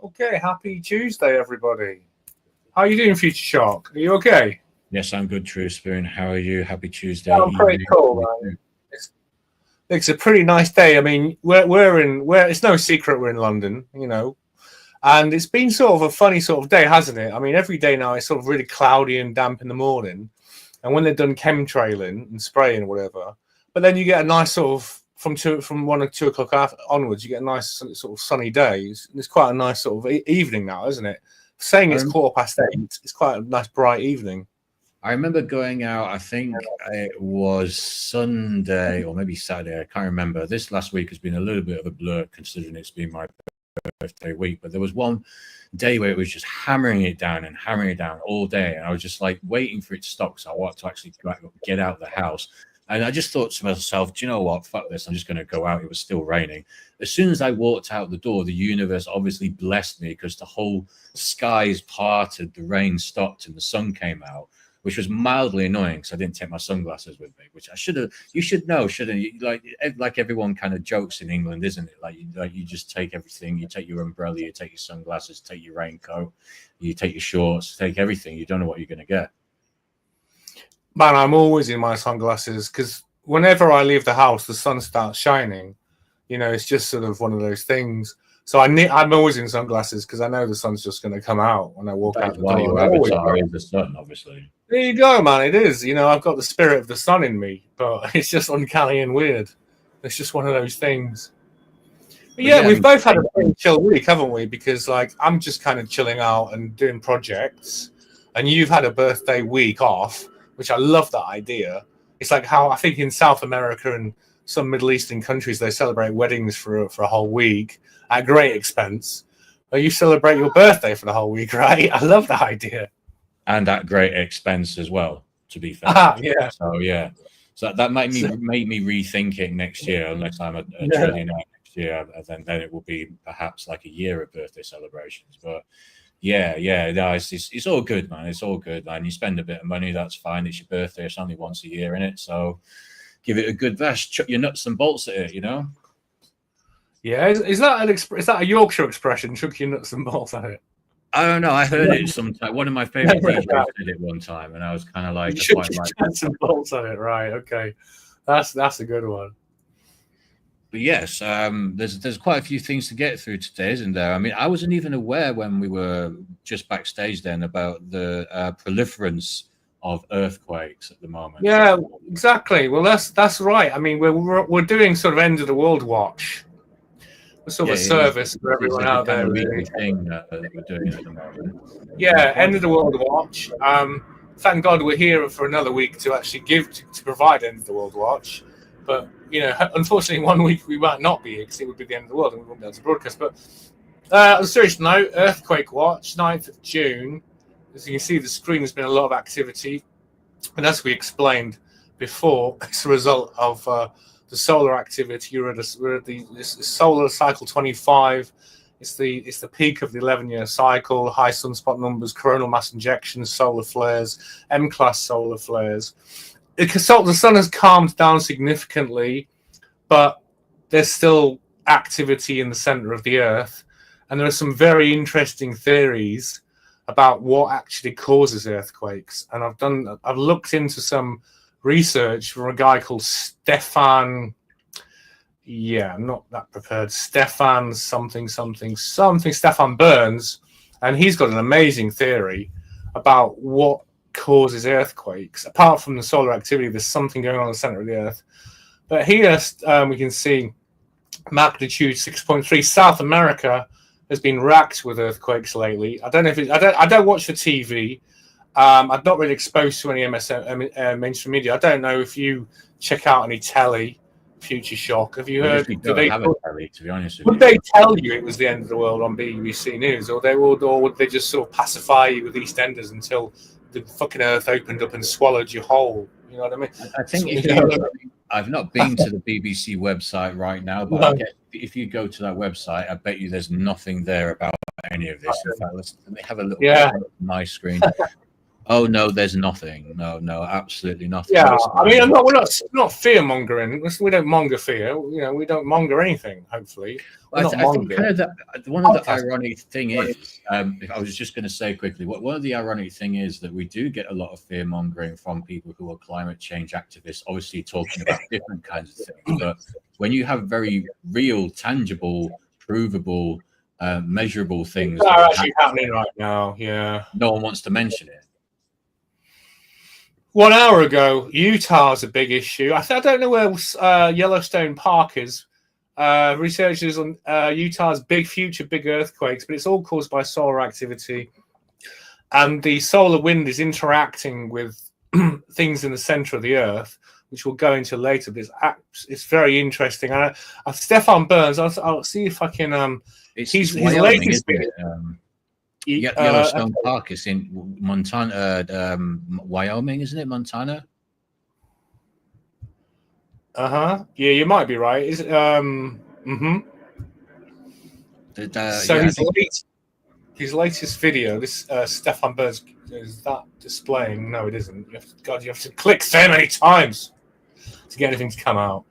Okay, happy Tuesday, everybody. How are you doing, Future Shark? Are you okay? Yes, I'm good, True Spoon. How are you? Happy Tuesday Yeah, I'm pretty evening. cool, man. It's a pretty nice day. I mean, it's no secret we're in London, and it's been sort of a funny sort of day, hasn't it? I mean, every day now it's sort of really cloudy and damp in the morning, and when they're done chemtrailing and spraying or whatever, but then you get a nice sort of from 1 or 2 o'clock onwards, you get a nice sort of sunny days, and it's quite a nice sort of evening now, isn't it? Saying it's 8:15, it's quite a nice bright evening. I remember going out, I think it was Sunday or maybe Saturday, I can't remember. This last week has been a little bit of a blur considering it's been my birthday week, but there was one day where it was just hammering it down all day, and I was just like waiting for it to stop, so I wanted to actually get out of the house. And I just thought to myself, do you know what? Fuck this. I'm just going to go out. It was still raining. As soon as I walked out the door, the universe obviously blessed me because the whole skies parted, the rain stopped, and the sun came out, which was mildly annoying because I didn't take my sunglasses with me, which I should have. You should know, shouldn't you? Like everyone kind of jokes in England, isn't it? Like you just take everything. You take your umbrella, you take your sunglasses, take your raincoat, you take your shorts, take everything. You don't know what you're going to get. Man, I'm always in my sunglasses because whenever I leave the house, the sun starts shining. It's just sort of one of those things. So I'm always in sunglasses because I know the sun's just going to come out when I walk out the door. Why your avatar is the sun, obviously. There you go, man. It is. I've got the spirit of the sun in me, but it's just uncanny and weird. It's just one of those things. But yeah, we've both had a pretty chill week, haven't we? Because I'm just kind of chilling out and doing projects, and you've had a birthday week off, which I love that idea. It's like how I think in South America and some Middle Eastern countries, they celebrate weddings for a whole week at great expense. But you celebrate your birthday for the whole week, right? I love that idea. And at great expense as well, to be fair. Yeah. So that made me rethink it next year, unless I'm a trillionaire next year, then it will be perhaps like a year of birthday celebrations. But yeah, no, it's all good, man. It's all good, man. You spend a bit of money, that's fine. It's your birthday. It's only once a year, innit? So give it a good bash. Chuck your nuts and bolts at it, Yeah, is that a Yorkshire expression? Chuck your nuts and bolts at it. I don't know. I heard it sometime. One of my favorite DJs did it one time, and I was kind of like, chuck your nuts and bolts at it, right? Okay, that's a good one. But yes, there's quite a few things to get through today, isn't there? I mean, I wasn't even aware when we were just backstage then about the proliferance of earthquakes at the moment. Yeah, exactly. Well, that's right. I mean, we're doing sort of end of the world watch. We're sort of a service for everyone out there. Really. Thing that we're doing at the moment. Yeah, end of the world watch. Thank God we're here for another week to actually to provide end of the world watch. But unfortunately, 1 week we might not be here because it would be the end of the world and we wouldn't be able to broadcast. But on a serious note, Earthquake Watch, 9th of June. As you can see, the screen has been a lot of activity. And as we explained before, it's a result of the solar activity. We're at the solar cycle 25. It's the peak of the 11-year cycle, high sunspot numbers, coronal mass injections, solar flares, M-class solar flares. The sun has calmed down significantly, but there's still activity in the center of the Earth. And there are some very interesting theories about what actually causes earthquakes. And I've looked into some research from a guy called Stefan. Yeah, I'm not that prepared. Stefan Burns. And he's got an amazing theory about what causes earthquakes. Apart from the solar activity, there's something going on in the center of the Earth. But here we can see magnitude 6.3. South America has been racked with earthquakes lately. I don't know if I don't watch the TV. I'm not really exposed to any mainstream media. I don't know if you check out any telly. Future Shock. Have you heard? Have a telly, to be honest with you. Would they tell you it was the end of the world on BBC News, or would they just sort of pacify you with EastEnders until the fucking Earth opened up and swallowed you whole? You know what I mean? I think I've not been to the BBC website right now, but I guess if you go to that website, I bet you there's nothing there about any of this. In fact, let me have a look at my screen. Oh no, there's nothing. No, absolutely nothing. Yeah, I mean, we're not fear mongering. We don't monger fear. We don't monger anything. Hopefully, I think kind of one of the ironic thing is, if I was just going to say quickly, one of the ironic thing is that we do get a lot of fear mongering from people who are climate change activists, obviously talking about different kinds of things. But when you have very real, tangible, provable, measurable things that are actually happening right now, yeah, no one wants to mention it. 1 hour ago, Utah's a big issue. I don't know where Yellowstone Park is. Researchers on Utah's future big earthquakes, but it's all caused by solar activity. And the solar wind is interacting with things in the center of the Earth, which we'll go into later. But it's very interesting. And Stefan Burns, I'll see if I can. His latest video. Yellowstone Park is in Montana, Wyoming, isn't it? Montana. Yeah, you might be right. Is So his latest video, this Stefan Burns, is that displaying? No, it isn't. You have to click so many times to get anything to come out.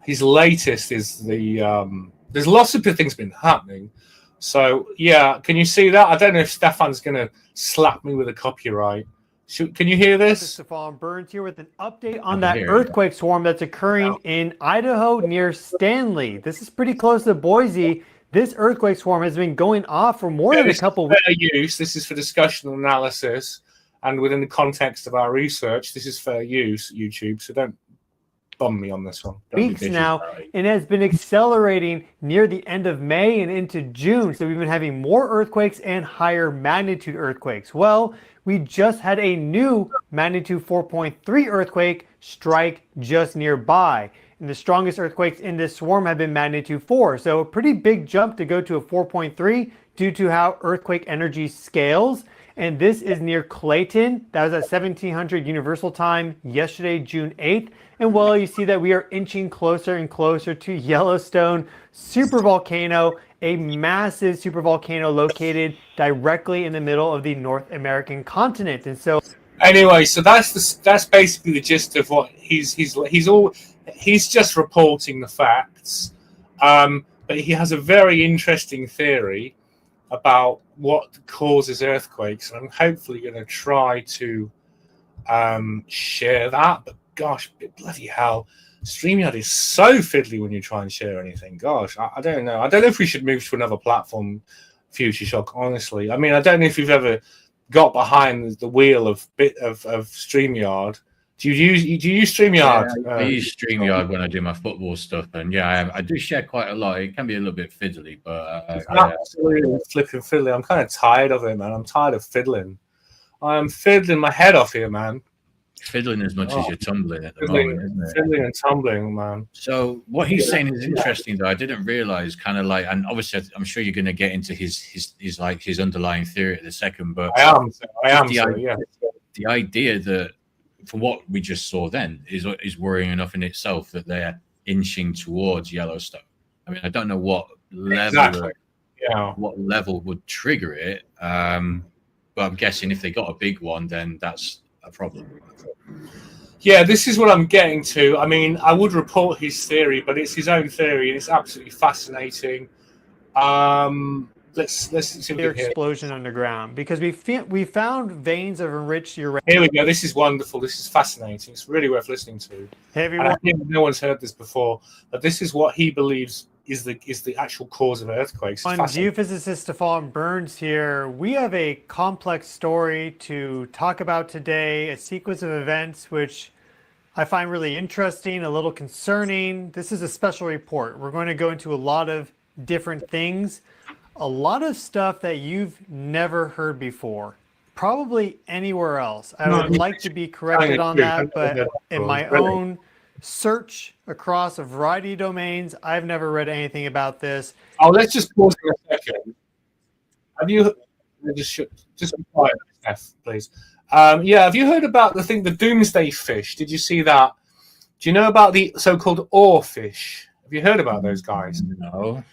His latest is there's lots of good things been happening. So yeah, can you see that? I don't know if Stefan's going to slap me with a copyright. Can you hear this? Stefan Burns here with an update on that earthquake swarm that's occurring in Idaho near Stanley. This is pretty close to Boise. This earthquake swarm has been going off for more than a couple weeks. Fair use. This is for discussion and analysis, and within the context of our research, this is fair use, YouTube. So don't bum me on this one. Weeks now, and has been accelerating near the end of May and into June. So we've been having more earthquakes and higher magnitude earthquakes. Well, we just had a new magnitude 4.3 earthquake strike just nearby. And the strongest earthquakes in this swarm have been magnitude 4. So a pretty big jump to go to a 4.3 due to how earthquake energy scales. And this is near Clayton. That was at 1700 Universal Time yesterday, June 8th. And well, you see that we are inching closer and closer to Yellowstone supervolcano, a massive supervolcano located directly in the middle of the North American continent. And so, anyway, so that's basically the gist of what he's just reporting the facts. But he has a very interesting theory about what causes earthquakes, and I'm hopefully going to try to share that. But gosh, bloody hell, StreamYard is so fiddly when you try and share anything. Gosh, I don't know. I don't know if we should move to another platform, Future Shock. Honestly, I mean, I don't know if you've ever got behind the wheel of StreamYard. Do you use StreamYard? Yeah, I use StreamYard when I do my football stuff, and yeah, I do share quite a lot. It can be a little bit fiddly, but absolutely flipping fiddly. I'm kind of tired of it, man. I'm tired of fiddling. I'm fiddling my head off here, man. Fiddling as much as you're tumbling at the moment, isn't it? Fiddling and tumbling, man. So what he's saying is interesting, though. I didn't realize, kind of like, and obviously, I'm sure you're going to get into his underlying theory at the second, but I am. The idea that, for what we just saw then, is worrying enough in itself that they're inching towards Yellowstone. I mean, I don't know what level, what level would trigger it, but I'm guessing if they got a big one, then that's a problem. Yeah, this is what I'm getting to. I mean, I would report his theory, but it's his own theory, and it's absolutely fascinating. Let's see their explosion underground, because we found veins of enriched uranium. Here we go. This is wonderful. This is fascinating. It's really worth listening to. Hey, everyone. I think no one's heard this before, but this is what he believes is the actual cause of earthquakes. Geophysicist Stefan Burns here. We have a complex story to talk about today, a sequence of events which I find really interesting, a little concerning. This is a special report. We're going to go into a lot of different things, a lot of stuff that you've never heard before, probably anywhere else. I would like to be corrected on that, but in my own search across a variety of domains, I've never read anything about this. Oh, let's just pause for a second. Have you just be quiet, Steph, please? Have you heard about the doomsday fish? Did you see that? Do you know about the so-called oarfish? Have you heard about those guys? No.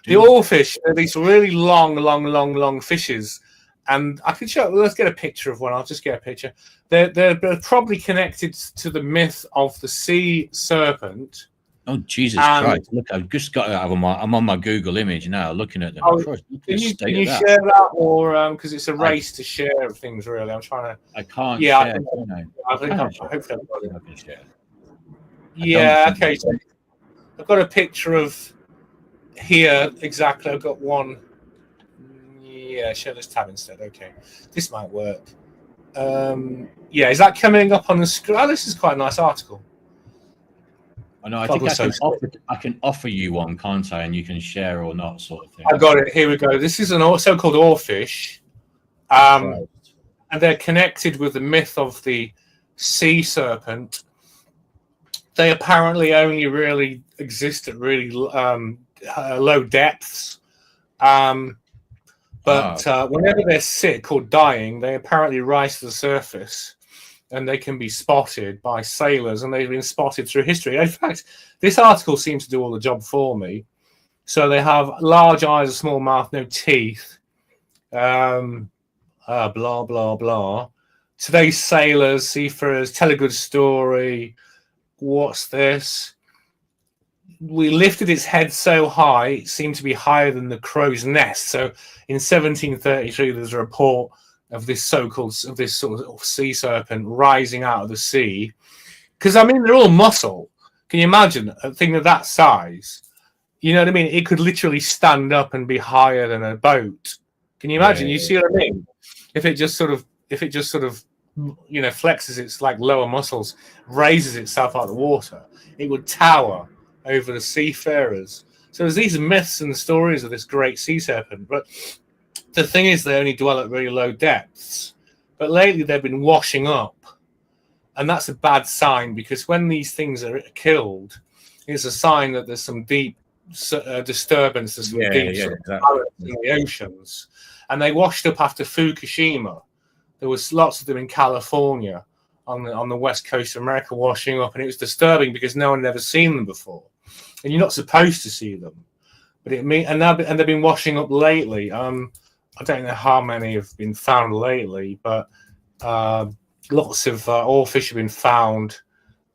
The oarfish are these really long fishes and I can show. Let's get a picture of one. I'll just get a picture. They're probably connected to the myth of the sea serpent. Oh, Jesus Christ! Look, I've just got. I'm on my Google image now, looking at them. Oh, Christ, can you share that, or because it's a race to share things? Really, I'm trying to. I can't. Yeah, share, I think I share. hopefully I can share. Yeah. Okay. So I've got a picture of here exactly. I've got one. Yeah, share this tab instead. Okay, this might work. Yeah, is that coming up on the screen? Oh, this is quite a nice article. I know. I can offer you one, can't I? And you can share or not, sort of thing. I got it. Here we go. This is an so-called oarfish, and they're connected with the myth of the sea serpent. They apparently only really exist at really low depths, but whenever they're sick or dying, they apparently rise to the surface. And they can be spotted by sailors, and they've been spotted through history. In fact, this article seems to do all the job for me. So they have large eyes, a small mouth, no teeth. Blah, blah, blah. Today's sailors, seafarers, tell a good story. What's this? We lifted its head so high, it seemed to be higher than the crow's nest. So in 1733, there's a report of this sort of sea serpent rising out of the sea, because I mean they're all muscle. Can you imagine a thing of that size? You know what I mean? It could literally stand up and be higher than a boat. Can you imagine? You see what I mean? If it just sort of flexes its like lower muscles, raises itself out of the water, it would tower over the seafarers. So there's these myths and stories of this great sea serpent, but the thing is, they only dwell at really low depths. But lately, they've been washing up. And that's a bad sign, because when these things are killed, it's a sign that there's some deep disturbance, there's some deep in the oceans. And they washed up after Fukushima. There was lots of them in California, on the west coast of America, washing up. And it was disturbing because no one had ever seen them before. And you're not supposed to see them. But they've been washing up lately. I don't know how many have been found lately, but lots of oarfish have been found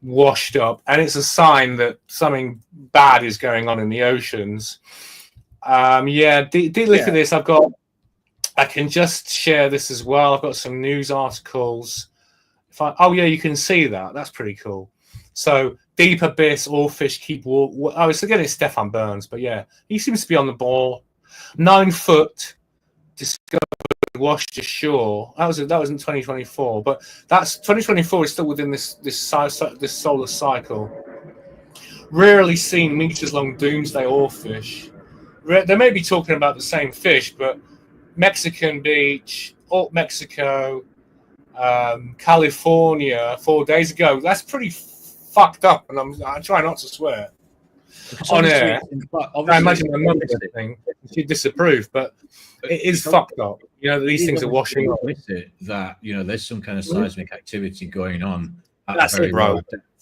washed up, and it's a sign that something bad is going on in the oceans. Look at this. I can just share this as well. I've got some news articles. You can see that. That's pretty cool. So deep abyss, oarfish keep walk. It's Stefan Burns, but yeah, he seems to be on the ball. 9 foot. Discovered washed ashore. That was in 2024, but that's 2024 is still within this solar cycle. Rarely seen meters long doomsday oarfish. They may be talking about the same fish, but Mexican beach, Mexico, California 4 days ago. That's pretty fucked up, and I try not to swear on air. I imagine my mum thing. She'd disapprove, but it is fucked up. You know, these things are washing up. With it, that there's some kind of seismic activity going on. That's it, bro.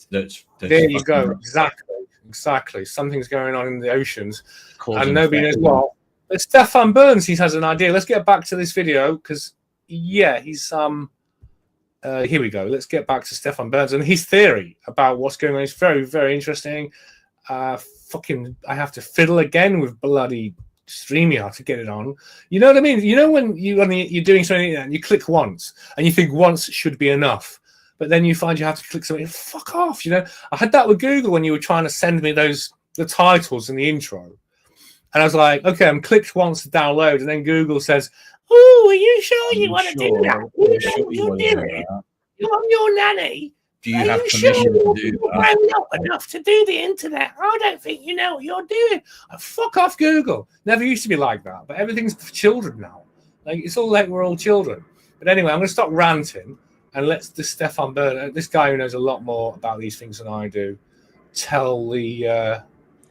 That's there you go. Exactly. Something's going on in the oceans, and nobody knows what. But Stefan Burns, he has an idea. Let's get back to this video because he's here we go. Let's get back to Stefan Burns and his theory about what's going on. It's very, very interesting. I have to fiddle again with bloody StreamYard to get it on. You know what I mean? You know when you're doing something and you click once and you think once should be enough, but then you find you have to click something. Fuck off! I had that with Google when you were trying to send me the titles in the intro, and I was like, okay, I'm clicked once to download, and then Google says, "Oh, are you sure you want to do that? You're doing. You're your nanny." Do you have permission to do that? I'm not enough to do the internet. I don't think you know what you're doing. Fuck off, Google. Never used to be like that, but everything's for children now. Like it's all like we're all children. But anyway, I'm going to stop ranting and let this Stefan Burns, this guy who knows a lot more about these things than I do, tell the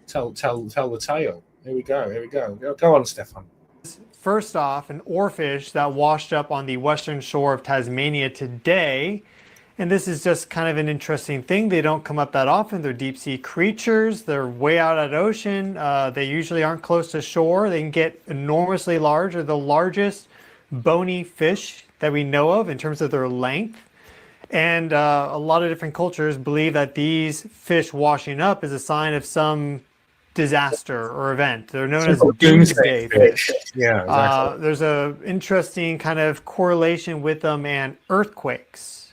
tale. Here we go. Go on, Stefan. First off, an oarfish that washed up on the western shore of Tasmania today. And this is just kind of an interesting thing. They don't come up that often. They're deep sea creatures. They're way out at ocean. They usually aren't close to shore. They can get enormously large. They're the largest bony fish that we know of in terms of their length. And a lot of different cultures believe that these fish washing up is a sign of some disaster or event. They're known as doomsday fish. Yeah, exactly. There's a interesting kind of correlation with them and earthquakes.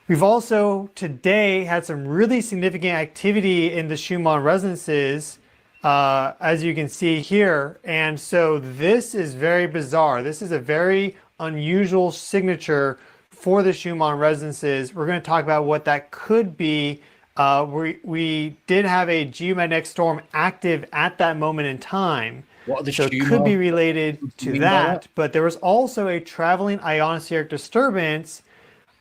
We've also today had some really significant activity in the Schumann resonances, as you can see here. And so this is very bizarre. This is a very unusual signature for the Schumann resonances. We're going to talk about what that could be. We did have a geomagnetic storm active at that moment in time. What are the so it Schumann? could be related to that. But there was also a traveling ionospheric disturbance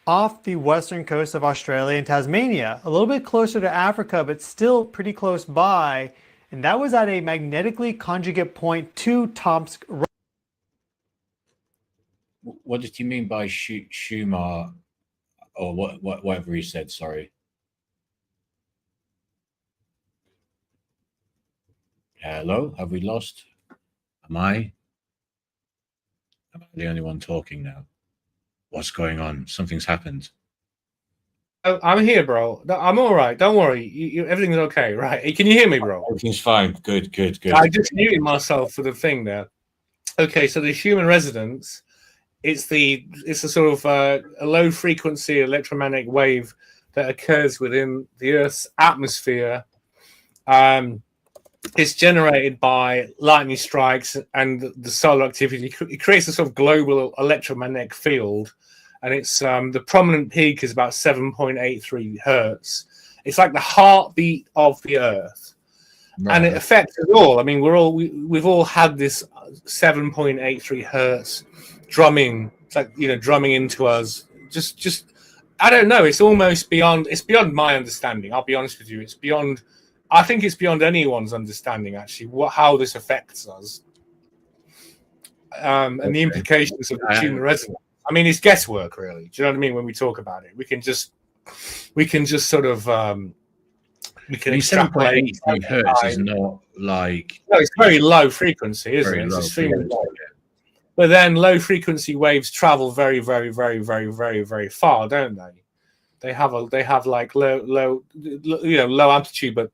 off the western coast of Australia and Tasmania, a little bit closer to Africa, but still pretty close by. And that was at a magnetically conjugate point to Tomsk. What did you mean by Schumann, or whatever he said? Sorry. Hello, have we lost? Am I the only one talking now? What's going on? Something's happened. Oh, I'm here, bro. I'm all right. Don't worry. Everything's okay, right? Can you hear me, bro? Everything's fine. Good. I just muted myself for the thing there. Okay, so the Schumann resonance, it's a sort of a low frequency electromagnetic wave that occurs within the Earth's atmosphere. It's generated by lightning strikes and the solar activity. It creates a sort of global electromagnetic field, and it's the prominent peak is about 7.83 hertz. It's like the heartbeat of the Earth, right. And it affects us all. I mean, we've all had this 7.83 hertz drumming. It's like, drumming into us. Just I don't know. It's almost beyond. It's beyond my understanding. I'll be honest with you. I think it's beyond anyone's understanding, actually, how this affects us, and the implications of the Schumann resonance. I mean, it's guesswork, really. Do you know what I mean? When we talk about it, we can just sort of we can extrapolate. 7.83 hertz is not like it's very low frequency, isn't it? It's extremely low. But then low frequency waves travel very, very, very, very, very, very far, don't they? They have like low amplitude, but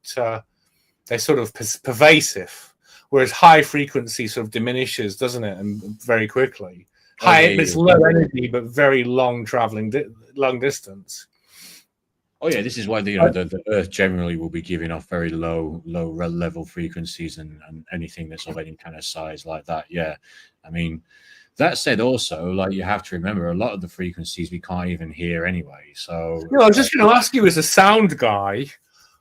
they're sort of pervasive. Whereas high frequency sort of diminishes, doesn't it? And very quickly. It's low energy, but very long traveling, long distance. Oh yeah, this is why the Earth generally will be giving off very low level frequencies and anything that's of any kind of size like that. Yeah, I mean. That said, also, like, you have to remember, a lot of the frequencies we can't even hear anyway. So, I was just going to ask you, as a sound guy,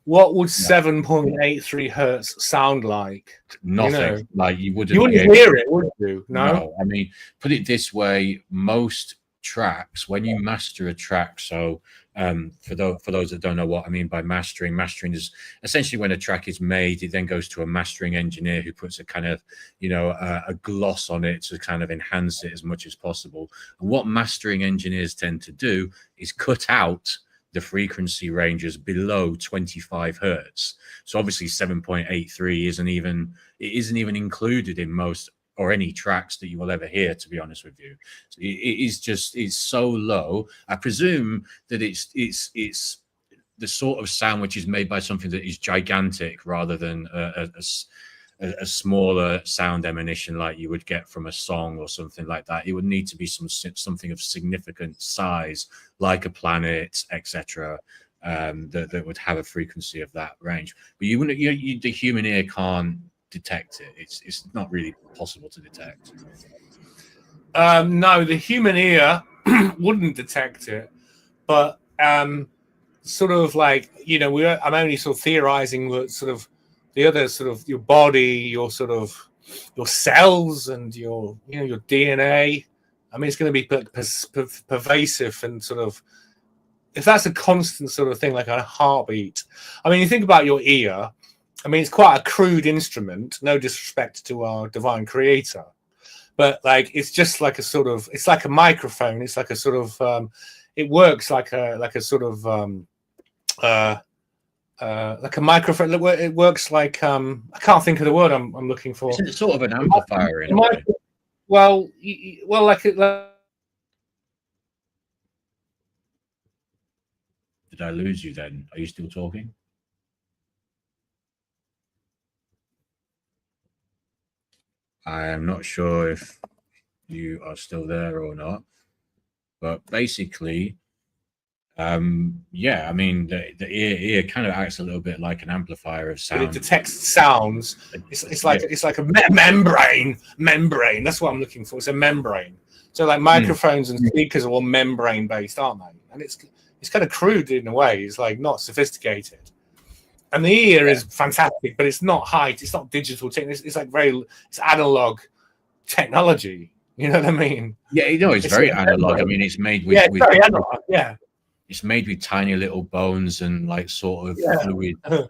what would 7.83 hertz sound like? Nothing. Like, you wouldn't hear it, would you? No. I mean, put it this way: most tracks, when you master a track, so for those that don't know what I mean by mastering is essentially when a track is made, it then goes to a mastering engineer who puts a kind of a gloss on it to kind of enhance it as much as possible. And what mastering engineers tend to do is cut out the frequency ranges below 25 hertz. So obviously 7.83 isn't even included in most or any tracks that you will ever hear, to be honest with you. So it's so low. I presume that it's the sort of sound which is made by something that is gigantic rather than a smaller sound emission like you would get from a song or something like that. It would need to be something of significant size, like a planet, etc., that would have a frequency of that range. But the human ear can't detect it. It's not really possible to detect. No, the human ear wouldn't detect it, but sort of like I'm only sort of theorizing that sort of the other sort of your body, your sort of your cells and your your DNA. I mean, it's going to be pervasive and sort of, if that's a constant sort of thing, like a heartbeat. I mean, you think about your ear. I mean, it's quite a crude instrument, no disrespect to our divine creator, but like, it's just like it's like a microphone. It's like a sort of, it works like a sort of, like a microphone. It works like, I can't think of the word I'm looking for. It's sort of an amplifier in a way. Well, like Did I lose you then? Are you still talking? I am not sure if you are still there or not, but basically, yeah, I mean, the ear kind of acts a little bit like an amplifier of sound. it detects sounds. It's like a membrane. That's what I'm looking for. It's a membrane. So like microphones and speakers are all membrane based, aren't they? And it's kind of crude in a way. It's like not sophisticated. And the ear is fantastic, but it's not high. It's not digital technology. It's like it's analog technology. You know what I mean? Yeah, it's very analog. I mean, it's made with very analog. Yeah. It's made with tiny little bones and like sort of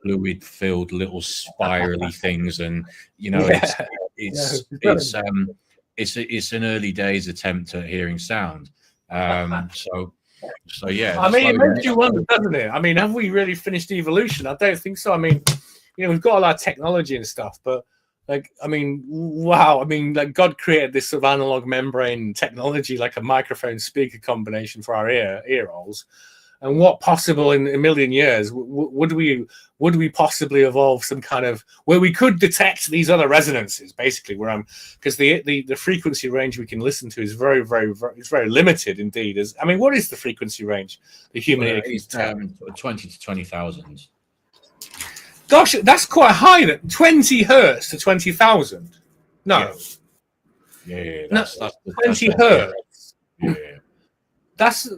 fluid filled little spirally things, and it's an early days attempt at hearing sound. So yeah. I mean, it makes you wonder, doesn't it? I mean, have we really finished evolution? I don't think so. I mean, we've got a lot of technology and stuff, but wow. I mean, like God created this sort of analog membrane technology, like a microphone speaker combination for our ear holes. And what possible in a million years would we possibly evolve some kind of where we could detect these other resonances, basically, because the frequency range we can listen to is very, very, it's very limited indeed. What is the frequency range the human ear can detect? 20 to 20,000. Gosh, that's quite high. That 20 hertz to 20,000. No. Yeah. That's 20 hertz. Yeah. That's.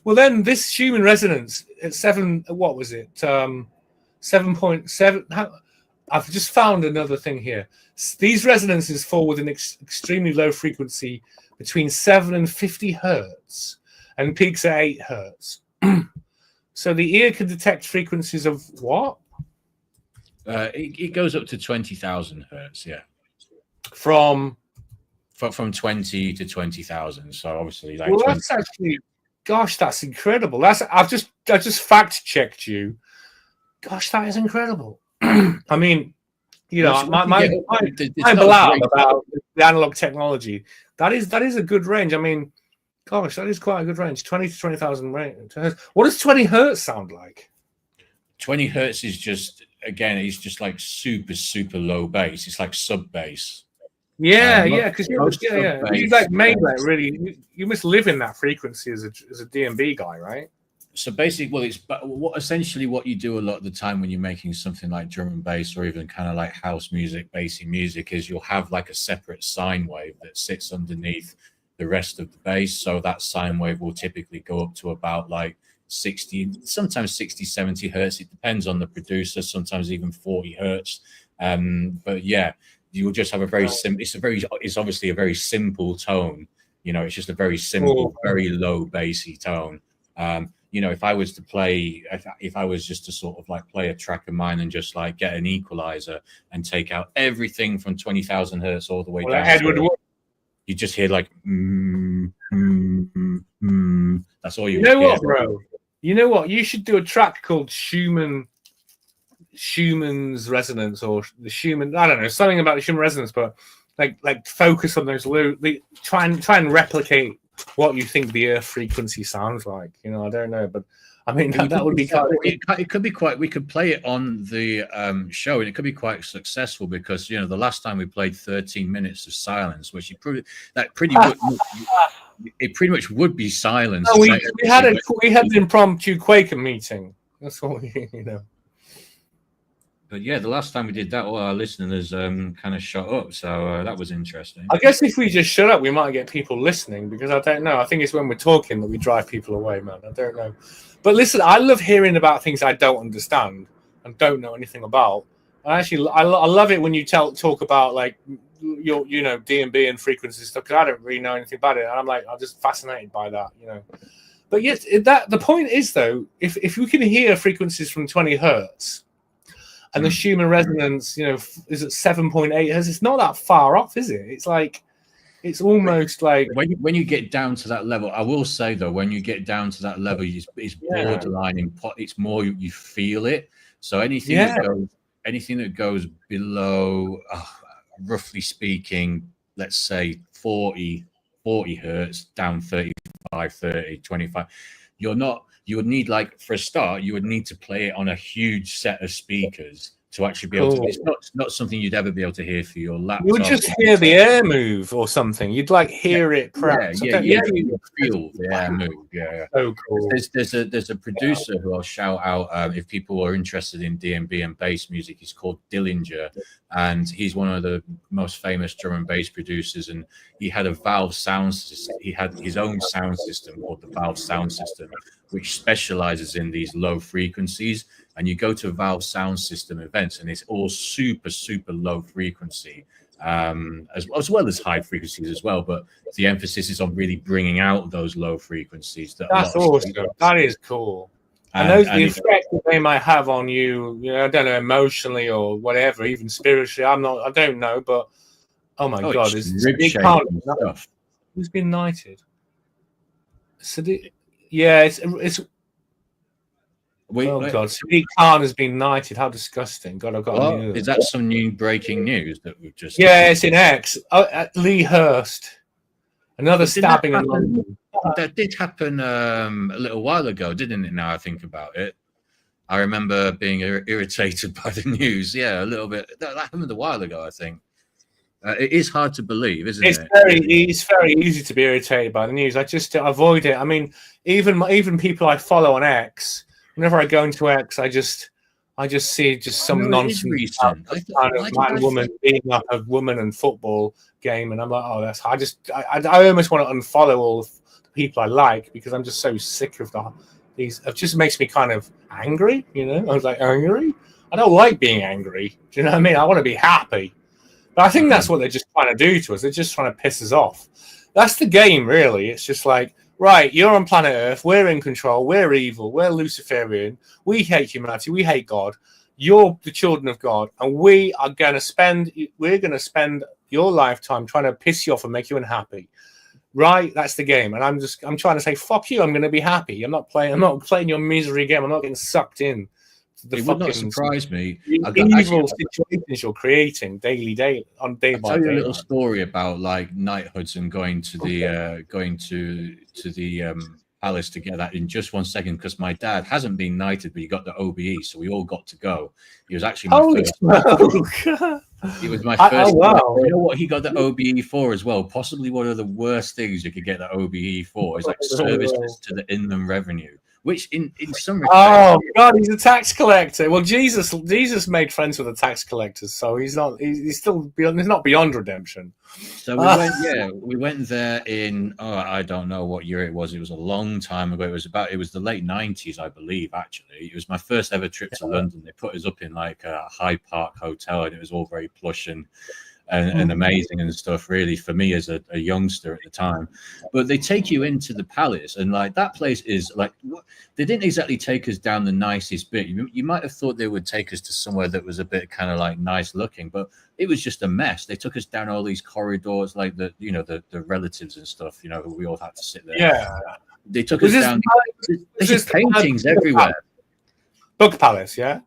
Well, then this human resonance at 7, what was it? 7.7. I've just found another thing here. These resonances fall with an extremely low frequency between 7 and 50 hertz and peaks at 8 hertz. So the ear can detect frequencies of what? It goes up to 20,000 hertz, yeah. From 20 to 20,000. So obviously, like, well, that's actually. Gosh, that's incredible. I've just fact checked you. Gosh, that is incredible. I mean, my blab about the analog technology. That is a good range. I mean, gosh, that is quite a good range. 20 to 20,000 range. What does 20 hertz sound like? 20 hertz is just it's just like super, super low bass. It's like sub bass. Yeah, because you like made that really. You must live in that frequency as a D&B guy, right? So basically, essentially what you do a lot of the time when you're making something like drum and bass or even kind of like house music, bassy music, is you'll have like a separate sine wave that sits underneath the rest of the bass. So that sine wave will typically go up to about like 60, sometimes 60, 70 hertz. It depends on the producer. Sometimes even 40 hertz. But yeah. You will just have a very simple. It's obviously a very simple tone. It's just a very simple, very low bassy tone. If I was to play, if I was just to sort of like play a track of mine and just like get an equalizer and take out everything from 20,000 hertz all the way down, Edward, you just hear like, that's all you. You know what, bro? You know what? You should do a track called Schumann's resonance, or the Schumann, I don't know, something about the Schumann resonance, but like focus on those try and replicate what you think the earth frequency sounds like. I don't know, but I mean that would be it could be quite. We could play it on the show, and it could be quite successful because the last time we played 13 minutes of silence, which pretty much would be silence. No, we had an impromptu Quaker meeting. That's what But yeah, the last time we did that, all our listeners kind of shut up. So that was interesting. I guess if we just shut up, we might get people listening, because I don't know. I think it's when we're talking that we drive people away, man. I don't know. But listen, I love hearing about things I don't understand and don't know anything about. And actually, I love it when you talk about like your D&B and frequency stuff, because I don't really know anything about it. And I'm just fascinated by that, But yes, the point is though, if we can hear frequencies from 20 hertz. And the Schumann resonance, is at 7.8 hertz. It's not that far off, is it? It's like, it's almost like when you get down to that level. I will say though, when you get down to that level, it's borderline. It's more you feel it. So anything that goes below, roughly speaking, let's say 40 hertz down 35, 30, 25, you would need, like, for a start, you would need to play it on a huge set of speakers to actually be able to. It's not something you'd ever be able to hear through your laptop. You would just hear the air move or something. You'd like hear it. Perhaps. You feel the air move. Yeah. So cool. There's a producer who I'll shout out if people are interested in D&B and bass music. He's called Dillinger, and he's one of the most famous drum and bass producers. And he had a Valve sound system. He had his own sound system called the Valve Sound System, which specializes in these low frequencies. And you go to Valve Sound System events, and it's all super, super low frequency, as well as high frequencies as well. But the emphasis is on really bringing out those low frequencies. That's awesome. That is cool. And those the effect that they might have on you, I don't know, emotionally or whatever, even spiritually. I don't know, but oh my God, who's been knighted? So it's. God, Sadiq Khan has been knighted. How disgusting! God, I've got. Is that some new breaking news that we've just? Yeah, it's in X. Lee Hurst, another stabbing in London. That did happen a little while ago, didn't it? Now I think about it, I remember being irritated by the news. Yeah, a little bit. That happened a while ago, I think. It is hard to believe, isn't it? It's very easy to be irritated by the news. I just avoid it. I mean, even people I follow on X. Whenever I go into X, I just see just some nonsense kind of man woman beating up a woman in football game, and I'm like, oh, that's. I almost want to unfollow all the people I like because I'm just so sick of these. It just makes me kind of angry, I was like, angry. I don't like being angry. Do you know what I mean? I want to be happy, but I think that's what they're just trying to do to us. They're just trying to piss us off. That's the game, really. It's just like. Right, you're on planet Earth. We're in control. We're evil. We're Luciferian. We hate humanity. We hate God. You're the children of God, and we're going to spend your lifetime trying to piss you off and make you unhappy. Right, that's the game. And I'm trying to say, fuck you. I'm going to be happy. I'm not playing your misery game. I'm not getting sucked in. It would not surprise me. Evil situations you're creating day by day. I'll tell you a little story about like knighthoods and going to the palace to get that in just 1 second, because my dad hasn't been knighted, but he got the OBE, so we all got to go. He was actually my first. He was my first. Wow. You know what he got the OBE for as well? Possibly one of the worst things you could get the OBE for is like services to the Inland Revenue. Which in some respects, oh God, he's a tax collector. Well, Jesus made friends with the tax collectors, so he's not beyond redemption. So we went there in I don't know what year it was. It was a long time ago. It was the late 90s, I believe. Actually, it was my first ever trip to London. They put us up in like a Hyde Park hotel, and it was all very plush and amazing and stuff, really, for me as a youngster at the time. But they take you into the palace, and like that place is like, they didn't exactly take us down the nicest bit. You might have thought they would take us to somewhere that was a bit kind of like nice looking, but it was just a mess. They took us down all these corridors, like the relatives and stuff, who we all had to sit there. Yeah, they took us down. There's just paintings everywhere. Book Palace, yeah.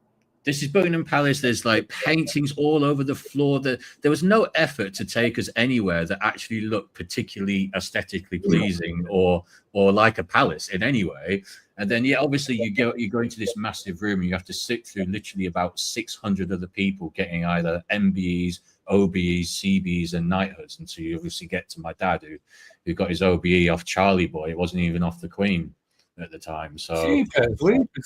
This is Buckingham Palace. There's like paintings all over the floor. There was no effort to take us anywhere that actually looked particularly aesthetically pleasing or like a palace in any way. And then, obviously you go into this massive room and you have to sit through literally about 600 other people getting either MBEs, OBEs, CBs, and knighthoods until you obviously get to my dad who got his OBE off Charlie Boy. It wasn't even off the Queen at the time, so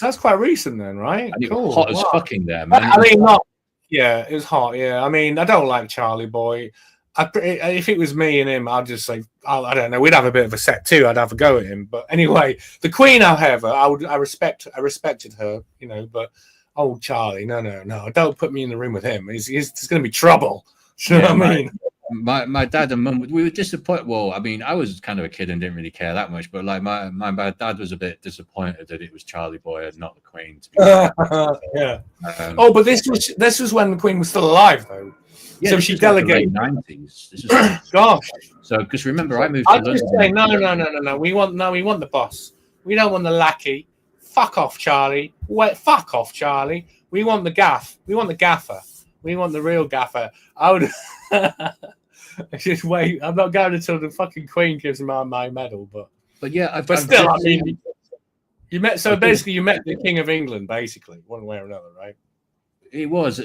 that's quite recent then, right? And it was hot as fucking there, man. It was hot. Yeah, I mean, I don't like Charlie Boy. If it was me and him, I'd just say, I don't know. We'd have a bit of a set too. I'd have a go at him. But anyway, the Queen, however, I respected her, But Charlie, no, don't put me in the room with him. There's going to be trouble. You know what I mean? My dad and mum, we were disappointed. Well, I mean, I was kind of a kid and didn't really care that much, but like my dad was a bit disappointed that it was Charlie Boy and not the Queen. To be yeah. But this was when the Queen was still alive, though. Yeah, so she delegated. Like the 90s. Gosh. So because remember, I moved to London. Just saying, no. We want the boss. We don't want the lackey. Fuck off, Charlie. Fuck off, Charlie. We want the gaff. We want the gaffer. We want the real gaffer. Just wait. I'm not going until the fucking Queen gives me my medal. But yeah, but still, I mean, you met. So basically, you met the King of England, basically, one way or another, right? It was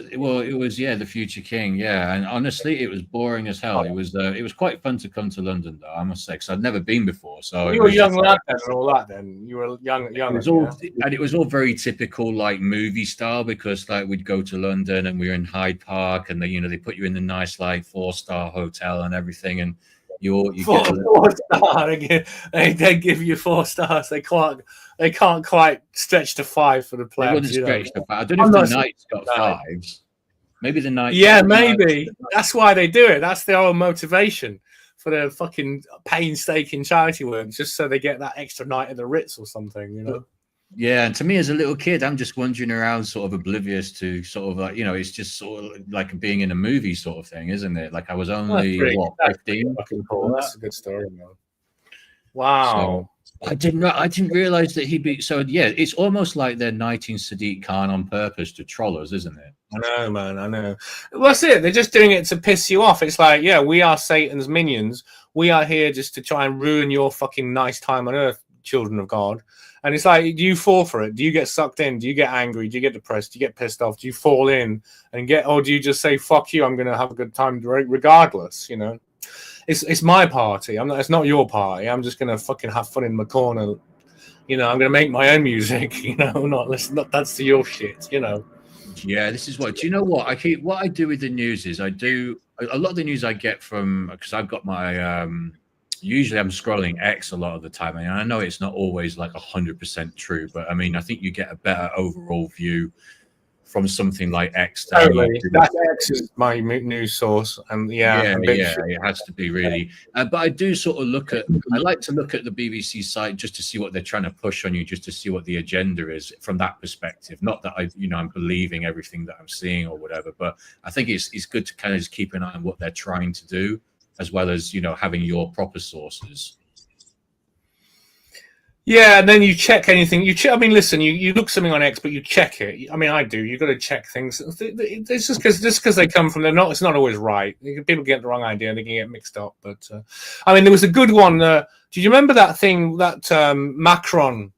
yeah, the future king, yeah. And honestly, it was boring as hell. It was quite fun to come to London, though, I must say, because I'd never been before. So you were a young lad then, and all that. Then you were young. And it was all very typical, like movie style, because like we'd go to London and we were in Hyde Park, and they put you in the nice like 4-star hotel and everything, and you four star again. They give you 4 stars. They can't quite stretch to 5 for the players. They wouldn't stretch to 5. I don't know if the Knights got 5s. Maybe the Knights. Yeah, maybe. That's why they do it. That's their whole motivation for their fucking painstaking charity work, just so they get that extra night at the Ritz or something, you know? Yeah, and to me as a little kid, I'm just wandering around sort of oblivious to sort of like, it's just sort of like being in a movie sort of thing, isn't it? Like I was only, 15? Cool. That's a good story, man. Wow. So I didn't realize that he'd be, so yeah, it's almost like they're knighting Sadiq Khan on purpose to troll us, isn't it? I know, man, I know. Well, that's it. They're just doing it to piss you off. It's like, yeah, we are Satan's minions. We are here just to try and ruin your fucking nice time on earth, children of God. And it's like, do you fall for it? Do you get sucked in? Do you get angry? Do you get depressed? Do you get pissed off? Do you fall in and or do you just say, fuck you, I'm going to have a good time regardless, you know? It's my party. It's not your party. I'm just going to fucking have fun in my corner. You know, I'm going to make my own music, you know, not dance to your shit, you know? Yeah, this is what, do you know what? What I do with the news is I do, a lot of the news I get from, because I've got my, usually I'm scrolling X a lot of the time, and I know it's not always like 100% true, but I mean, I think you get a better overall view from something like X. Totally. That X is my news source, and it has to be really. But I do sort of I like to look at the BBC site just to see what they're trying to push on you, just to see what the agenda is from that perspective. Not that I'm believing everything that I'm seeing or whatever, but I think it's good to kind of just keep an eye on what they're trying to do, as well as, having your proper sources. Yeah, and then you check anything. I mean, listen, you look something on X, but you check it. I mean, I do. You've got to check things. It's just because they come from, it's not always right. People get the wrong idea, they can get mixed up. But I mean, there was a good one. Do you remember that thing that Macron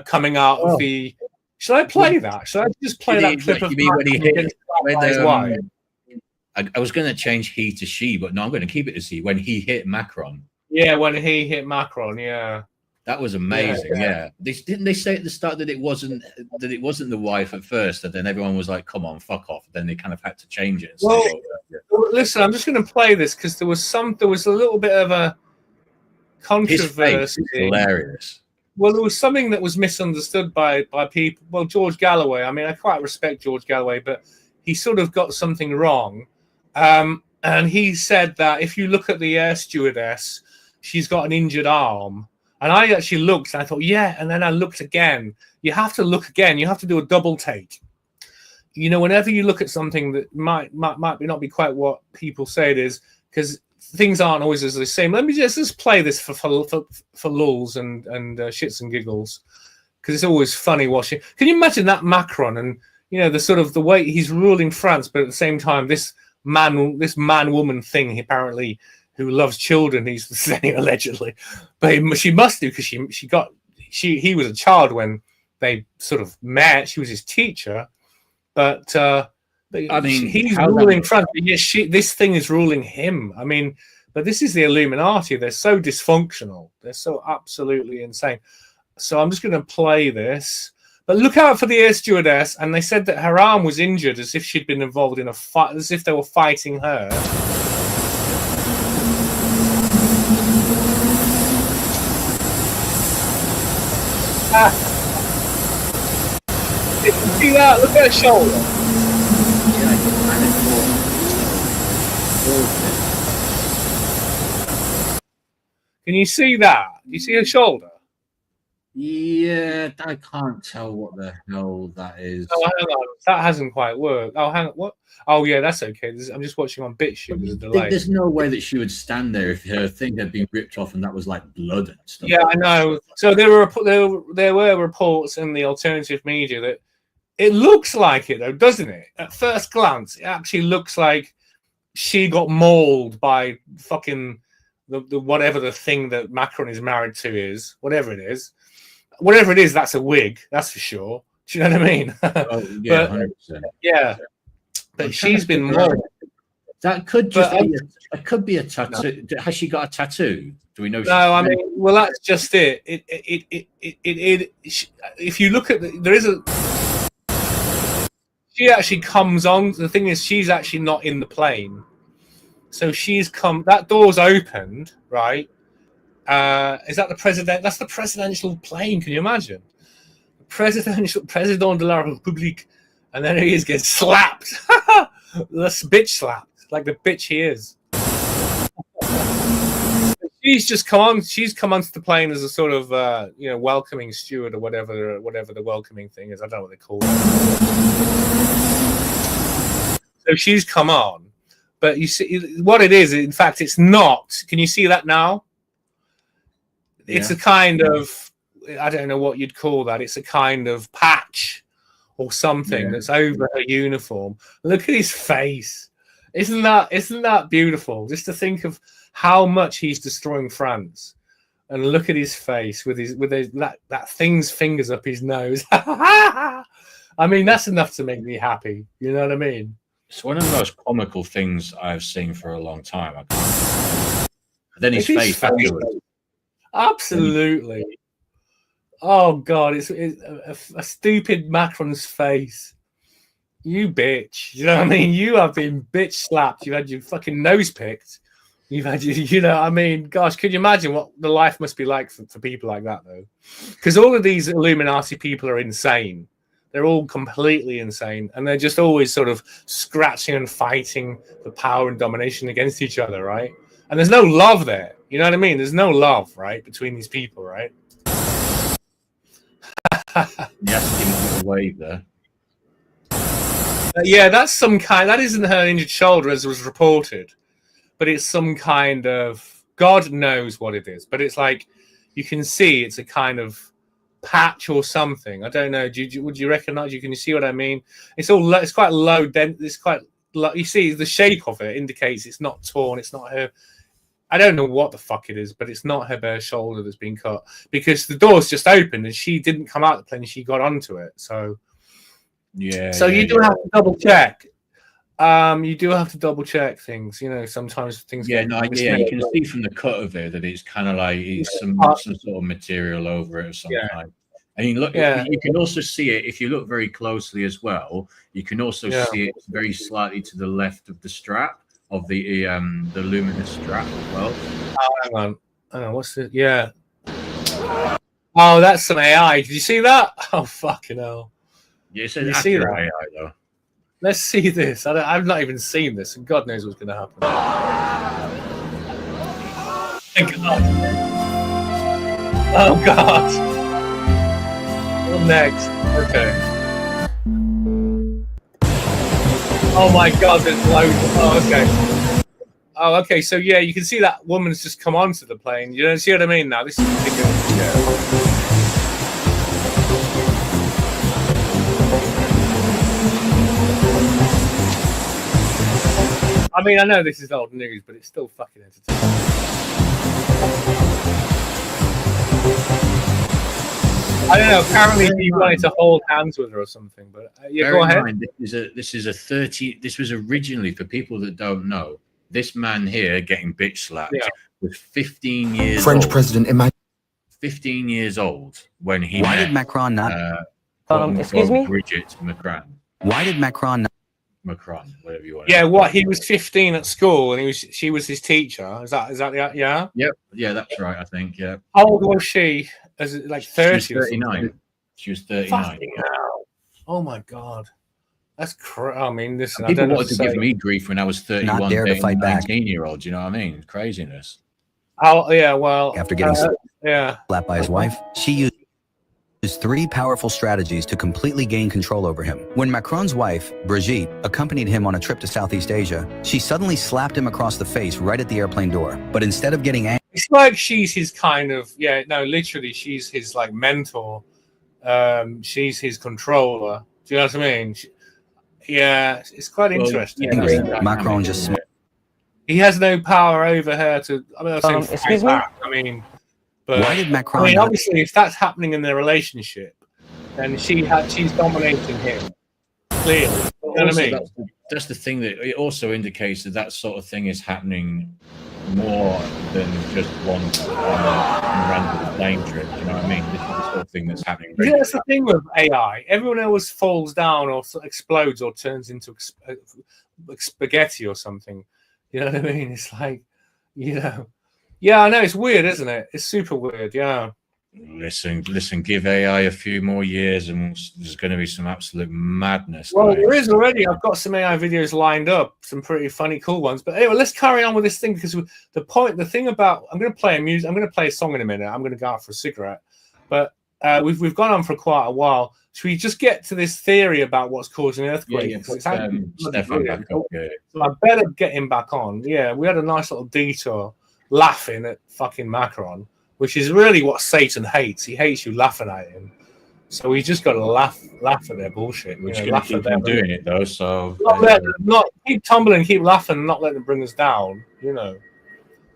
coming out of the? Should I play that? Should I just play that clip of Macron? I was going to change he to she, but no, I'm going to keep it as he. When he hit Macron. Yeah, when he hit Macron. Yeah. That was amazing. Yeah. Didn't they say at the start that it wasn't the wife at first, and then everyone was like, "Come on, fuck off." Then they kind of had to change it. Well, listen, I'm just going to play this because there was a little bit of a controversy. Hilarious. Well, there was something that was misunderstood by people. Well, George Galloway. I mean, I quite respect George Galloway, but he sort of got something wrong. And he said that if you look at the air stewardess, she's got an injured arm. And I actually looked and I thought, yeah. And then I looked again. You have to look again. You have to do a double take. Whenever you look at something that might not be quite what people say it is, because things aren't always as the same. Let me just play this for lulz and shits and giggles, because it's always funny watching. Can you imagine that Macron and the sort of the way he's ruling France, but at the same time this man-woman thing apparently, who loves children, he's saying allegedly, but she must do, because he was a child when they sort of met. She was his teacher, but I mean, he's ruling France. Yes, this thing is ruling him. I mean, but this is the Illuminati. They're so dysfunctional. They're so absolutely insane. So I'm just going to play this. But look out for the air stewardess. And they said that her arm was injured, as if she'd been involved in a fight, as if they were fighting her. You can see that. Look at her shoulder. Can you see that? You see her shoulder? Yeah, I can't tell what the hell that is. Oh, hang on. That hasn't quite worked. Oh, hang on. What? Oh, yeah, that's okay. I'm just watching on BitChute. There's a delay. There's no way that she would stand there if her thing had been ripped off and that was like blood and stuff. Yeah, I know. So there were reports in the alternative media that it looks like it, though, doesn't it? At first glance, it actually looks like she got mauled by fucking the whatever the thing that Macron is married to is, whatever it is, that's a wig, that's for sure. Do you know what I mean? Oh, yeah, 100%. Yeah, but she's been mauled. That could just be a tattoo. No. Has she got a tattoo? Do we know? No, I mean, well, that's just it. If you look at there is a. She actually comes on. The thing is, she's actually not in the plane, so she's come. That door's opened, right? Is that the president? That's the presidential plane. Can you imagine? President de la République, and then he is getting slapped. That's bitch slapped. Like the bitch he is. She's just come on. She's come onto the plane as a sort of welcoming steward or whatever the welcoming thing is. I don't know what they call it. So she's come on, but you see what it is. In fact, it's not. Can you see that now? It's a kind of, I don't know what you'd call that. It's a kind of patch or something that's over her uniform. Look at his face. Isn't that beautiful? Just to think of how much he's destroying France, and look at his face with that thing's fingers up his nose. I mean, that's enough to make me happy. You know what I mean? It's one of the most comical things I've seen for a long time. Then his face. Absolutely. Oh God, it's a stupid Macron's face. You bitch. You know what I mean? You have been bitch slapped. You've had your fucking nose picked. You've had I mean, gosh, could you imagine what the life must be like for people like that, though? Because all of these Illuminati people are insane. They're all completely insane. And they're just always sort of scratching and fighting for power and domination against each other, right? And there's no love there. You know what I mean? There's no love, right, between these people, right? Yes, wave there. Yeah, that's some kind. That isn't her injured shoulder, as was reported, but it's some kind of, God knows what it is. But it's like you can see it's a kind of patch or something. I don't know. Would you recognize? Can you see what I mean? It's all. It's quite low. It's quite low. You see the shape of it indicates it's not torn. It's not her. I don't know what the fuck it is, but it's not her bare shoulder that's been cut, because the door's just opened and she didn't come out of the plane. She got onto it. So. Yeah. So you do have to double check. You do have to double check things. Sometimes things. Yeah, you can see from the cut of it that it's kind of like it's some sort of material over it of some kind. I mean, look, you can also see it if you look very closely as well. You can also see it very slightly to the left of the strap of the luminous strap as well. Oh, hang on. What's the? Yeah. Oh, that's some AI. Did you see that? Oh, fucking hell. Yeah, it's an accurate AI, though. Let's see this. I've not even seen this, and God knows what's going to happen. Thank God. Oh, God. What next? Okay. Oh, my God, there's loads. Oh, okay. Oh, okay. So, yeah, you can see that woman's just come onto the plane. You don't see what I mean now? This is ridiculous. Yeah. I mean, I know this is old news, but it's still fucking entertaining. I don't know. Apparently, he wanted to hold hands with her or something. But go ahead. This was originally, for people that don't know, this man here getting bitch slapped was 15 years French old. president. 15 years old when he. Why did Macron not? Excuse me. Bridget Macron. Why did Macron not? Macron, whatever you want. Yeah, what? He was 15 at school, and she was his teacher. Is that yeah? Yep. Yeah, that's right. I think. Yeah. How old was she? Like 30? She was 39. She was 39. Oh my God, that's I mean, listen. People I don't wanted to give me grief when I was 31. Not dare to fight back. 19-year-old. You know what I mean? Craziness. Oh yeah. Well, after getting slapped by his wife, she used 3 powerful strategies to completely gain control over him. When Macron's wife, Brigitte, accompanied him on a trip to Southeast Asia, she suddenly slapped him across the face right at the airplane door. But instead of getting angry, it's like she's his kind of literally she's his like mentor. She's his controller. Do you know what I mean? It's quite interesting. angry, Macron just smiled. he has no power over her to. I mean, I'll say excuse me? back. I mean, but Why did Macron I mean, not- obviously, if that's happening in their relationship, then she's dominating him. Clearly, you know what I Also, mean? that's the thing that it also indicates that sort of thing is happening more than just one random plane trip. You know what I mean? This is the sort of thing that's happening. Yeah, that's the thing with AI. Everyone else falls down or explodes or turns into spaghetti or something. You know what I mean? It's like, yeah, I know it's weird, isn't it? It's super weird. Yeah. Listen. Give AI a few more years, and there's going to be some absolute madness. Well, guys. there is already. I've got some AI videos lined up, some pretty funny, cool ones. But anyway, let's carry on with this thing because the thing about I'm going to play a song in a minute. I'm going to go out for a cigarette, but we've gone on for quite a while. Should we just get to this theory about what's causing earthquakes? Stefan back up, yeah. So I better get him back on. Yeah, we had a nice little detour laughing at fucking Macron, which is really what Satan hates. He hates you laughing at him. So we just got to laugh at their bullshit. We're just going to keep on doing it though. So not keep tumbling, keep laughing, and not let them bring us down. You know.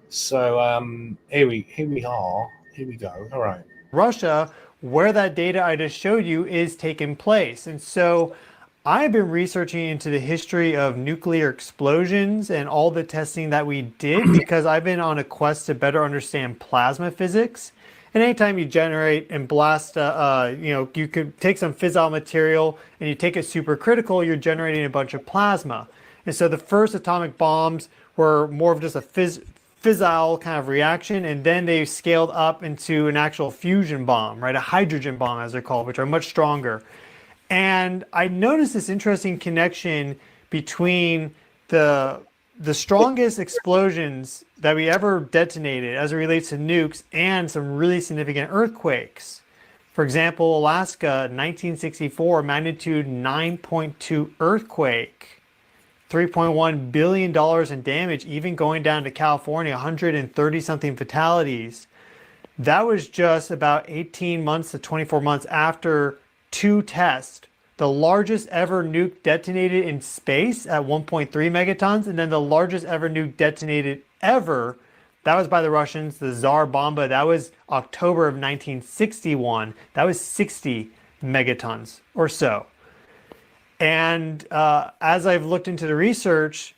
So here we are. Here we go. All right. Russia, where that data I just showed you is taking place. And so I've been researching into the history of nuclear explosions and all the testing that we did because I've been on a quest to better understand plasma physics. And anytime you generate and blast, you could take some fissile material and you take it supercritical, you're generating a bunch of plasma. And so the first atomic bombs were more of just a fissile kind of reaction, and then they scaled up into an actual fusion bomb, right? A hydrogen bomb, as they're called, which are much stronger. And I noticed this interesting connection between the strongest explosions that we ever detonated as it relates to nukes and some really significant earthquakes. For example, Alaska, 1964, magnitude 9.2 earthquake, $3.1 billion in damage, even going down to California, 130-something fatalities. That was just about 18 months to 24 months after two tests. The largest ever nuke detonated in space at 1.3 megatons, and then the largest ever nuke detonated ever, that was by the Russians, the Tsar Bomba. That was October of 1961. That was 60 megatons or so. And as I've looked into the research,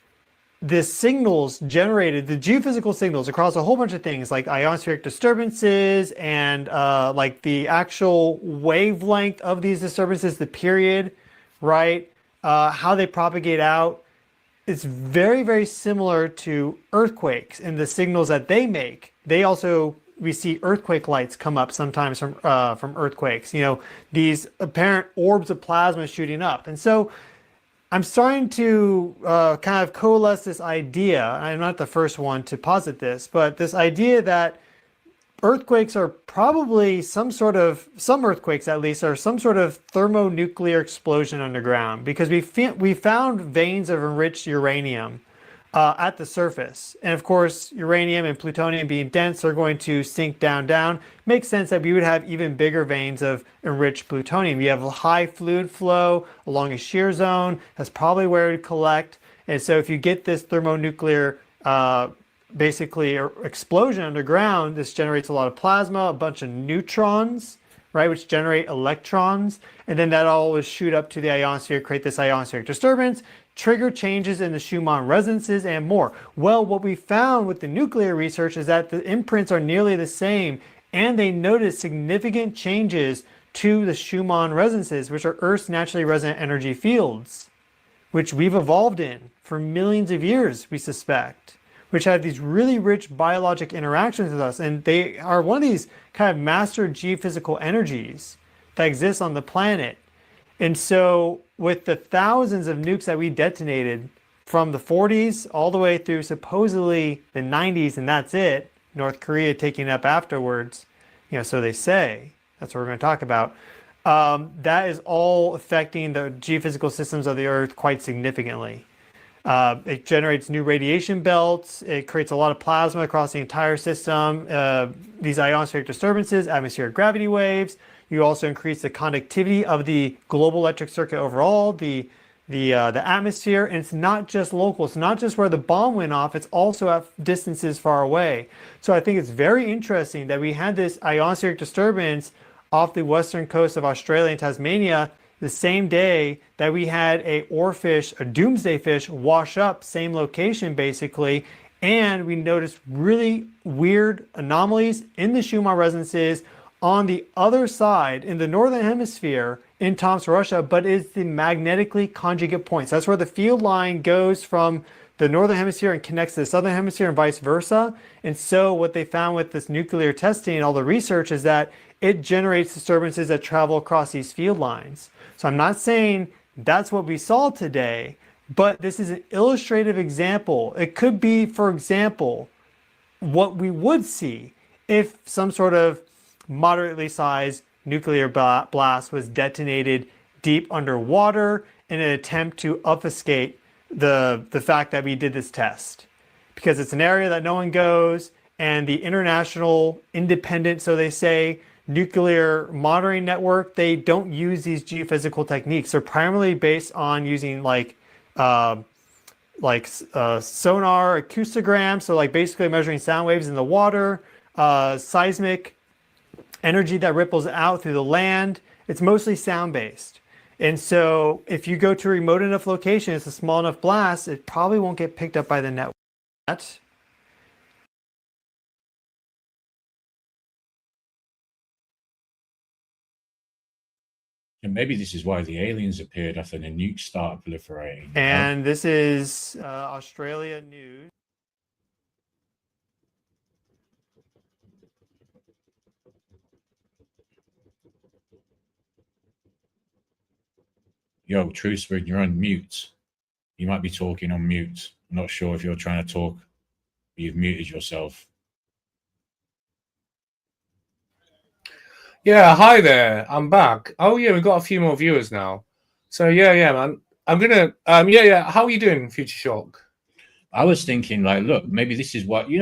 the signals generated, the geophysical signals across a whole bunch of things like ionospheric disturbances and like the actual wavelength of these disturbances, the period, right? How they propagate out. It's very, very similar to earthquakes and the signals that they make. They also, we see earthquake lights come up sometimes from earthquakes, you know, these apparent orbs of plasma shooting up. And so I'm starting to kind of coalesce this idea. I'm not the first one to posit this, but this idea that earthquakes are probably some earthquakes at least, are some sort of thermonuclear explosion underground, because we found veins of enriched uranium at the surface. And of course, uranium and plutonium being dense are going to sink down. Makes sense that we would have even bigger veins of enriched plutonium. You have a high fluid flow along a shear zone. That's probably where it would collect. And so if you get this thermonuclear basically explosion underground, this generates a lot of plasma, a bunch of neutrons, right, which generate electrons, and then that all will shoot up to the ionosphere, create this ionospheric disturbance, trigger changes in the Schumann resonances, and more. Well, what we found with the nuclear research is that the imprints are nearly the same, and they noticed significant changes to the Schumann resonances, which are Earth's naturally resonant energy fields, which we've evolved in for millions of years, we suspect, which have these really rich biologic interactions with us. And they are one of these kind of master geophysical energies that exist on the planet. And so with the thousands of nukes that we detonated from the 40s all the way through supposedly the 90s, and that's it, North Korea taking it up afterwards, you know, so they say, that's what we're going to talk about. That is all affecting the geophysical systems of the Earth quite significantly. It generates new radiation belts. It creates a lot of plasma across the entire system. These ionospheric disturbances, atmospheric gravity waves. You also increase the conductivity of the global electric circuit overall. The the atmosphere, and it's not just local. It's not just where the bomb went off. It's also at distances far away. So I think it's very interesting that we had this ionospheric disturbance off the western coast of Australia and Tasmania the same day that we had a oarfish, a doomsday fish, wash up, same location basically, and we noticed really weird anomalies in the Schumann resonances on the other side in the northern hemisphere in Thomson, Russia, but it's the magnetically conjugate points. That's where the field line goes from the northern hemisphere and connects to the southern hemisphere and vice versa. And so what they found with this nuclear testing and all the research is that it generates disturbances that travel across these field lines. So I'm not saying that's what we saw today, but this is an illustrative example. It could be, for example, what we would see if some sort of moderately sized nuclear blast was detonated deep underwater in an attempt to obfuscate the fact that we did this test. Because it's an area that no one goes, and the international independent, so they say, nuclear monitoring network, they don't use these geophysical techniques. They're primarily based on using sonar acoustogram, so like basically measuring sound waves in the water, seismic energy that ripples out through the land. It's mostly sound based. And so if you go to a remote enough location, it's a small enough blast, it probably won't get picked up by the network. And maybe this is why the aliens appeared after the nukes started proliferating. And this is Australia news. Yo, True Spirit, you're on mute. You might be talking on mute. I'm not sure if you're trying to talk, but you've muted yourself. Yeah, hi there. I'm back. Oh yeah, we've got a few more viewers now. So yeah, man. I'm gonna How are you doing, Future Shock? I was thinking, like, look, maybe this is what we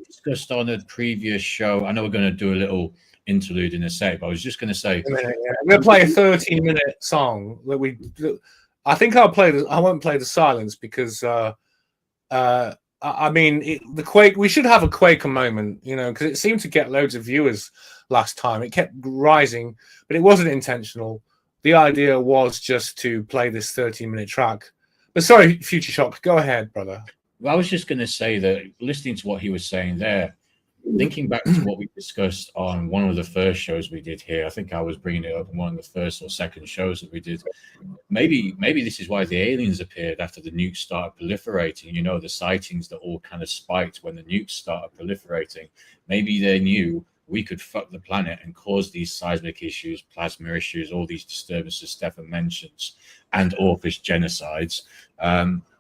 discussed on a previous show. I know we're going to do a little interlude in a sec, but I was just going to say, I'm going to play a 13-minute song that I think I'll play. I won't play the silence because I mean, the Quake. We should have a Quaker moment, because it seemed to get loads of viewers last time. It kept rising, but it wasn't intentional. The idea was just to play this 13-minute track. But sorry, Future Shock, go ahead, brother. Well, I was just going to say that listening to what he was saying there, thinking back to what we discussed on one of the first shows we did here, I think I was bringing it up in one of the first or second shows that we did. Maybe this is why the aliens appeared after the nukes started proliferating. The sightings that all kind of spiked when the nukes started proliferating. Maybe they knew we could fuck the planet and cause these seismic issues, plasma issues, all these disturbances Stefan mentions, and Orphish genocides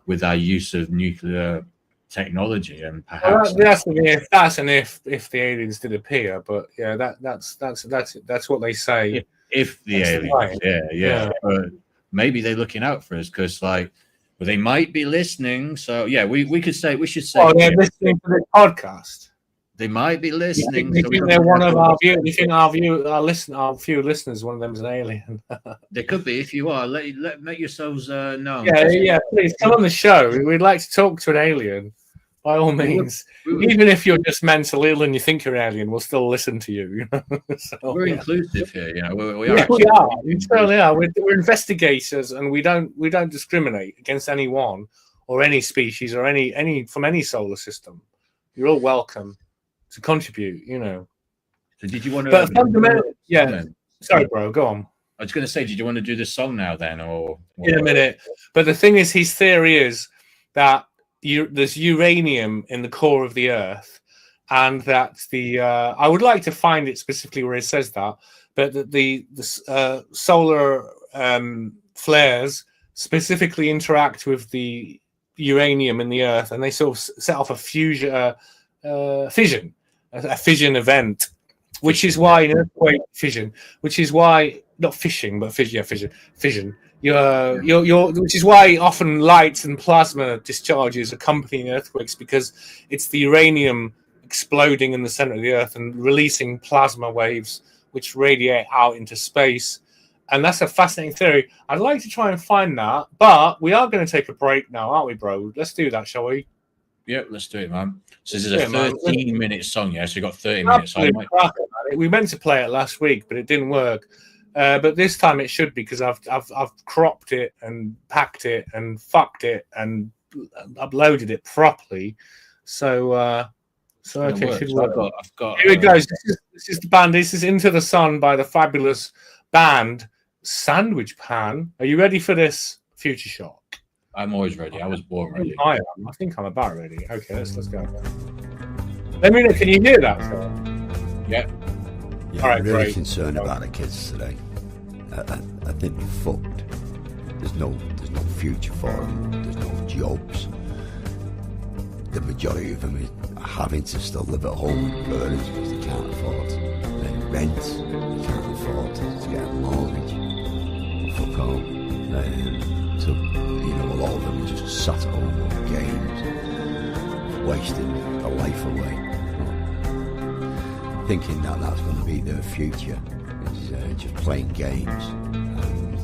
with our use of nuclear technology. And perhaps that's an if the aliens did appear, but yeah, that's what they say. If the aliens, yeah. But maybe they're looking out for us because, they might be listening. So yeah, we should say. Oh, they're listening to this podcast. They might be listening. They think they're one of our viewers. You think our few listeners, one of them is an alien? They could be. If you are, make yourselves known. Yeah. Please come on the show. We'd like to talk to an alien. By all means, even if you're just mentally ill and you think you're an alien, we'll still listen to you. So, we're inclusive here. We are. We certainly are. We're investigators, and we don't discriminate against anyone or any species or any from any solar system. You're all welcome to contribute. So did you want to? But fundamentally, Sorry, bro. Go on. I was going to say, did you want to do the song now then, or in a minute? But the thing is, his theory is that there's uranium in the core of the Earth, and that I would like to find it specifically where it says that, but that the solar flares specifically interact with the uranium in the Earth, and they sort of set off a fission event, which is why an earthquake fission, which is why not fishing, but fission. Which is why often light and plasma discharges accompany earthquakes, because it's the uranium exploding in the center of the Earth and releasing plasma waves which radiate out into space And that's a fascinating theory. I'd like to try and find that, but we are going to take a break now, aren't we, bro? Let's do that, shall we? Yeah, let's do it, man. So this is a 13-minute song, yeah? So you got 30 minutes. We meant to play it last week, but it didn't work. But this time it should be, because I've cropped it and packed it and fucked it and uploaded it properly. So okay, it should work. I've got. Here it goes. This is the band. This is Into the Sun by the fabulous band Sandwich Pan. Are you ready for this, Future Shock? I'm always ready. I was born ready. I am. I think I'm about ready. Okay, let's go. Let me know. Can you hear that? Yeah. Yeah, all right, I'm really great. concerned about the kids today. I think they're fucked. There's no future for them. There's no jobs. The majority of them are having to still live at home with parents because they can't afford to pay rent. They can't afford to get a mortgage. Fuck all. So, a lot of them are just sat at home on games, wasting their life away. Thinking that that's going to be their future is just playing games and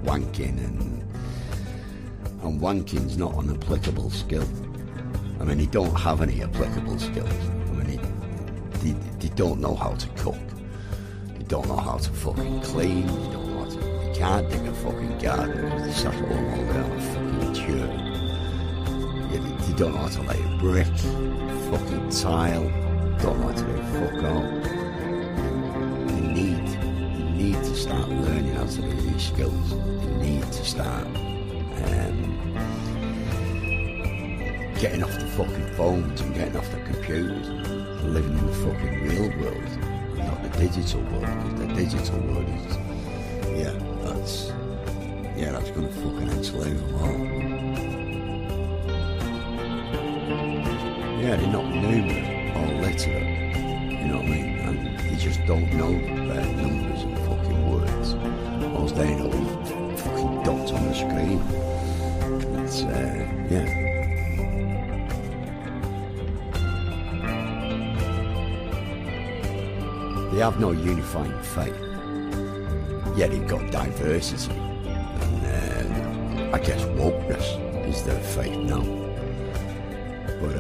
wanking, and wanking's not an applicable skill. I mean, they don't have any applicable skills. I mean, they don't know how to cook. They don't know how to fucking clean. They can't dig a fucking garden because they sat at home all day on a fucking chair. Yeah, they don't know how to lay a brick, fucking tile. Don't know how to do fuck all. They need to start learning how to do these skills. They need to start getting off the fucking phones and getting off the computers and living in the fucking real world, and not the digital world, because the digital world is, that's going to fucking enslave them all. Yeah, they're not numerate or literate, you know what I mean, and they just don't know their numbers and fucking words. All they know is fucking dots on the screen. It's, They have no unifying faith, yet they've got diversity, and I guess wokeness is their faith now. But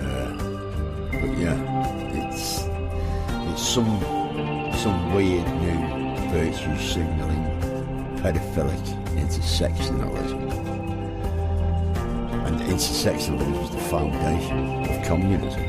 yeah, it's some weird new virtue signalling, pedophilic intersectionalism, and intersectionalism is the foundation of communism.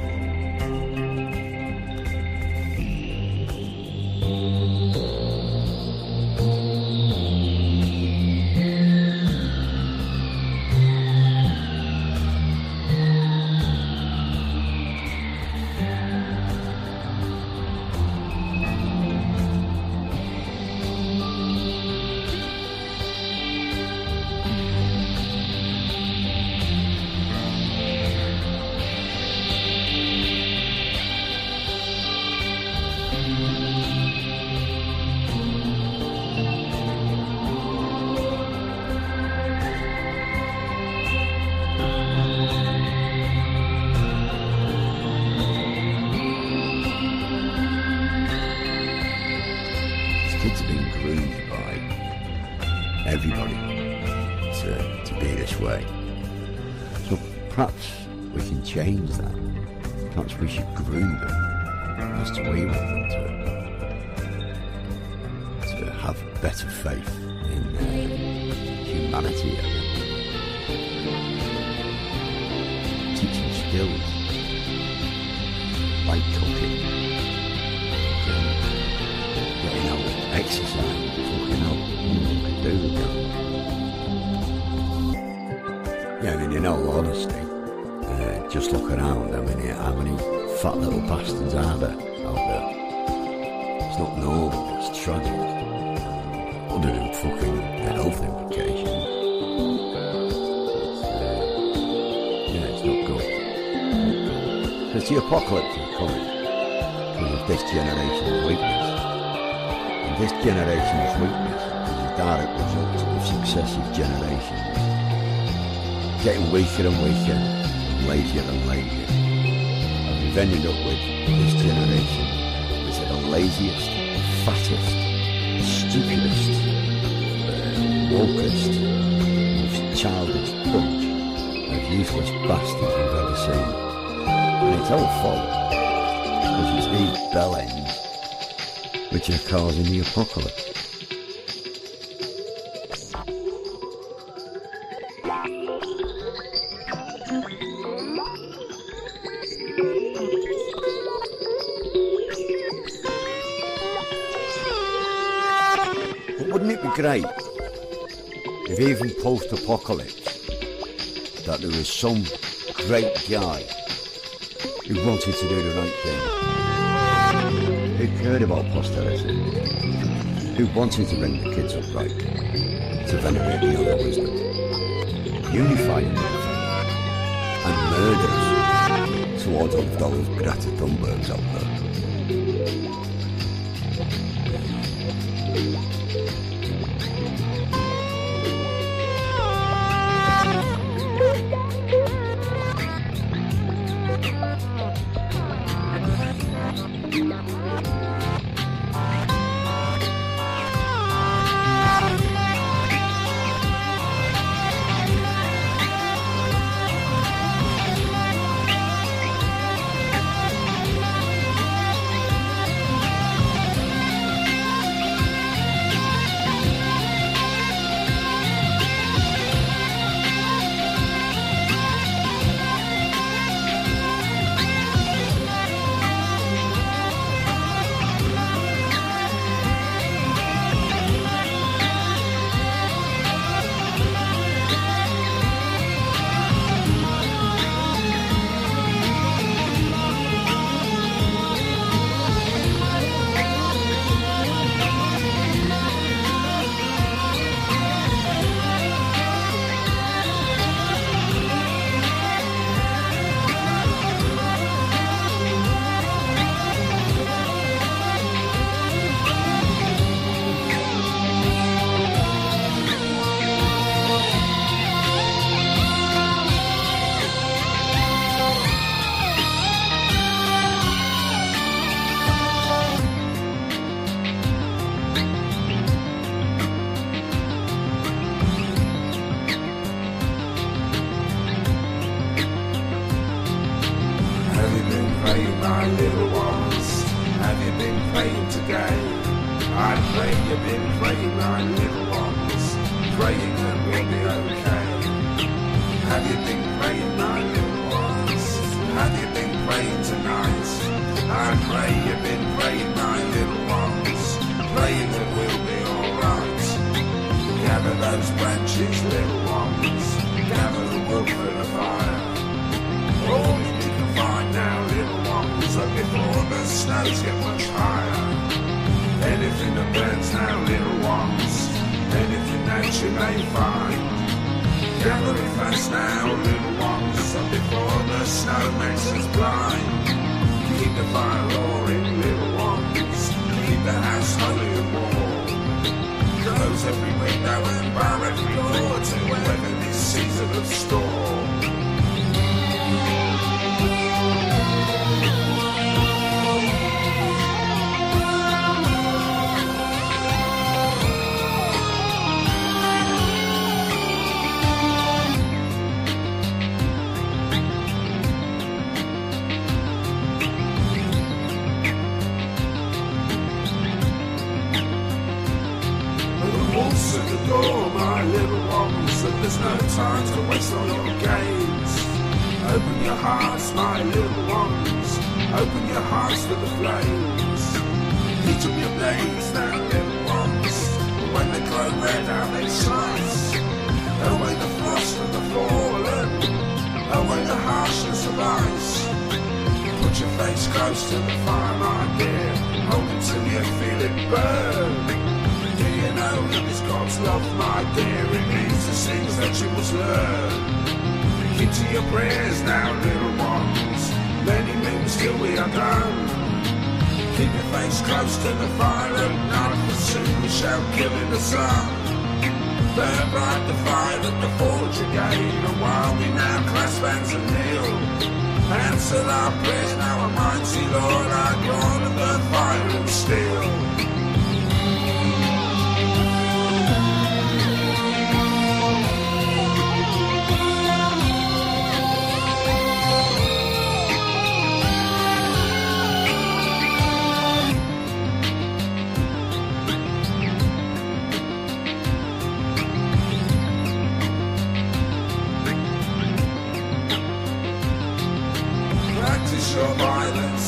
Kids are being groomed by everybody to be this way. So perhaps we can change that. Perhaps we should groom them as to we want them to have better faith in humanity again. Teach them skills like cooking, getting out, exercise, fucking out, do with that. Yeah, I mean, in all honesty, just look around. I mean, how many fat little bastards are there out there? It's not normal, it's tragic. Other than fucking the health implications. It's not good. Because the apocalypse is coming because of this generation's weakness. And this generation's weakness is a direct result of successive generations getting weaker and weaker, and lazier and lazier. And we've ended up with this generation as the laziest, fattest, stupidest, wokest, most childish bunch of useless bastards we've ever seen. And it's all fault, because it's these bell ends which are causing the apocalypse. But wouldn't it be great if even post-apocalypse that there was some great guy who wanted to do the right thing, who cared about posterity, who wanted to bring the kids up right, to venerate the other wisdom, unifying and murderous towards all those Greta Thunbergs out there. my little ones, have you been praying today? I pray you've been praying, my little ones, praying that we'll be okay. Have you been praying, my little ones? Have you been praying tonight? I pray you've been praying, my little ones, praying that we'll be alright. Gather those branches, little ones, gather the wood for the fire. All you can find now, little ones, are before the snows get much higher. Anything that burns now, little ones, anything that you may find. Gather it fast now, little ones, so before the snow makes us blind. Keep the fire roaring, little ones, keep the house holy and warm. Close every window and bar every door to weather this season of storm. At the door, my little ones, and there's no time to waste on your games. Open your hearts, my little ones, open your hearts to the flames. Heat up your blades now, little ones, when they glow red how they slice. Away the frost and the fallen, away the harshness of ice. Put your face close to the fire, my dear, hold it till you feel it burn. Do you know that it's God's love, my dear? It means the things that you must learn. Keep to your prayers now, little ones. Many moons till we are done. Keep your face close to the fire at night, for soon we shall kill in the sun. Burn bright the fire that the forge again, and while we now clasp hands and kneel, answer our prayers now, Almighty Lord, our God of earth, fire and steel.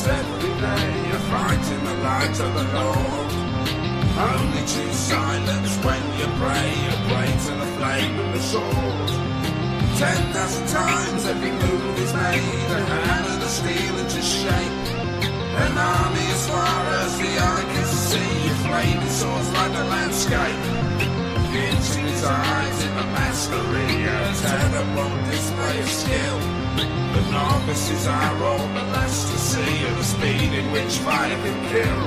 every day you're fighting the light of the Lord. Only choose silence when you pray to the flame and the sword. 10,000 times every move is made, a hammer the steel into shape. An army as far as the eye can see, flaming swords like the landscape. It's in his eyes in the masquerade, a terrible display of skill. The novices are all the less to see, of the speed in which fire can kill.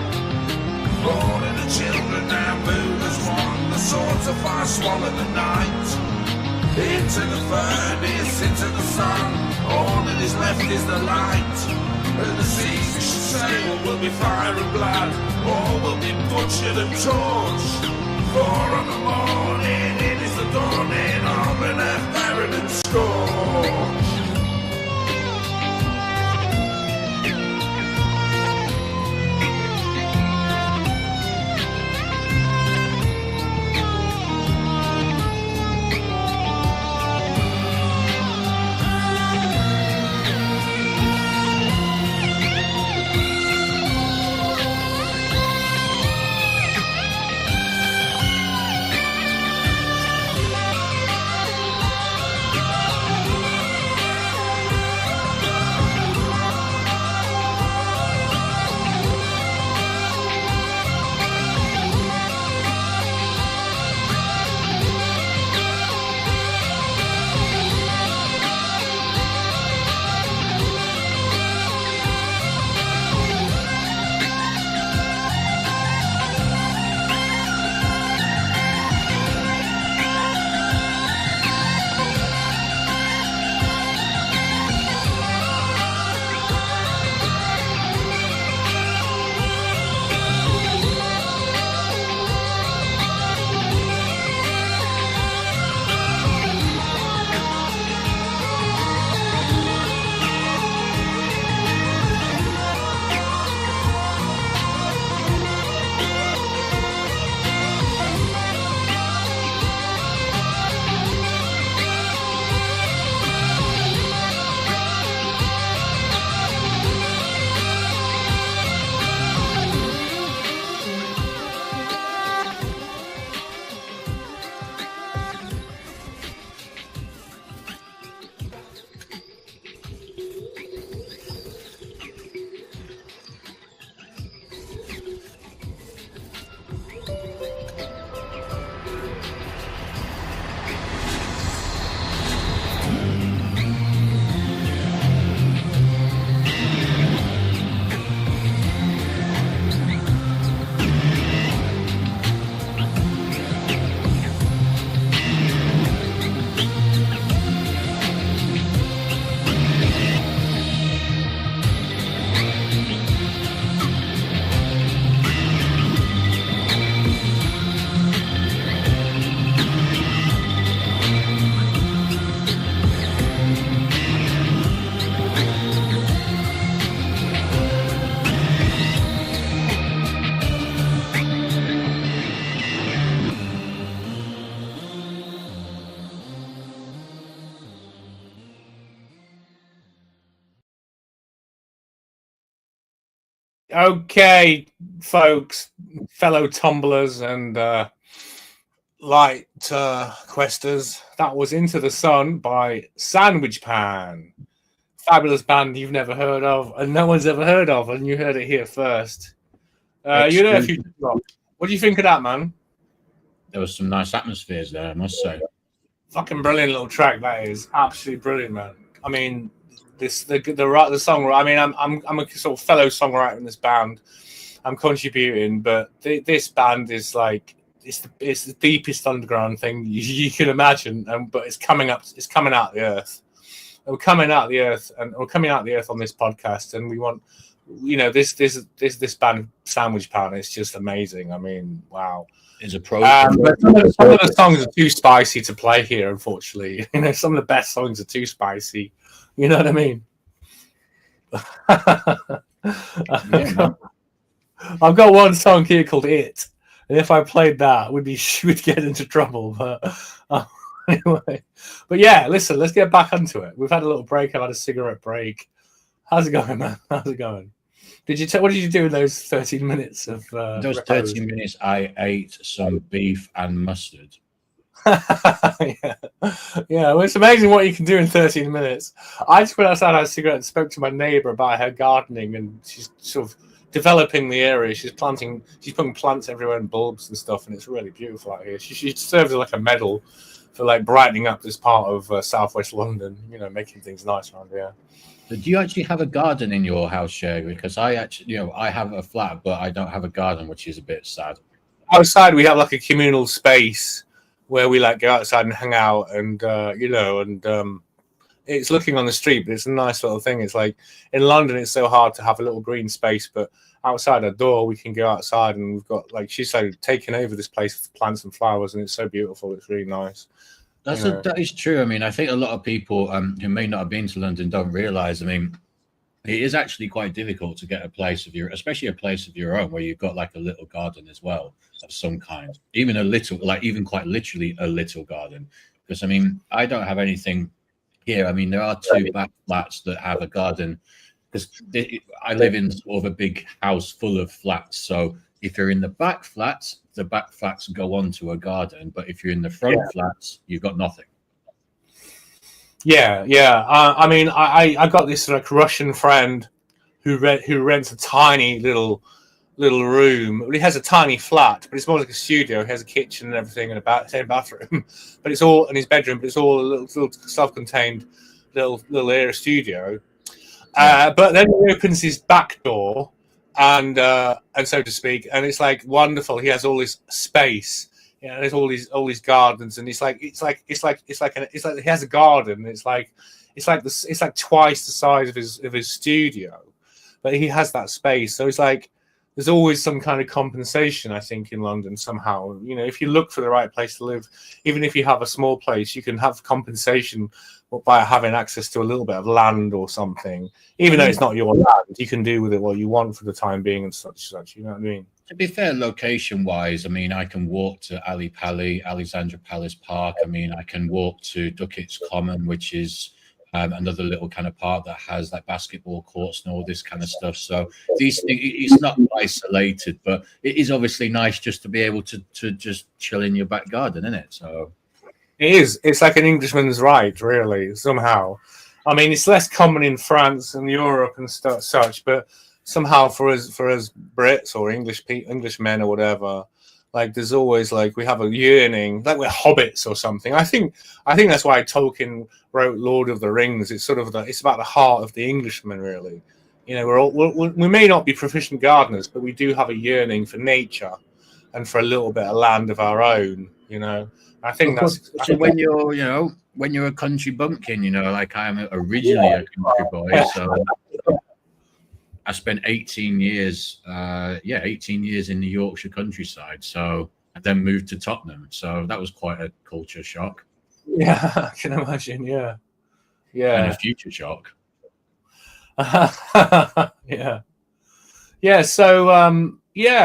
All of the children now move as one, the swords of fire swallow the night. Into the furnace, into the sun, all that is left is the light. And the seas should sail will be fire and blood, all will be butchered and torched. 4 on the morning, it is the dawning of an earth barren and scorched. Okay, folks, fellow tumblers and light questers, that was Into the Sun by Sandwich Pan. Fabulous band you've never heard of and no one's ever heard of, and you heard it here first. You know, what do you think of that, man? There was some nice atmospheres there, I must say. Fucking brilliant little track that is. Absolutely brilliant, man. I mean, the song. I mean, I'm a sort of fellow songwriter in this band. I'm contributing, but this band is like it's the deepest underground thing you can imagine. But it's coming up. It's coming out of the earth. We're coming out of the earth, and we're coming out of the earth on this podcast. And we want, you know, this band Sandwich Pan. It's just amazing. I mean, wow. Is a pro. But some of the songs are too spicy to play here, unfortunately. You know, some of the best songs are too spicy. You know what I mean? I've got one song here called "It," and if I played that, we'd get into trouble. But anyway, but yeah, listen, let's get back onto it. We've had a little break. I've had a cigarette break. How's it going, man? How's it going? What did you do in those 13 minutes of Those repose? 13 minutes, I ate some beef and mustard. Yeah. Well, it's amazing what you can do in 13 minutes. I just went outside, had a cigarette, and spoke to my neighbour about her gardening, and she's sort of developing the area. She's putting plants everywhere and bulbs and stuff, and it's really beautiful out here. She serves as like a medal for like brightening up this part of southwest London, making things nice around here. Do you actually have a garden in your house, Shay? Because I actually, I have a flat, but I don't have a garden, which is a bit sad. Outside, we have like a communal space where we like go outside and hang out, and it's looking on the street, but it's a nice little thing. It's like in London, it's so hard to have a little green space, but outside our door, we can go outside, and we've got like she's like taken over this place with plants and flowers, and it's so beautiful. It's really nice. That is true. I mean, I think a lot of people who may not have been to London don't realize. I mean, it is actually quite difficult to get a place of especially a place of your own, where you've got like a little garden as well of some kind, even a little, like even quite literally a little garden. Because I mean, I don't have anything here. I mean, there are 2 back flats that have a garden, because I live in sort of a big house full of flats. So if you're in the back flats go on to a garden, but if you're in the front flats, you've got nothing. Yeah. I mean, I got this like Russian friend who rents a tiny little room. He has a tiny flat, but it's more like a studio. He has a kitchen and everything, and same bathroom, but it's all in his bedroom. But it's all a little self-contained little air studio. But then he opens his back door, and so to speak, and it's like wonderful. He has all this space. There's all these gardens, and it's like he has a garden. It's like twice the size of his studio, but he has that space. So it's like there's always some kind of compensation, I think, in London somehow. If you look for the right place to live, even if you have a small place, you can have compensation by having access to a little bit of land or something. Even though it's not your land, you can do with it what you want for the time being and such. You know what I mean? To be fair, location-wise, I mean, I can walk to Ali Pali, Alexandra Palace Park. I mean, I can walk to Duckett's Common, which is another little kind of park that has like basketball courts and all this kind of stuff. So these things, it's not isolated, but it is obviously nice just to be able to just chill in your back garden, isn't it? So it is. It's like an Englishman's right, really, somehow. I mean, it's less common in France and Europe and such, but somehow for us Brits or Englishmen or whatever, like there's always like we have a yearning, like we're hobbits or something. I think that's why Tolkien wrote Lord of the Rings. It's sort of it's about the heart of the Englishman, really. We may not be proficient gardeners, but we do have a yearning for nature and for a little bit of land of our own. I think that's so when you're a country bumpkin, like I am originally a country boy, so I spent 18 years in the Yorkshire countryside. So I then moved to Tottenham. So that was quite a culture shock. Yeah, I can imagine. Yeah. And a future shock. Yeah. So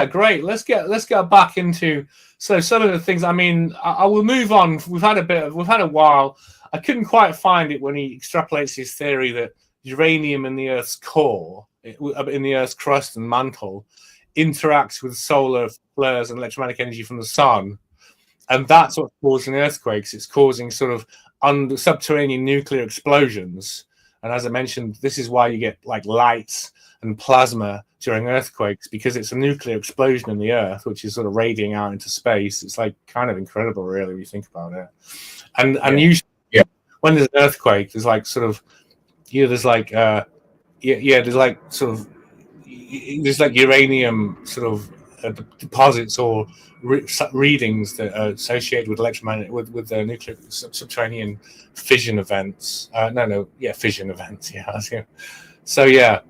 great. Let's get back into some of the things. I mean, I will move on. We've had a while. I couldn't quite find it when he extrapolates his theory that uranium in the Earth's core, in the Earth's crust and mantle, interacts with solar flares and electromagnetic energy from the sun, and that's what's causing earthquakes. It's causing sort of subterranean nuclear explosions, and as I mentioned, this is why you get like lights and plasma during earthquakes, because it's a nuclear explosion in the Earth, which is sort of radiating out into space. It's like kind of incredible, really, when you think about it. And usually, when there's an earthquake, there's like sort of there's like uranium sort of deposits or readings that are associated with electromagnetic with the nuclear subterranean fission events. Fission events. Yeah. So yeah.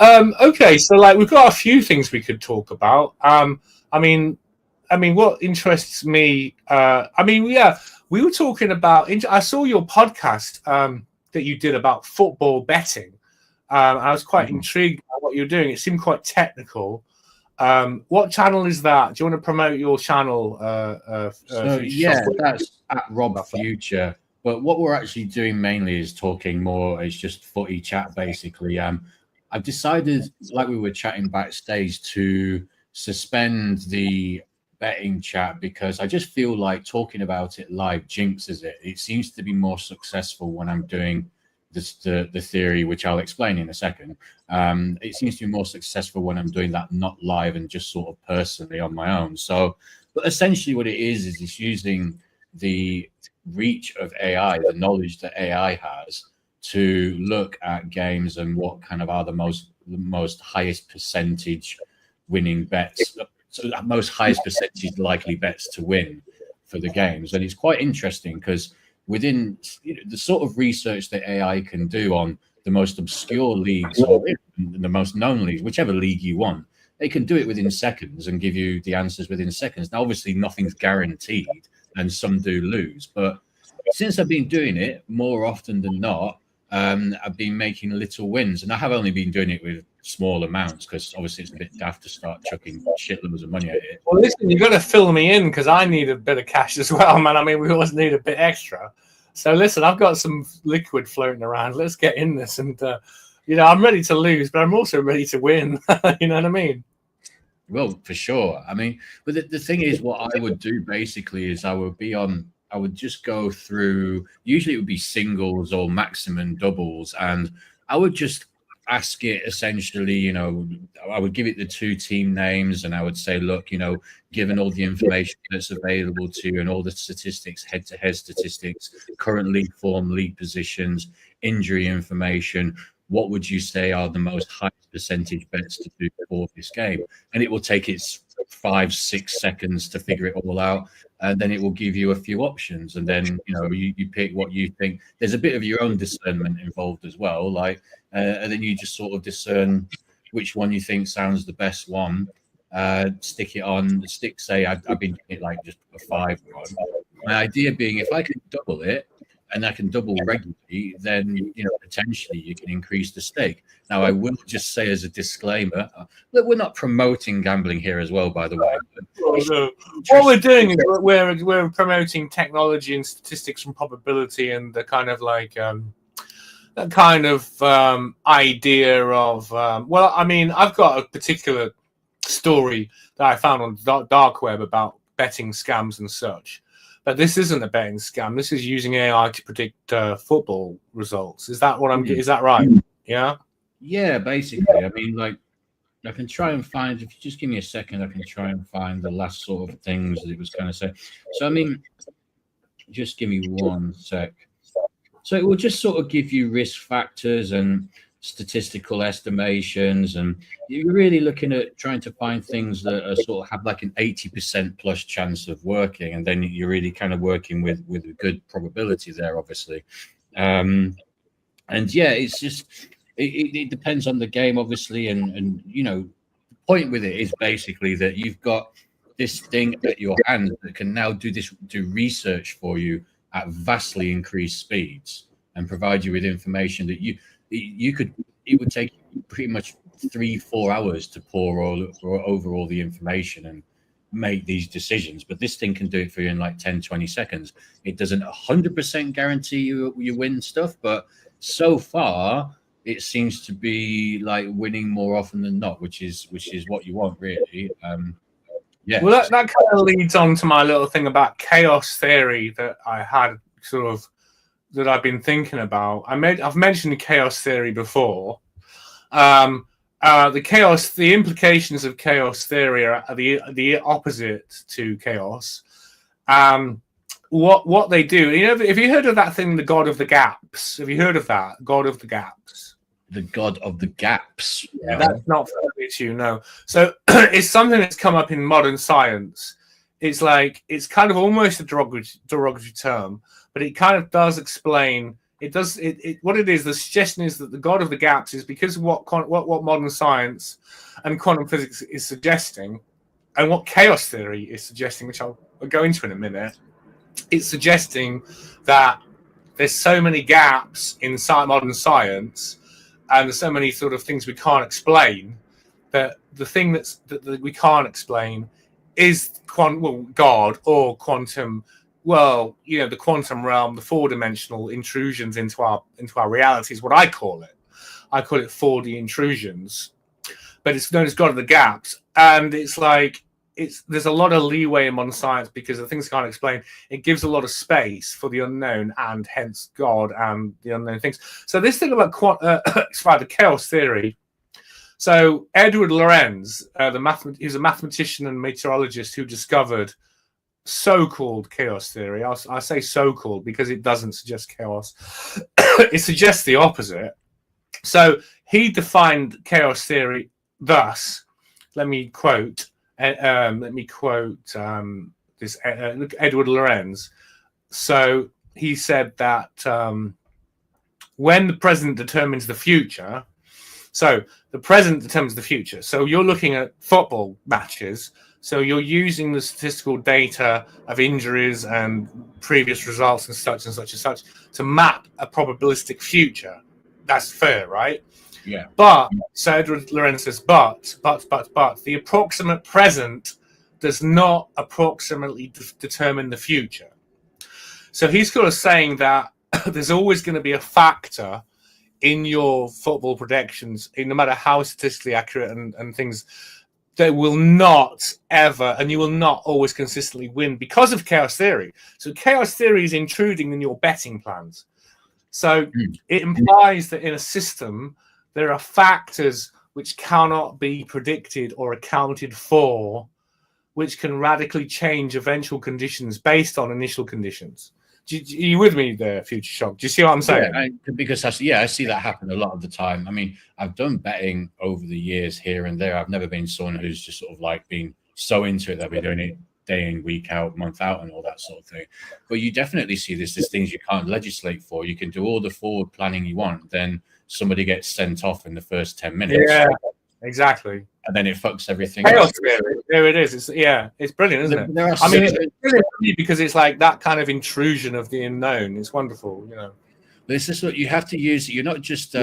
Okay, so like we've got a few things we could talk about. I mean, what interests me. We were talking about. I saw your podcast that you did about football betting. I was quite intrigued by what you're doing. It seemed quite technical. What channel is that? Do you want to promote your channel? That's at Rob Future. But what we're actually doing mainly is talking more. It's just footy chat, basically. I've decided, like we were chatting backstage, to suspend the betting chat because I just feel like talking about it live jinxes it. It seems to be more successful when I'm doing the theory, which I'll explain in a second. It seems to be more successful when I'm doing that not live and just sort of personally on my own. So, but essentially what it is it's using the reach of AI, the knowledge that AI has, to look at games and what kind of are the most highest percentage winning bets, so the most highest percentage likely bets to win for the games. And it's quite interesting because within the sort of research that AI can do on the most obscure leagues or the most known leagues, whichever league you want, they can do it within seconds and give you the answers within seconds. Now, obviously, nothing's guaranteed, and some do lose. But since I've been doing it more often than not, I've been making little wins, and I have only been doing it with small amounts because obviously it's a bit daft to start chucking shitloads of money at it. Well, listen, you've got to fill me in because I need a bit of cash as well, man. I mean, we always need a bit extra. So listen, I've got some liquid floating around. Let's get in this, and I'm ready to lose, but I'm also ready to win. You know what I mean? Well, for sure. I mean, but the thing is, what I would do basically is I would just go through, usually it would be singles or maximum doubles, and I would just ask it essentially, I would give it the two team names and I would say, look, given all the information that's available to you and all the statistics, head-to-head statistics, current league form, league positions, injury information, what would you say are the most highest percentage bets to do for this game? And it will take its 5-6 seconds to figure it all out. And then it will give you a few options. And then, you pick what you think. There's a bit of your own discernment involved as well. And then you just sort of discern which one you think sounds the best one. Stick it on. Say, I've been doing it like just a 5 one. My idea being, if I can double it, and I can double regularly, then potentially you can increase the stake. Now, I will just say as a disclaimer that we're not promoting gambling here as well, by the way. What we're doing is we're promoting technology and statistics and probability and the kind of like that kind of idea of I've got a particular story that I found on dark web about betting scams and such. But this isn't a betting scam. This is using AI to predict football results. Is that what I'm? Is that right? Yeah. Yeah, basically. I mean, I can try and find. If you just give me a second, I can try and find the last sort of things that it was going to say. So, I mean, just give me 1 sec. So it will just sort of give you risk factors and statistical estimations, and you're really looking at trying to find things that are sort of have like an 80% plus chance of working, and then you're really kind of working with a good probability there, obviously. And yeah, it's just it depends on the game, obviously, and the point with it is basically that you've got this thing at your hand that can now do research for you at vastly increased speeds and provide you with information that it would take pretty much 3-4 hours to pour over all the information and make these decisions. But this thing can do it for you in like 10-20 seconds. It doesn't 100% guarantee you win stuff, but so far it seems to be like winning more often than not, which is what you want, really. Yeah. Well, that kind of leads on to my little thing about chaos theory that I had that I've been thinking about. I've mentioned chaos theory before. The implications of chaos theory are the opposite to chaos. What they do, have you heard of that thing, the God of the Gaps? Have you heard of that? God of the Gaps. The God of the Gaps. Yeah, that's not familiar to you, no. So it's something that's come up in modern science. It's kind of almost a derogatory term, but it kind of does explain. What it is. The suggestion is that the God of the Gaps is because of what modern science and quantum physics is suggesting, and what chaos theory is suggesting, which I'll go into in a minute. It's suggesting that there's so many gaps in modern science, and there's so many sort of things we can't explain, that the thing that we can't explain is God or quantum. Well, the quantum realm, the 4-dimensional intrusions into our reality is what I call it. I call it 4D intrusions, but it's known as God of the Gaps, and it's like there's a lot of leeway in modern science because the things I can't explain. It gives a lot of space for the unknown and hence God and the unknown things. So this thing about the chaos theory. So Edward Lorenz, he's a mathematician and meteorologist who discovered so-called chaos theory. I say so-called because it doesn't suggest chaos. It suggests the opposite. So he defined chaos theory thus. Let me quote this Edward Lorenz. So he said that when the present determines the future, so the present determines the future. So you're looking at football matches. So you're using the statistical data of injuries and previous results and such and such and such to map a probabilistic future. That's fair, right? Yeah. But, so Edward Lorenz says, but, the approximate present does not approximately determine the future. So he's kind of saying that there's always going to be a factor in your football predictions, no matter how statistically accurate and things, that will not ever, and you will not always consistently win because of chaos theory. So chaos theory is intruding in your betting plans. So it implies that in a system, there are factors which cannot be predicted or accounted for, which can radically change eventual conditions based on initial conditions. Are you with me there, Future Shock? Do you see what I'm saying? Yeah, because I see that happen a lot of the time. I mean, I've done betting over the years here and there. I've never been someone who's just sort of like been so into it that we're doing it day in, week out, month out, and all that sort of thing. But you definitely see there's things you can't legislate for. You can do all the forward planning you want, then somebody gets sent off in the first 10 minutes. Yeah, exactly. And then it fucks everything chaos up. Theory. There it is. It's brilliant, isn't it? I mean, it's brilliant for me because it's like that kind of intrusion of the unknown. It's wonderful, you know. This is what you have to use. You're not just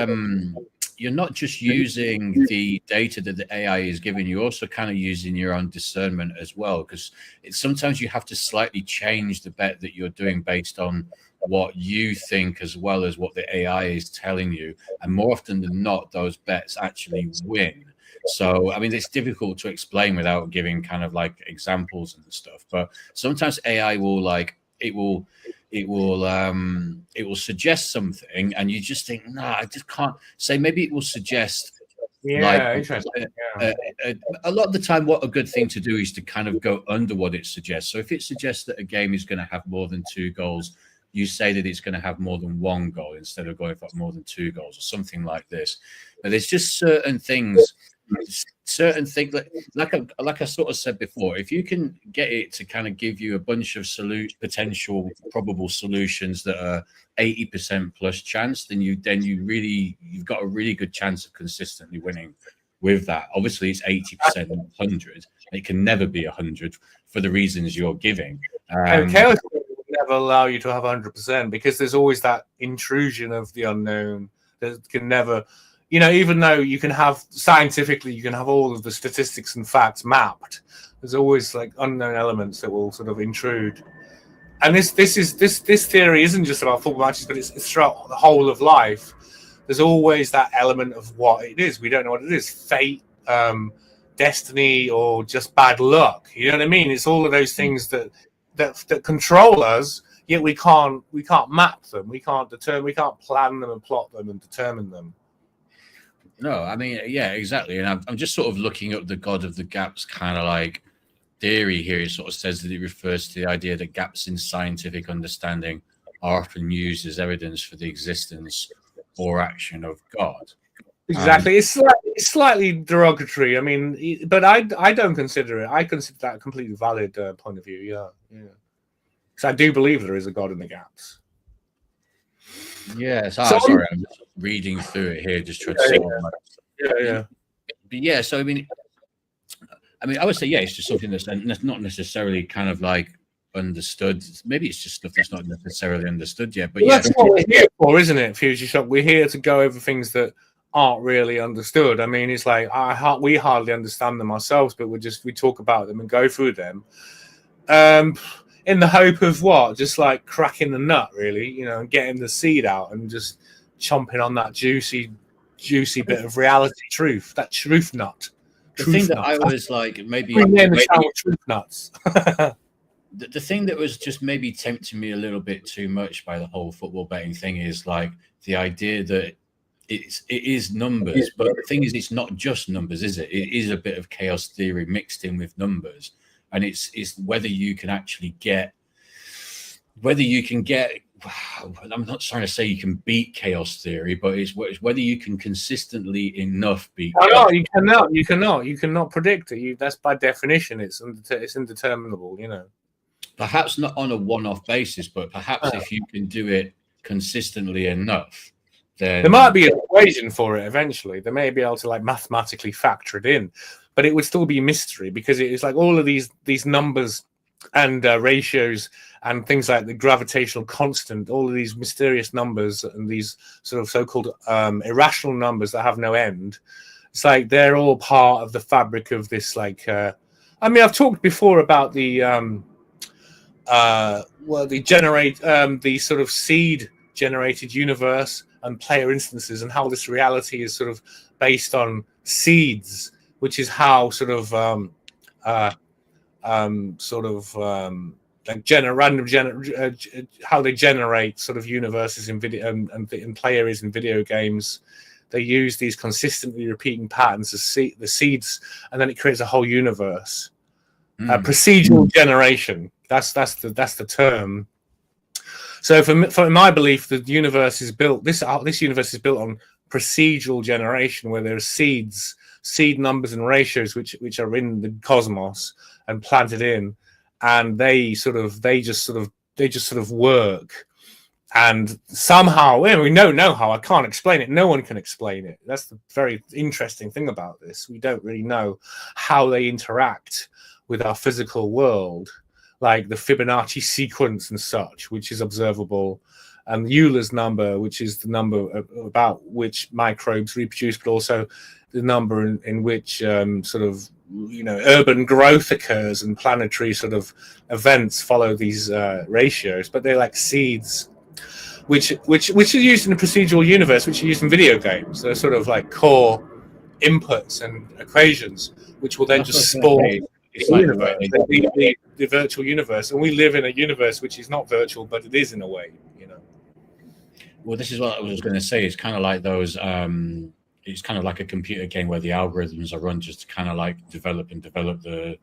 using the data that the AI is giving. You're also kind of using your own discernment as well, because sometimes you have to slightly change the bet that you're doing based on what you think as well as what the AI is telling you. And more often than not, those bets actually win. So, I mean, it's difficult to explain without giving kind of like examples and stuff. But sometimes AI will it will suggest something, and you just think, nah, I just can't say. Maybe it will suggest. Yeah, interesting. A lot of the time, what a good thing to do is to kind of go under what it suggests. So, if it suggests that a game is going to have more than 2 goals, you say that it's going to have more than 1 goal instead of going for more than 2 goals or something like this. But there's just certain things like I sort of said before, if you can get it to kind of give you a bunch of potential probable solutions that are 80% plus chance, then you've got a really good chance of consistently winning with that. Obviously it's 80%, not 100. It can never be 100 for the reasons you're giving. Chaos will never allow you to have 100% because there's always that intrusion of the unknown that can never, you know, even though you can have scientifically, you can have all of the statistics and facts mapped, there's always like unknown elements that will sort of intrude. And this theory isn't just about football matches, but it's throughout the whole of life. There's always that element of what it is. We don't know what it is. Fate, destiny, or just bad luck. You know what I mean? It's all of those things that control us, yet we can't map them. We can't plan them and plot them and determine them. No, I mean, yeah, exactly. And I'm just sort of looking up the God of the Gaps kind of like theory here. It sort of says that it refers to the idea that gaps in scientific understanding are often used as evidence for the existence or action of God. Exactly. It's slightly derogatory. I mean, but I don't consider it. I consider that a completely valid point of view. Yeah. Because I do believe there is a God in the gaps. Yes. Sorry, I'm just reading through it here, just trying to see. Yeah. But yeah, so I mean, I would say, yeah, it's just something that's not necessarily kind of like understood. Maybe it's just stuff that's not necessarily understood yet. But that's what we're here for, isn't it, Future Shock? We're here to go over things that aren't really understood. I mean, it's like we hardly understand them ourselves, but we talk about them and go through them. In the hope of what? Just like cracking the nut, really, you know, and getting the seed out and just chomping on that juicy juicy bit of reality truth. That truth nut. The thing that I was like, maybe truth nuts. The thing that was just maybe tempting me a little bit too much by the whole football betting thing is like the idea that it is numbers, but the thing is, it's not just numbers, is it? It is a bit of chaos theory mixed in with numbers, and it's whether you can actually get. I'm not trying to say you can beat chaos theory, but it's whether you can consistently enough beat. No, you cannot. You cannot predict it. That's by definition. It's indeterminable. You know. Perhaps not on a one-off basis, but perhaps if you can do it consistently enough, then there might be an equation for it eventually. They may be able to like mathematically factor it in, but it would still be mystery because it is like all of these numbers and ratios and things like the gravitational constant, all of these mysterious numbers and these sort of so-called irrational numbers that have no end. It's like they're all part of the fabric of this. Like, I mean, I've talked before about the the sort of seed-generated universe and player instances, and how this reality is sort of based on seeds, which is how sort of how they generate sort of universes in video and players in video games. They use these consistently repeating patterns as the seeds, and then it creates a whole universe. Procedural generation. That's the term. So for my belief, the universe is built. This universe is built on procedural generation, where there are seed numbers and ratios which are in the cosmos and planted in, and they just sort of work. And somehow, we don't know how. I can't explain it. No one can explain it. That's the very interesting thing about this. We don't really know how they interact with our physical world, like the Fibonacci sequence and such, which is observable, and Euler's number, which is the number about which microbes reproduce, but also the number in which sort of urban growth occurs and planetary sort of events follow these ratios. But they're like seeds, which are used in the procedural universe, which are used in video games. They're sort of like core inputs and equations, which will then just spawn the virtual universe. And we live in a universe which is not virtual, but it is in a way. Well, this is what I was going to say. It's kind of like those. It's kind of like a computer game where the algorithms are run just to kind of like develop the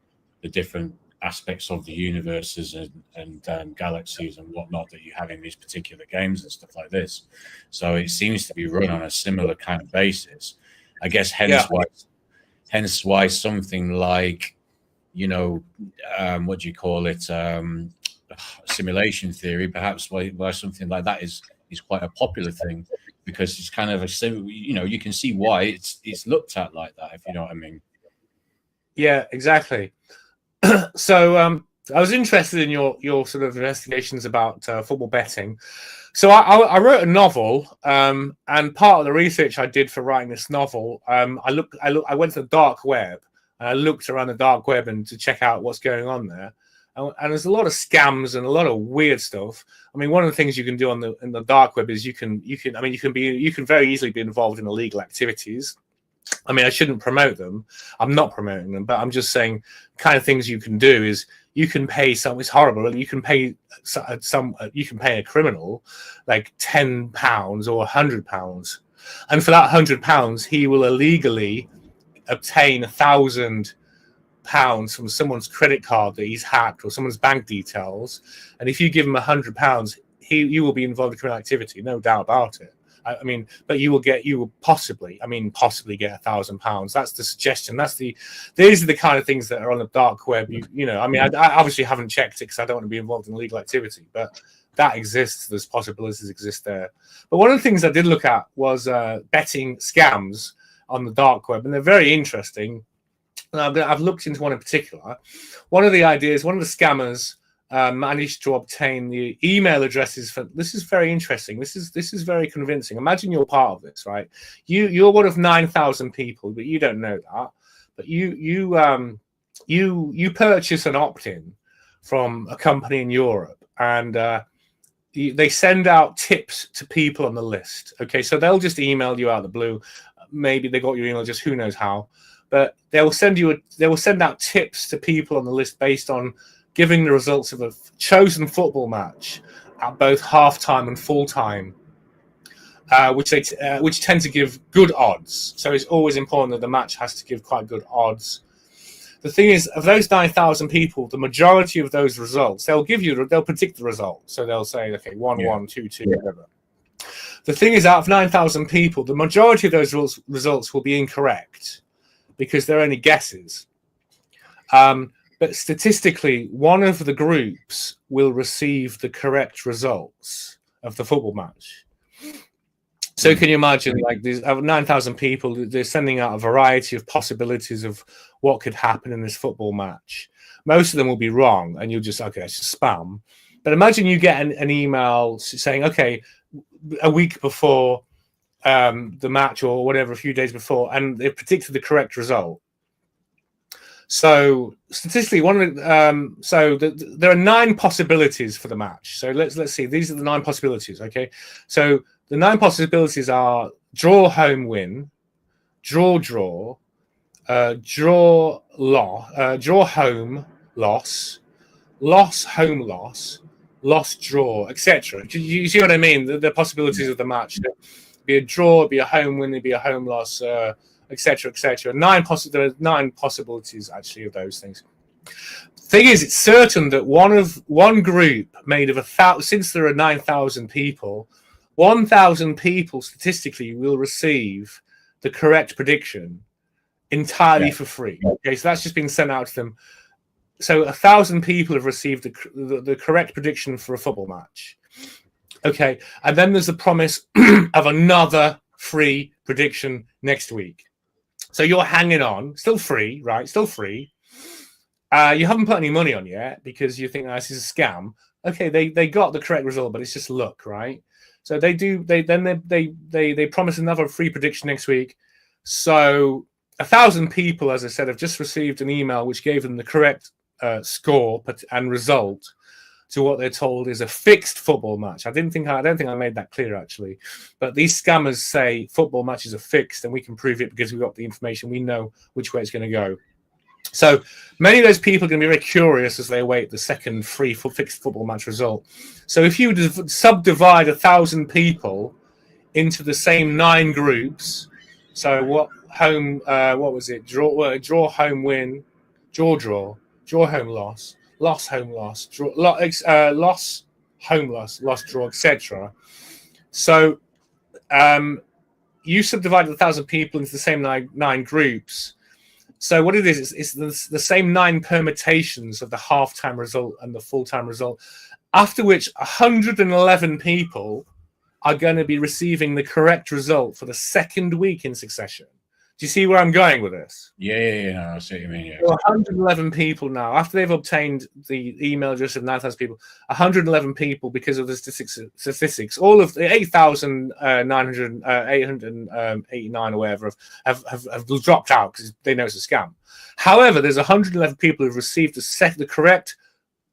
different aspects of the universes and galaxies and whatnot that you have in these particular games and stuff like this. So it seems to be run on a similar kind of basis. I guess hence why something like, what do you call it? Simulation theory, perhaps why something like that is quite a popular thing, because it's kind of you can see why it's looked at like that, if you know what I mean. Yeah, exactly. So I was interested in your sort of investigations about football betting. So I wrote a novel, and part of the research I did for writing this novel, I went to the dark web and I looked around the dark web and to check out what's going on there. And there's a lot of scams and a lot of weird stuff. I mean, one of the things you can do in the dark web is you can very easily be involved in illegal activities. I mean, I shouldn't promote them. I'm not promoting them, but I'm just saying kind of things you can do is you can pay it's horrible. You can pay a criminal like £10 or £100. And for that £100, he will illegally obtain £1,000 from someone's credit card that he's hacked, or someone's bank details. And if you give him £100, you will be involved in criminal activity, no doubt about it. I mean, but you will possibly get £1,000. That's the suggestion. These are the kind of things that are on the dark web. I mean, I obviously haven't checked it because I don't want to be involved in illegal activity, but that exists. There's possibilities exist there. But one of the things I did look at was betting scams on the dark web, and they're very interesting. And I've looked into one in particular. One of the scammers managed to obtain the email addresses for. This is very interesting. This is very convincing. Imagine you're part of this, right? You're one of 9,000 people, but you don't know that. But you purchase an opt-in from a company in Europe, and they send out tips to people on the list. Okay, so they'll just email you out of the blue. maybe they got your email, just who knows how. But they will send out tips to people on the list based on giving the results of a chosen football match at both half-time and full-time, which tend to give good odds. So it's always important that the match has to give quite good odds. The thing is, of those 9,000 people, the majority of those results, they'll predict the result. So they'll say, okay, 1-1, 2-2, whatever. The thing is, out of 9,000 people, the majority of those results will be incorrect because they're only guesses. But statistically, one of the groups will receive the correct results of the football match. So can you imagine, like, these 9,000 people, they're sending out a variety of possibilities of what could happen in this football match. Most of them will be wrong, and you'll just, okay, it's just spam. But imagine you get an email saying, okay, a week before the match or whatever, a few days before, and they've predicted the correct result. So statistically, there are 9 possibilities for the match. So let's see. These are the 9 possibilities. Okay, so the 9 possibilities are draw, home, win, draw, draw, draw, home, loss, home, loss, draw, etc. You see what I mean? The possibilities of the match. It'd be a draw, it'd be a home win, it'd be a home loss, etc., etc. There are 9 possibilities actually of those things. Thing is, it's certain that one group made of 1,000, since there are 9,000 people, 1,000 people statistically will receive the correct prediction entirely for free. Okay, so that's just been sent out to them. So 1,000 people have received the correct prediction for a football match. Okay, and then there's the promise of another free prediction next week. So you're hanging on, still free, right? Still free. You haven't put any money on yet because you think this is a scam. Okay, they got the correct result, but it's just luck, right? So they promise another free prediction next week. So 1,000 people, as I said, have just received an email which gave them the correct score and result to what they're told is a fixed football match. I don't think I made that clear actually, but these scammers say football matches are fixed, and we can prove it because we've got the information. We know which way it's going to go. So many of those people are going to be very curious as they await the second free fixed football match result. So if you subdivide 1,000 people into the same 9 groups, so what was it? Draw, home, win, draw, home, loss, home, loss, draw, loss, home, loss, draw, etc. So you subdivided 1,000 people into the same nine groups. So what it is, it's the same 9 permutations of the half-time result and the full-time result, after which 111 people are going to be receiving the correct result for the second week in succession. Do you see where I'm going with this? Yeah. I see what you mean. Yeah. So 111 people now, after they've obtained the email address of 9,000 people, 111 people, because of the statistics, all of the 889 or whatever have dropped out because they know it's a scam. However, there's 111 people who've received the correct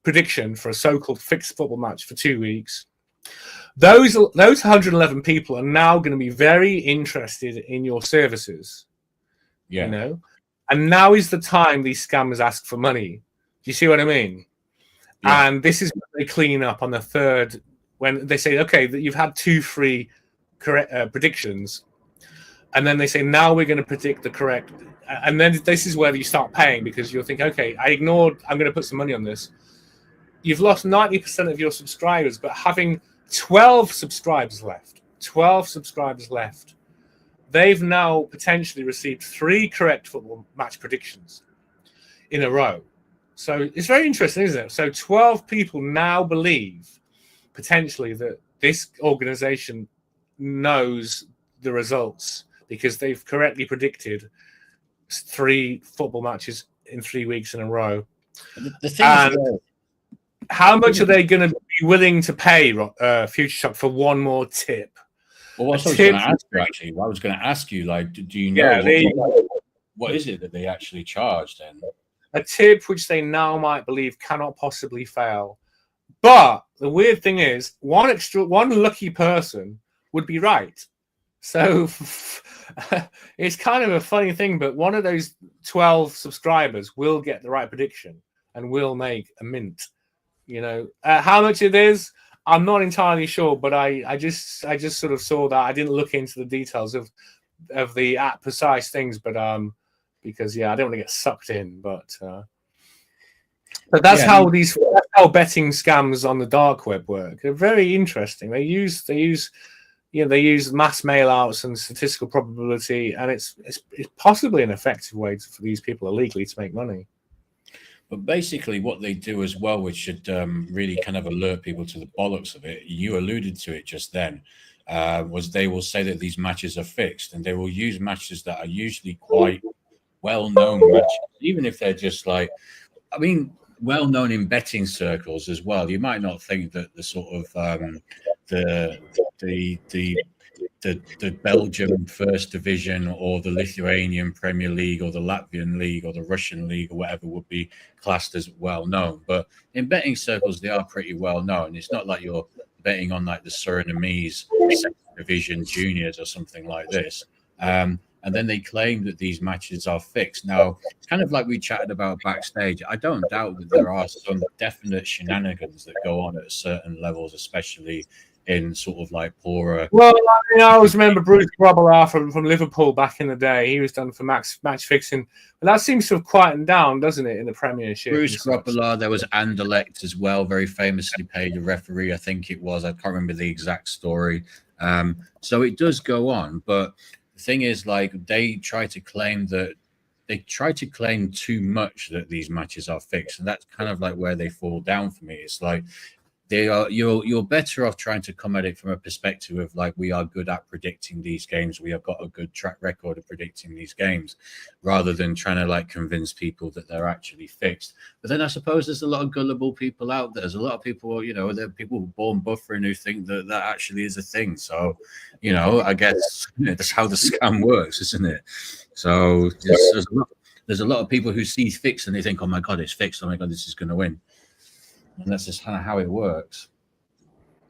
prediction for a so-called fixed football match for 2 weeks. Those 111 people are now going to be very interested in your services. Yeah. You know, and now is the time these scammers ask for money. Do you see what I mean? Yeah. And this is what they clean up on the third, when they say, okay, that you've had 2 free correct predictions, and then they say, now we're going to predict the correct, and then this is where you start paying, because you'll think, okay, I'm going to put some money on this. You've lost 90% of your subscribers, but having 12 subscribers left, they've now potentially received 3 correct football match predictions in a row. So it's very interesting, isn't it? So 12 people now believe potentially that this organization knows the results because they've correctly predicted 3 football matches in 3 weeks in a row. The thing is, how much are they going to be willing to pay Future Shock for one more tip? Well, what I was going to ask you, actually, I was going to ask you, like, do you know what is it that they actually charge then? A tip which they now might believe cannot possibly fail. But the weird thing is, one lucky person would be right. So it's kind of a funny thing, but one of those 12 subscribers will get the right prediction and will make a mint. How much it is, I'm not entirely sure, but I just sort of saw that. I didn't look into the details of the precise things, but because I don't want to get sucked in, but that's how betting scams on the dark web work. They're very interesting. They use mass mail outs and statistical probability, and it's possibly an effective way for these people illegally to make money. But basically what they do as well, which should really kind of alert people to the bollocks of it, you alluded to it just then, was they will say that these matches are fixed, and they will use matches that are usually quite well-known matches, even if they're just like, well-known in betting circles as well. You might not think that the sort of the Belgian First Division or the Lithuanian Premier League or the Latvian League or the Russian League or whatever would be classed as well known, but in betting circles they are pretty well known. It's not like you're betting on like the Surinamese Second Division juniors or something like this. And then they claim that these matches are fixed. Now, kind of like we chatted about backstage, I don't doubt that there are some definite shenanigans that go on at certain levels, especially in sort of like poorer. Well, I always remember Bruce Grobbelaar from Liverpool back in the day. He was done for match fixing, but that seems to have quietened down, doesn't it, in the Premiership? Bruce Grobbelaar, there was Anderlecht as well, very famously paid a referee, I think it was. I can't remember the exact story. So it does go on, but the thing is, like, they try to claim too much that these matches are fixed, and that's kind of like where they fall down for me. It's like you're better off trying to come at it from a perspective of like, we are good at predicting these games, we have got a good track record of predicting these games, rather than trying to like convince people that they're actually fixed. But then I suppose there's a lot of gullible people out there. There's a lot of people, there are people born buffering who think that that actually is a thing. So I guess that's how the scam works, isn't it? So there's a lot of people who see fixed and they think, oh my god, it's fixed, oh my god, this is going to win. And that's just kind of how it works.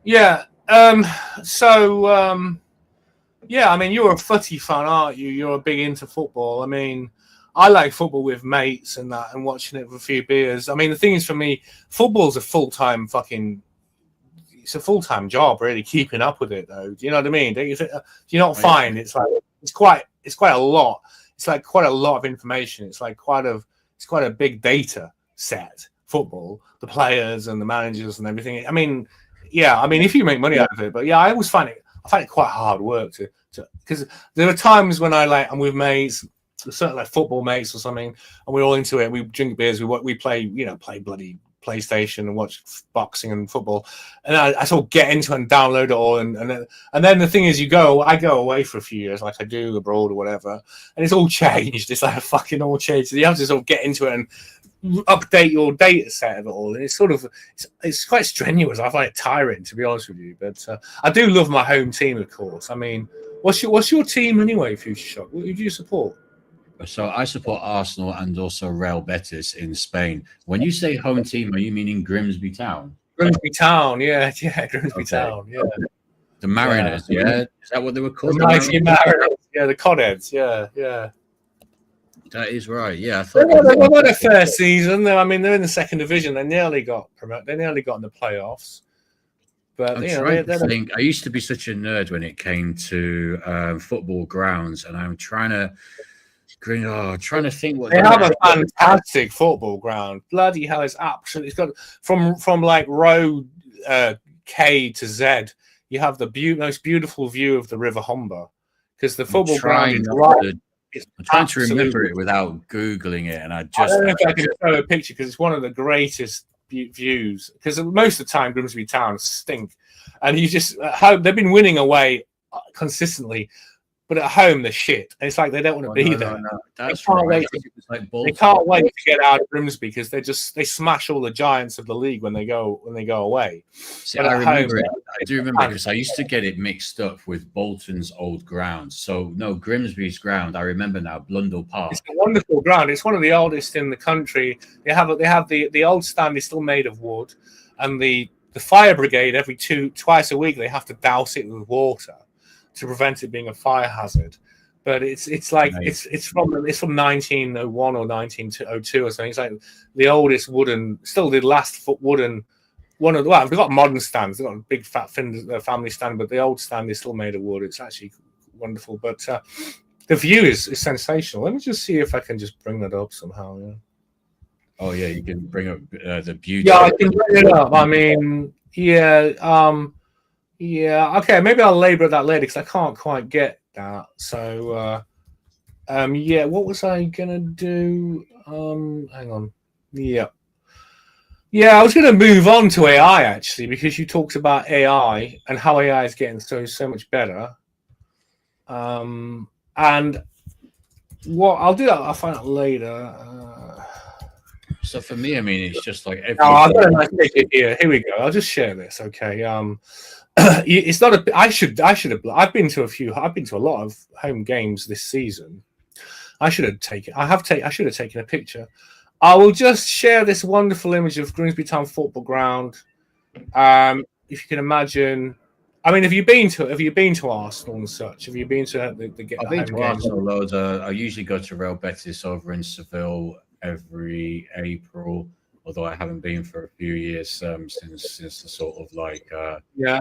Yeah. You're a footy fan, aren't you? You're big into football. I mean, I like football with mates and that, and watching it with a few beers. I mean, the thing is, for me, football's a full-time it's a full-time job, really, keeping up with it, though. Do you know what I mean? Do you not find it's quite a lot. It's like quite a lot of information. It's like quite a big data set. Football, the players and the managers and everything. I mean, if you make money out of it, but I always find it quite hard work to because there are times when I'm with mates, certainly like football mates or something, and we're all into it. We drink beers, we play bloody PlayStation and watch boxing and football, and I sort of get into it and download it all, and then the thing is, I go away for a few years, like I do abroad or whatever, and it's all changed. It's like fucking all changed. So you have to sort of get into it and update your data set of it all, and it's quite strenuous. I find it tiring, to be honest with you, but I do love my home team, of course. I mean, what's your team anyway, Future Shock? Who do you support? So I support Arsenal and also Real Betis in Spain. When you say home team, are you meaning Grimsby Town? Grimsby Town, yeah, Grimsby Town, yeah. The Mariners, yeah. Is that what they were called? The mighty Mariners, yeah, the Codheads, yeah. That is right. Yeah, I thought they won a fair season. I mean, they're in the second division. They nearly got promoted. They nearly got in the playoffs. But I used to be such a nerd when it came to football grounds, and I'm trying to think what they have a fantastic football ground. Bloody hell, it's absolutely. It's got from like row K to Z. You have the most beautiful view of the River Humber, because the football ground is right. I'm trying to remember it without Googling it, and I don't know if I can show a picture, because it's one of the greatest views. Because most of the time, Grimsby Town stink, and you just they've been winning away consistently, but at home they're shit. And it's like they don't want to be there. No. That's right. They can't wait to get out of Grimsby, because they smash all the giants of the league when they go away. See, I remember it. I do remember, because I used to get it mixed up with Bolton's old ground. So no, Grimsby's ground, I remember now, Blundell Park. It's a wonderful ground. It's one of the oldest in the country. They have the old stand is still made of wood, and the fire brigade twice a week they have to douse it with water to prevent it being a fire hazard. But it's like Nice. it's from 1901 or 1902 or something. It's like the oldest wooden, still the last wooden one of the. Well, they've got modern stands. They've got a big fat family stand, but the old stand is still made of wood. It's actually wonderful. But the view is sensational. Let me just see if I can just bring that up somehow. Yeah. Oh yeah, you can bring up the beauty. Yeah, I can bring it up. I mean, yeah, yeah. Okay, maybe I'll labor at that later because I can't quite get that. So, yeah. What was I gonna do? Hang on. Yeah, yeah. I was gonna move on to AI actually because you talked about AI and how AI is getting so much better. And what I'll do that. I'll find out later. So for me, I mean, it's just like every. Oh, I've got a nice picture here. Here we go. I'll just share this. Okay. It's not a. I should have. I've been to a lot of home games this season. I should have taken. I should have taken a picture. I will just share this wonderful image of Grimsby Town Football Ground. If you can imagine. I mean, have you been to Arsenal and such? Have you been to the I've been home to games? Arsenal loads. I usually go to Real Betis over in Seville every April, although I haven't been for a few years since the sort of like Yeah.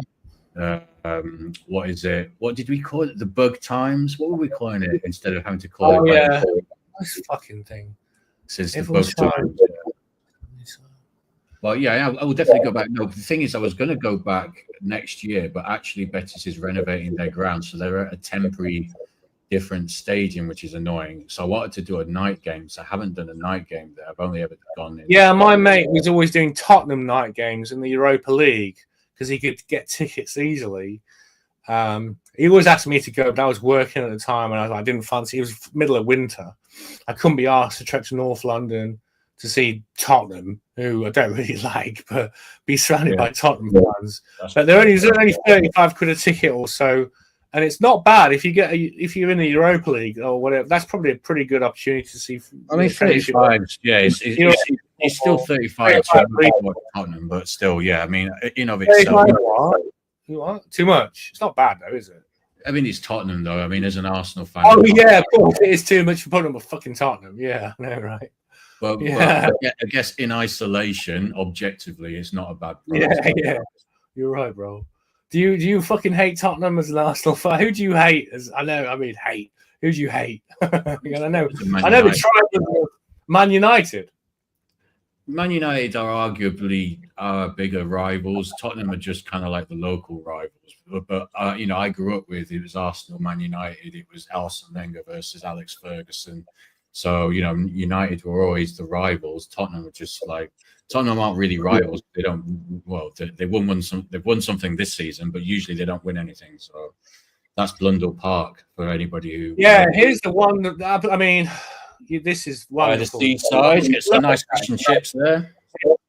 What is it? What did we call it? The bug times? What were we calling it instead of having to call Oh it? yeah, this fucking thing. Since the Everyone's bug trying. times. Well, yeah, I will definitely go back. No, the thing is, I was going to go back next year, but actually, Betis is renovating their ground, so they're at a temporary different stadium, which is annoying. So I wanted to do a night game. So I haven't done a night game there. I've only ever gone in. Yeah, my mate was always doing Tottenham night games in the Europa League because he could get tickets easily. He always asked me to go, but I was working at the time, and I didn't fancy. It was middle of winter. I couldn't be asked to trek to North London to see Tottenham, who I don't really like, but be surrounded by Tottenham fans. But they're only 35 quid a ticket or so, and it's not bad if you're in the Europa League or whatever. That's probably a pretty good opportunity to see. I mean, 35. Yeah, it's still 35 to Tottenham, but still, yeah. I mean, in of itself, what? Too much. It's not bad though, is it? I mean, it's Tottenham though. I mean, as an Arsenal fan. Oh yeah, of course it is too much for putting with fucking Tottenham. Yeah, no, right. But, yeah. But I guess in isolation, objectively, it's not a bad price. Yeah. You're right, bro. Do you fucking hate Tottenham as an Arsenal fan? Who do you hate? Hate. Who do you hate? Because I know the tribe of Man United. Man United are arguably our bigger rivals. Tottenham are just kind of like the local rivals. But I grew up with it was Arsenal, Man United. It was Arsene Wenger versus Alex Ferguson. So, United were always the rivals. Tottenham aren't really rivals. They don't, they've won something this season, but usually they don't win anything. So that's Blundell Park for anybody who. Yeah, here's the one that, I mean, this is wonderful. The seaside, get some nice fish and chips there.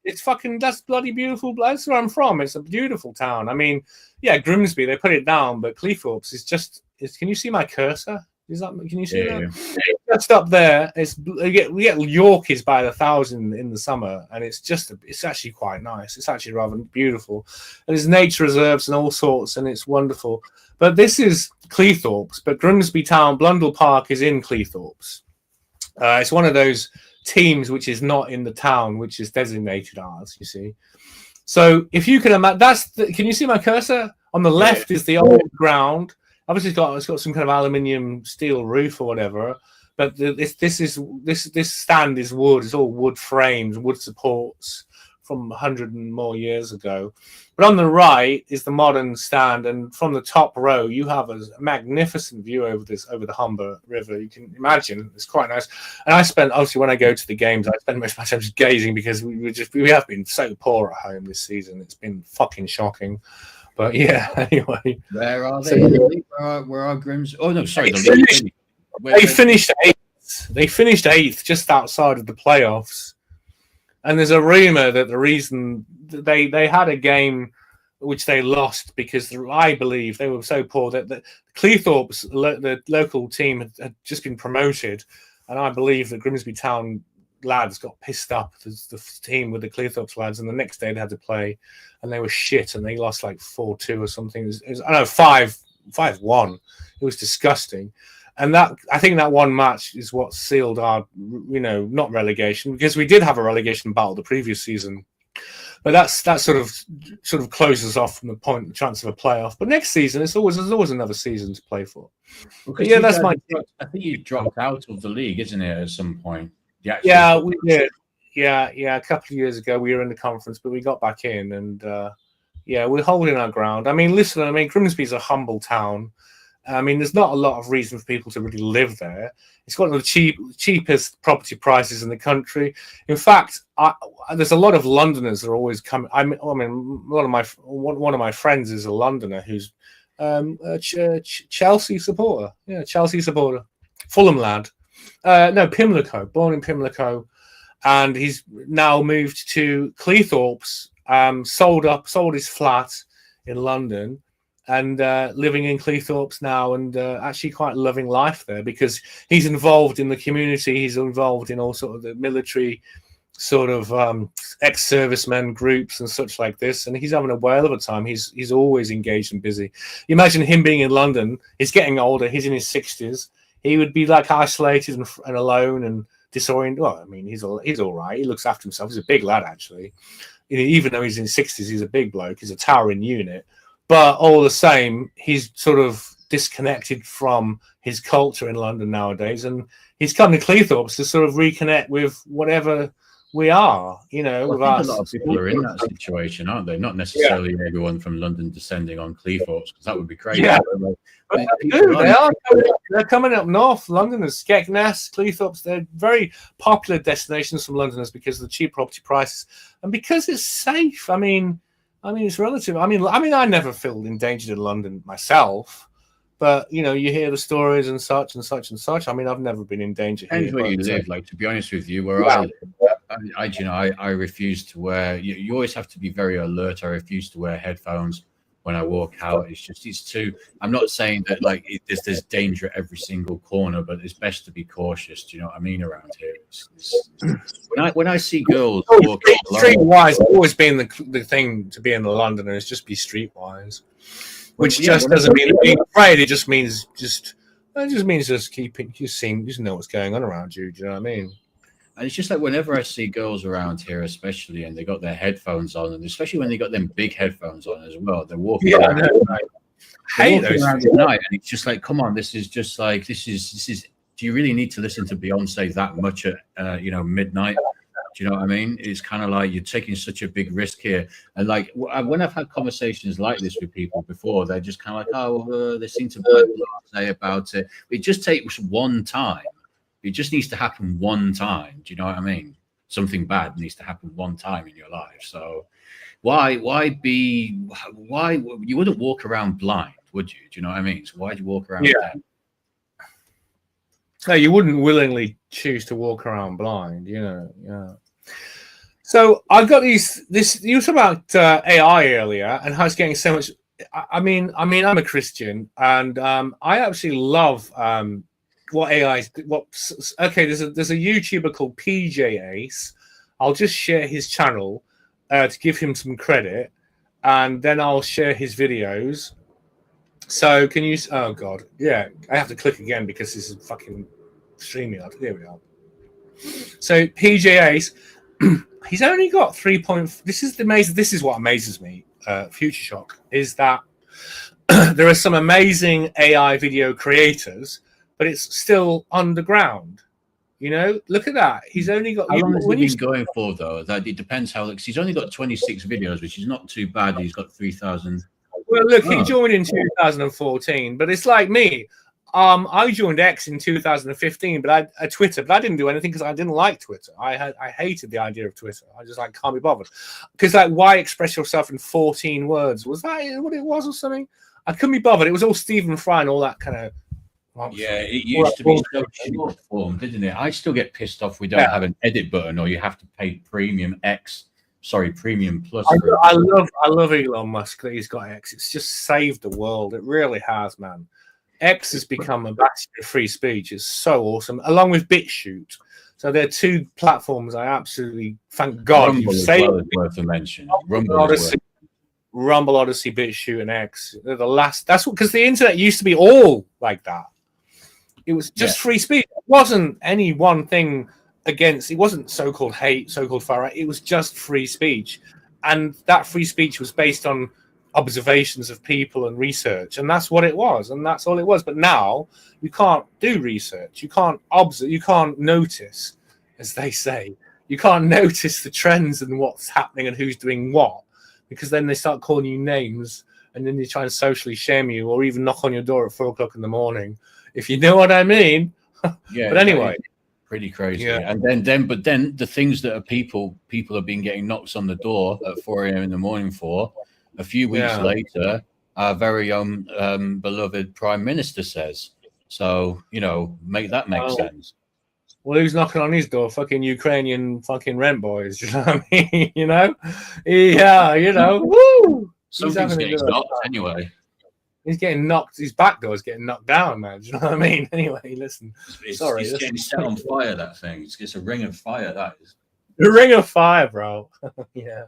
That's bloody beautiful. That's where I'm from. It's a beautiful town. I mean, yeah, Grimsby, they put it down, but Cleethorpes can you see my cursor? Can you see that? Yeah. Just up there, we get Yorkies by the thousand in the summer, and it's actually quite nice. It's actually rather beautiful, and there's nature reserves and all sorts, and it's wonderful. But this is Cleethorpes, but Grimsby Town, Blundell Park is in Cleethorpes. It's one of those teams which is not in the town, which is designated ours. You see, so if you can imagine, can you see my cursor? On the left is the old ground. Obviously, it's got some kind of aluminium steel roof or whatever, but this stand is wood. It's all wood frames, wood supports from 100 and more years ago. But on the right is the modern stand, and from the top row you have a magnificent view over the Humber River. You can imagine it's quite nice. And obviously when I go to the games, I spend most of my time just gazing because we have been so poor at home this season. It's been fucking shocking. But yeah, anyway. Where are they? Where are Grims? Oh no, sorry. They finished eighth. They finished eighth, just outside of the playoffs. And there's a rumor that the reason they had a game which they lost because I believe they were so poor that the Cleethorpes, the local team, had just been promoted, and I believe the Grimsby Town lads got pissed up, the team with the Cleethorpes lads, and the next day they had to play, and they were shit, and they lost like 4-2 or something. It was 5-1 5-1. It was disgusting. And that, I think that one match is what sealed our, not relegation, because we did have a relegation battle the previous season. But that sort of closes off from the chance of a playoff. But next season, there's always another season to play for. Yeah, that's my. I think you dropped out of the league, isn't it? At some point. Yeah, we did. Yeah. A couple of years ago, we were in the conference, but we got back in, and we're holding our ground. I mean, listen, Grimsby's a humble town. I mean, there's not a lot of reason for people to really live there. It's got the cheapest property prices in the country. In fact, there's a lot of Londoners that are always coming. One of my friends is a Londoner who's a Chelsea supporter. Yeah, Chelsea supporter, Fulham lad. No, Pimlico, born in Pimlico, and he's now moved to Cleethorpes. Sold his flat in London. And living in Cleethorpes now, and actually quite loving life there because he's involved in the community. He's involved in all sort of the military sort of ex-servicemen groups and such like this, and he's having a whale of a time. He's always engaged and busy. You imagine him being in London. He's getting older. He's in his 60s. He would be like isolated and alone and disoriented. Well, I mean, he's all right. He looks after himself. He's a big lad, actually. Even though he's in his 60s, he's a big bloke. He's a towering unit. But all the same, he's sort of disconnected from his culture in London nowadays, and he's come to Cleethorpes to sort of reconnect with whatever we are, with us. A lot of people are in that situation, aren't they? Not necessarily everyone from London descending on Cleethorpes, because that would be crazy. Yeah, but they are. They're coming up north. Londoners, Skegness, Cleethorpes, they're very popular destinations from Londoners because of the cheap property prices and because it's safe. I mean, it's relative. I mean, I never feel endangered in London myself, but you hear the stories and such and such and such. I mean, I've never been in danger here. Depends where you live. Like, to be honest with you, where I refuse to wear. You always have to be very alert. I refuse to wear headphones when I walk out. It's too. I'm not saying that there's danger at every single corner, but it's best to be cautious. Do you know what I mean? Around here, when I see girls walking streetwise, always been the thing to be in London, is just be streetwise, which just doesn't mean being afraid. It just means just keeping you know what's going on around you. Do you know what I mean? And it's just like whenever I see girls around here, especially, and they got their headphones on, and especially when they got them big headphones on as well, they're walking around at night, and it's just like, come on, this is. Do you really need to listen to Beyonce that much at midnight? Do you know what I mean? It's kind of like you're taking such a big risk here. And like when I've had conversations like this with people before, they're just kind of like, they seem to say about it. It just takes one time. It just needs to happen one time. Do you know what I mean? Something bad needs to happen one time in your life. So why you wouldn't walk around blind, would you? Do you know what I mean? So why do you walk around blind? No, you wouldn't willingly choose to walk around blind, Yeah. So I've got this. You were talking about AI earlier and how it's getting so much. I mean, I'm a Christian, and I absolutely love what AI is. There's a YouTuber called PJ Ace. I'll just share his channel to give him some credit, and then I'll share his videos. So can you? Oh God, yeah. I have to click again because this is fucking StreamYard. There we are. So PJ Ace, he's only got 3. This is what amazes me. Future Shock is that there are some amazing AI video creators, but it's still underground. Look at that. He's only got. How long has he been going for, though? That it depends how. Because he's only got 26 videos, which is not too bad. He's got 3,000. Well, look, he joined in 2014, but it's like me. I joined X in 2015, but Twitter, but I didn't do anything because I didn't like Twitter. I hated the idea of Twitter. I just can't be bothered. Because why express yourself in 14 words? Was that what it was or something? I couldn't be bothered. It was all Stephen Fry and all that kind of. Yeah, it used to be so short form, didn't it? I still get pissed off we don't have an edit button, or you have to pay premium plus. I love Elon Musk that he's got X. It's just saved the world. It really has, man. X has become a bastion of free speech. It's so awesome, along with BitChute. So they're two platforms I absolutely thank God Rumble you've saved. Well worth a mention. Rumble, Odyssey, BitChute, and X. They're the last. That's what, because the internet used to be all like that. It was just free speech. It wasn't any one thing against. It wasn't so-called hate, so-called far right. It was just free speech, and that free speech was based on observations of people and research, and that's what it was, and that's all it was. But now you can't do research. You can't observe. You can't notice, as they say. You can't notice the trends and what's happening and who's doing what, because then they start calling you names, and then they try and socially shame you, or even knock on your door at 4 o'clock in the morning, if you know what I mean. Yeah. But anyway, pretty crazy. Yeah. And then the things that are people have been getting knocks on the door at 4 a.m. in the morning for, a few weeks later, our very own beloved Prime Minister says. So, make that make sense. Well, who's knocking on his door? Fucking Ukrainian fucking rent boys. You know what I mean? Yeah, woo! Something's getting knocked anyway. He's getting knocked. His back door's getting knocked down, man. Do you know what I mean? Anyway, listen. It's getting set on fire, that thing. It's a ring of fire, that is. A ring of fire, bro. Yeah.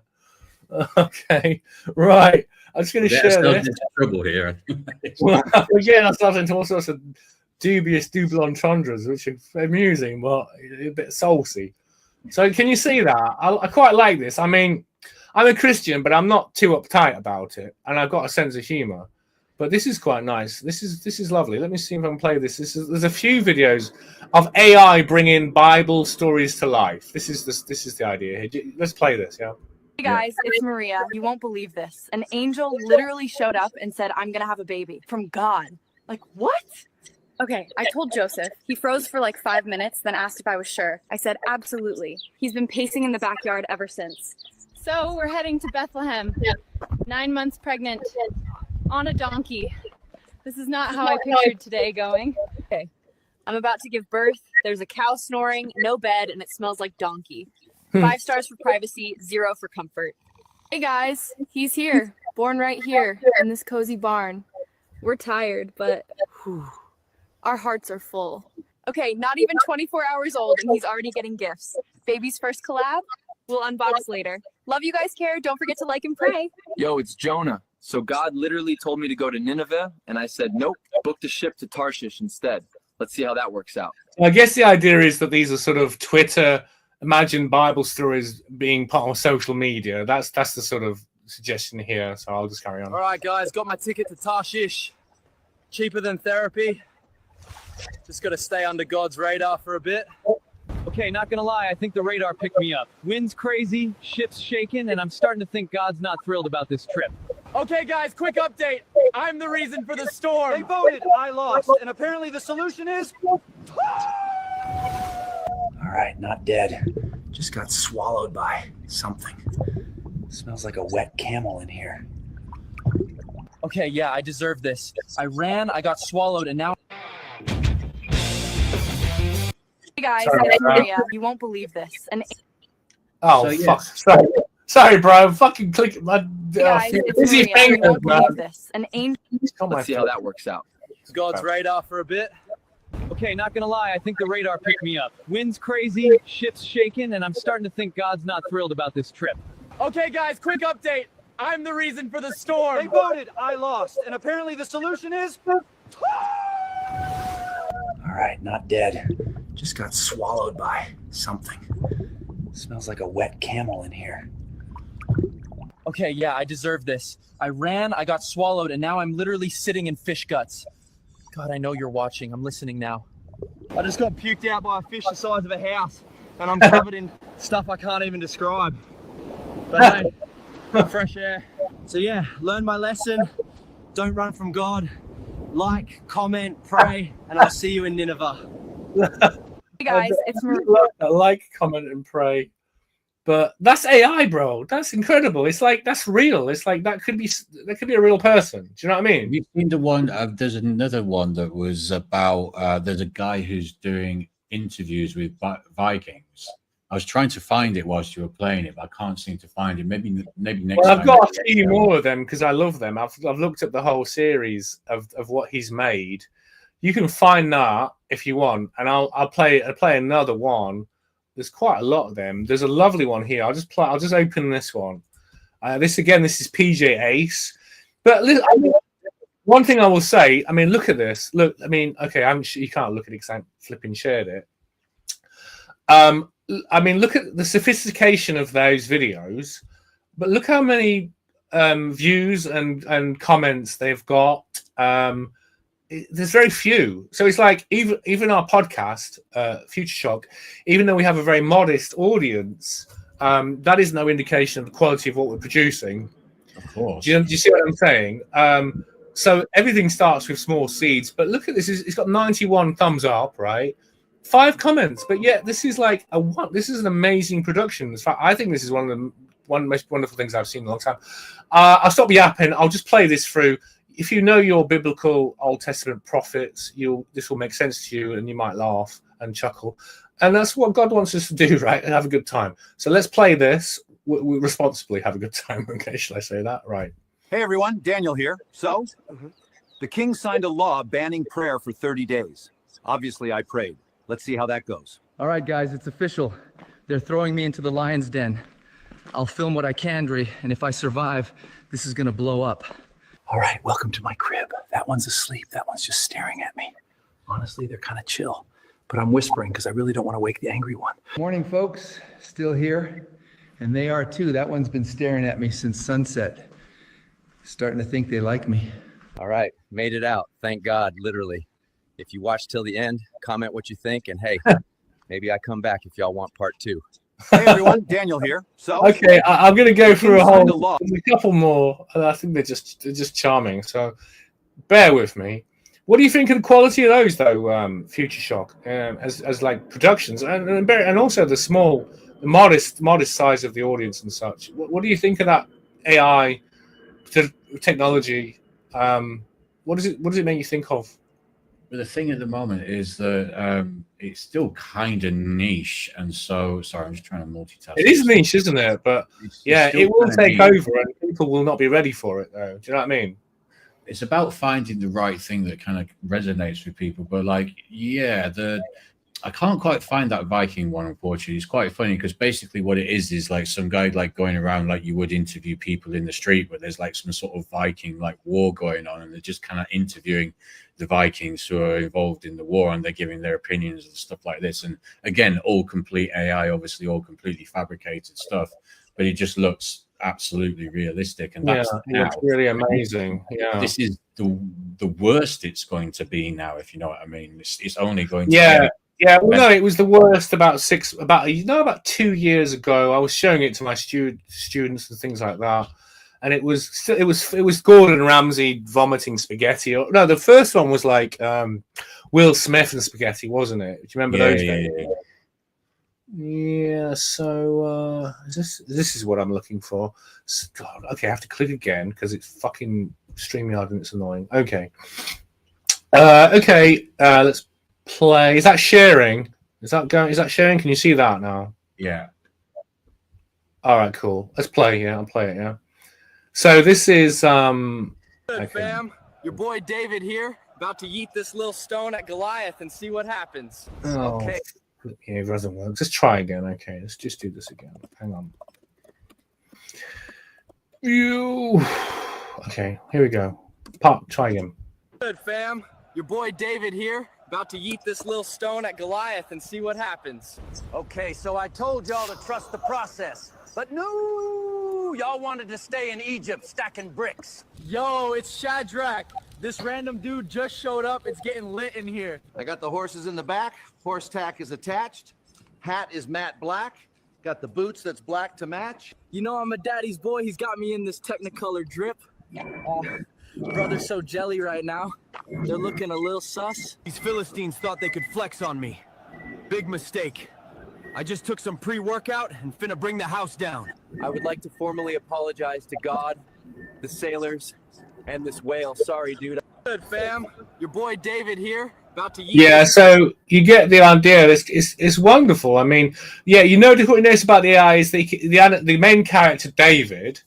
Okay. Right. I'm just going to share this. Trouble here. Well, again, I started into all sorts of dubious double entendres, which are amusing, but a bit saucy. So can you see that? I quite like this. I mean, I'm a Christian, but I'm not too uptight about it, and I've got a sense of humor. But this is quite nice. This is lovely. Let me see if I can play this. There's a few videos of AI bringing Bible stories to life. This is the idea here. Let's play this. Yeah. Hey guys, it's Maria. You won't believe this. An angel literally showed up and said, "I'm gonna have a baby from God." Like, what? Okay, I told Joseph. He froze for like 5 minutes, then asked if I was sure. I said, absolutely. He's been pacing in the backyard ever since. So we're heading to Bethlehem. 9 months pregnant, on a donkey. This is not how I pictured today going. Okay, I'm about to give birth. There's a cow snoring, no bed, and it smells like donkey. 5 stars for privacy, 0 for comfort. Hey guys, he's here. Born right here in this cozy barn. We're tired, but our hearts are full. Okay, not even 24 hours old, and he's already getting gifts. Baby's first collab? We'll unbox later. Love you guys, care. Don't forget to like and pray. Yo, it's Jonah. So God literally told me to go to Nineveh, and I said, nope, booked a ship to Tarshish instead. Let's see how that works out. I guess the idea is that these are sort of Twitter, imagine Bible stories being part of social media. That's the sort of suggestion here. So I'll just carry on. All right, guys, got my ticket to Tarshish. Cheaper than therapy. Just got to stay under God's radar for a bit. Okay, not gonna lie, I think the radar picked me up. Wind's crazy, ship's shaking, and I'm starting to think God's not thrilled about this trip. Okay, guys, quick update. I'm the reason for the storm. They voted, I lost, and apparently the solution is... All right, not dead. Just got swallowed by something. Smells like a wet camel in here. Okay, yeah, I deserve this. I ran, I got swallowed, and now... Hey guys, it's Maria. You won't believe this. Fuck. Sorry, bro. Fucking click my. Hey guys, it's Maria. You won't believe this. An angel. Let's see how that works out. God's radar for a bit. Okay, not gonna lie, I think the radar picked me up. Wind's crazy, ship's shaking, and I'm starting to think God's not thrilled about this trip. Okay, guys, quick update. I'm the reason for the storm. They voted, I lost, and apparently the solution is... All right, not dead. Just got swallowed by something. Smells like a wet camel in here. Okay, yeah, I deserve this. I ran, I got swallowed, and now I'm literally sitting in fish guts. God, I know you're watching. I'm listening now. I just got puked out by a fish the size of a house, and I'm covered in stuff I can't even describe. But hey, fresh air. So yeah, learn my lesson. Don't run from God. Like, comment, pray, and I'll see you in Nineveh. Hey guys, it's Maria. Like, comment, and pray. But that's AI, bro. That's incredible. It's like that's real. It's like that could be a real person. Do you know what I mean? Have you seen the one? There's another one that was about. There's a guy who's doing interviews with Vikings. I was trying to find it whilst you were playing it, but I can't seem to find it. Maybe next time. Well, I've got a few more of them because I love them. I've looked at the whole series of what he's made. You can find that if you want, and I'll play another one. There's quite a lot of them. There's a lovely one here. I'll just open this one. This is PJ Ace. But I mean, one thing I will say, I mean, look at this. Look, I mean, okay, you can't look at it because I flipping shared it. I mean, look at the sophistication of those videos, but look how many views and comments they've got. There's very few. So it's like even our podcast, Future Shock, even though we have a very modest audience, that is no indication of the quality of what we're producing. Of course. Do you see what I'm saying? So everything starts with small seeds. But look at this. It's got 91 thumbs up, right? 5 comments. But yet this is like this is an amazing production. In fact, I think this is one of the most wonderful things I've seen in a long time. I'll stop yapping. I'll just play this through. If you know your biblical Old Testament prophets, this will make sense to you, and you might laugh and chuckle. And that's what God wants us to do, right? And have a good time. So let's play this. We responsibly have a good time. Okay, shall I say that? Right. Hey, everyone. Daniel here. So, the king signed a law banning prayer for 30 days. Obviously, I prayed. Let's see how that goes. All right, guys, it's official. They're throwing me into the lion's den. I'll film what I can, Dre, and if I survive, this is gonna blow up. All right, welcome to my crib. That one's asleep. That one's just staring at me. Honestly, they're kind of chill, but I'm whispering because I really don't want to wake the angry one. Morning, folks. Still here, and they are too. That one's been staring at me since sunset. Starting to think they like me. All right, made it out. Thank God, literally. If you watch till the end, comment what you think, and hey, maybe I come back if y'all want part 2. Hey, everyone. Daniel here. So, okay, I'm going to go through a couple more. I think they're just charming. So, bear with me. What do you think of the quality of those, though? Future Shock, as like productions, and also the modest size of the audience and such. What do you think of that AI technology? What does it make you think of? But the thing at the moment is that it's still kind of niche, and so sorry, I'm just trying to multitask. It is niche, isn't it? But it will take over, and people will not be ready for it, though. Do you know what I mean? It's about finding the right thing that kind of resonates with people. But like, I can't quite find that Viking one, unfortunately. It's quite funny because basically what it is like some guy like going around like you would interview people in the street, but there's like some sort of Viking like war going on, and they're just kind of interviewing the Vikings who are involved in the war, and they're giving their opinions and stuff like this. And again, all complete AI, obviously all completely fabricated stuff, but it just looks absolutely realistic. And that's it's really amazing. Yeah, this is the worst it's going to be now, if you know what I mean. It's only going to well, no, it was the worst about 2 years ago. I was showing it to my students and things like that, and it was Gordon Ramsay vomiting spaghetti. No, the first one was like Will Smith and spaghetti, wasn't it? Do you remember those days? Yeah. So this is what I'm looking for. God, okay, I have to click again because it's fucking StreamYard and it's annoying. Okay. Let's play. Is that sharing? Is that sharing? Can you see that now? Yeah. All right, cool. Let's play. Yeah, I'll play it. Yeah. So this is Good, fam. Your boy David here, about to yeet this little stone at Goliath and see what happens. Oh, okay. Yeah, it doesn't work. Just try again. Okay, let's just do this again. Hang on. Okay, here we go. Try again. Good, fam. Your boy David here, about to yeet this little stone at Goliath and see what happens. Okay, so I told y'all to trust the process, but no, y'all wanted to stay in Egypt stacking bricks. Yo, it's Shadrach. This random dude just showed up. It's getting lit in here. I got the horses in the back. Horse tack is attached. Hat is matte black. Got the boots that's black to match. You know I'm a daddy's boy. He's got me in this Technicolor drip. Brother's so jelly right now. They're looking a little sus. These Philistines thought they could flex on me. Big mistake. I just took some pre-workout and finna bring the house down. I would like to formally apologize to God, the sailors, and this whale. Sorry, dude. Good, fam. Your boy David here, about to yeet. Yeah, so you get the idea. It's wonderful. I mean, yeah, what you notice about the AI is the main character, David,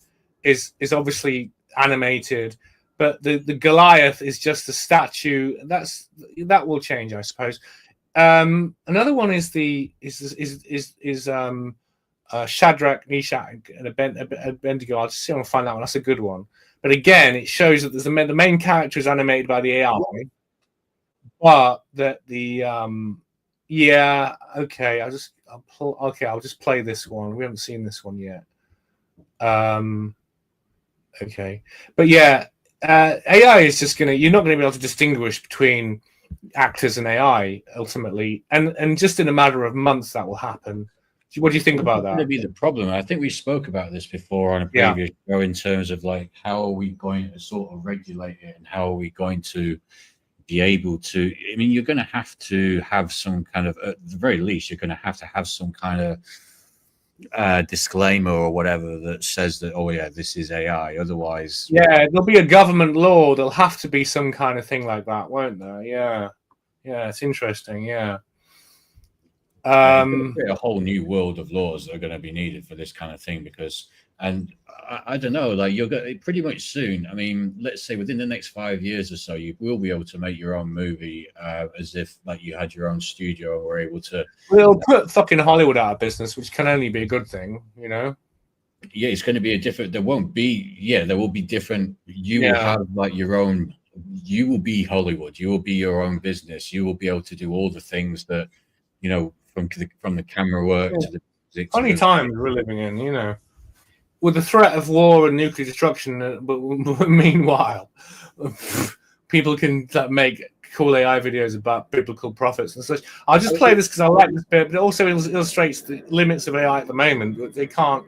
is obviously animated, but the Goliath is just a statue. That will change, I suppose. Another one is Shadrach, Meshach, and Abednego. I'll just see if I can find that one. That's a good one. But again, it shows that there's the main character is animated by the AI, but that the yeah, okay. I'll just play this one. We haven't seen this one yet. Okay, but yeah, AI is just you're not gonna be able to distinguish between actors and AI ultimately, and just in a matter of months that will happen. What do you think about that? Going to be the problem. I think we spoke about this before on a previous show in terms of like how are we going to sort of regulate it and how are we going to be able to. I mean, you're going to have some kind of, at the very least, you're going to have some kind of disclaimer or whatever that says that, oh yeah, this is AI. Otherwise, yeah, there'll be a government law. There'll have to be some kind of thing like that, won't there? Yeah, it's interesting. Yeah. A whole new world of laws that are going to be needed for this kind of thing because, and I don't know, like you're going pretty much soon. I mean, let's say within the next 5 years or so, you will be able to make your own movie as if like you had your own studio or were able to. We'll put fucking Hollywood out of business, which can only be a good thing, you know. Yeah, it's going to be a different. There won't be. Yeah, there will be different. You will have like your own. You will be Hollywood. You will be your own business. You will be able to do all the things that, you know. From the camera work to the music. Funny times we're living in, you know, with the threat of war and nuclear destruction. But meanwhile, people can make cool AI videos about biblical prophets and such. I'll just play this because I like this bit, but it also illustrates the limits of AI at the moment. They can't.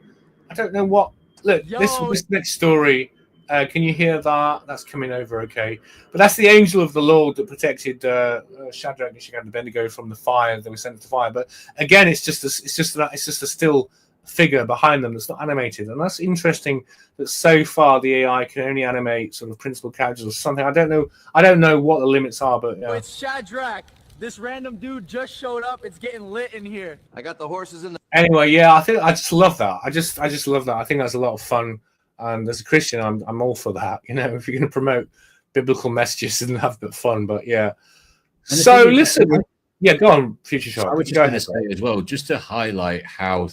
I don't know what. Look, this next story. Can you hear that? That's coming over okay. But that's the angel of the Lord that protected Shadrach, Meshach, and Abednego from the fire. They were sent to the fire. But again, it's just a still figure behind them that's not animated. And that's interesting that so far the AI can only animate sort of principal characters or something. I don't know what the limits are, but It's Shadrach. This random dude just showed up. It's getting lit in here. I got the horses in the. Anyway, yeah, I just love that. I just love that. I think that's a lot of fun. And as a Christian, I'm all for that. You know, if you're going to promote biblical messages and have a bit of fun, but yeah. So listen, go on, Future Shock. I was just going to say as well, just to highlight how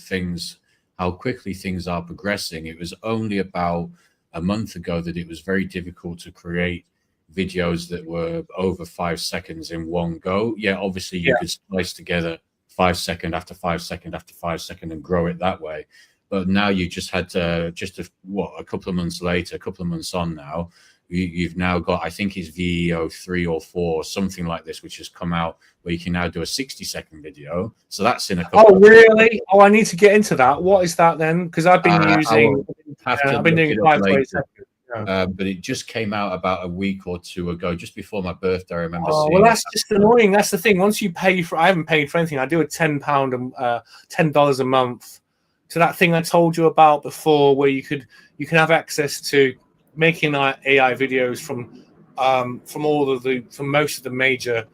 quickly things are progressing. It was only about a month ago that it was very difficult to create videos that were over 5 seconds in one go. Yeah, obviously you could splice together 5 second after 5 second after 5 second and grow it that way. But now you just had to, a couple of months later, a couple of months on now, you've now got, I think it's VEO 3 or 4, something like this, which has come out where you can now do a 60-second video. So that's in a couple of really? Oh, I need to get into that. What is that then? Because I've been using, I've been doing 5 to 8 seconds. But it just came out about a week or two ago, just before my birthday. I remember. Oh, well, that's just annoying. That's the thing. Once you pay for, I haven't paid for anything. I do a £10 $10 a month. So that thing I told you about before, where you can have access to making AI videos from most of the major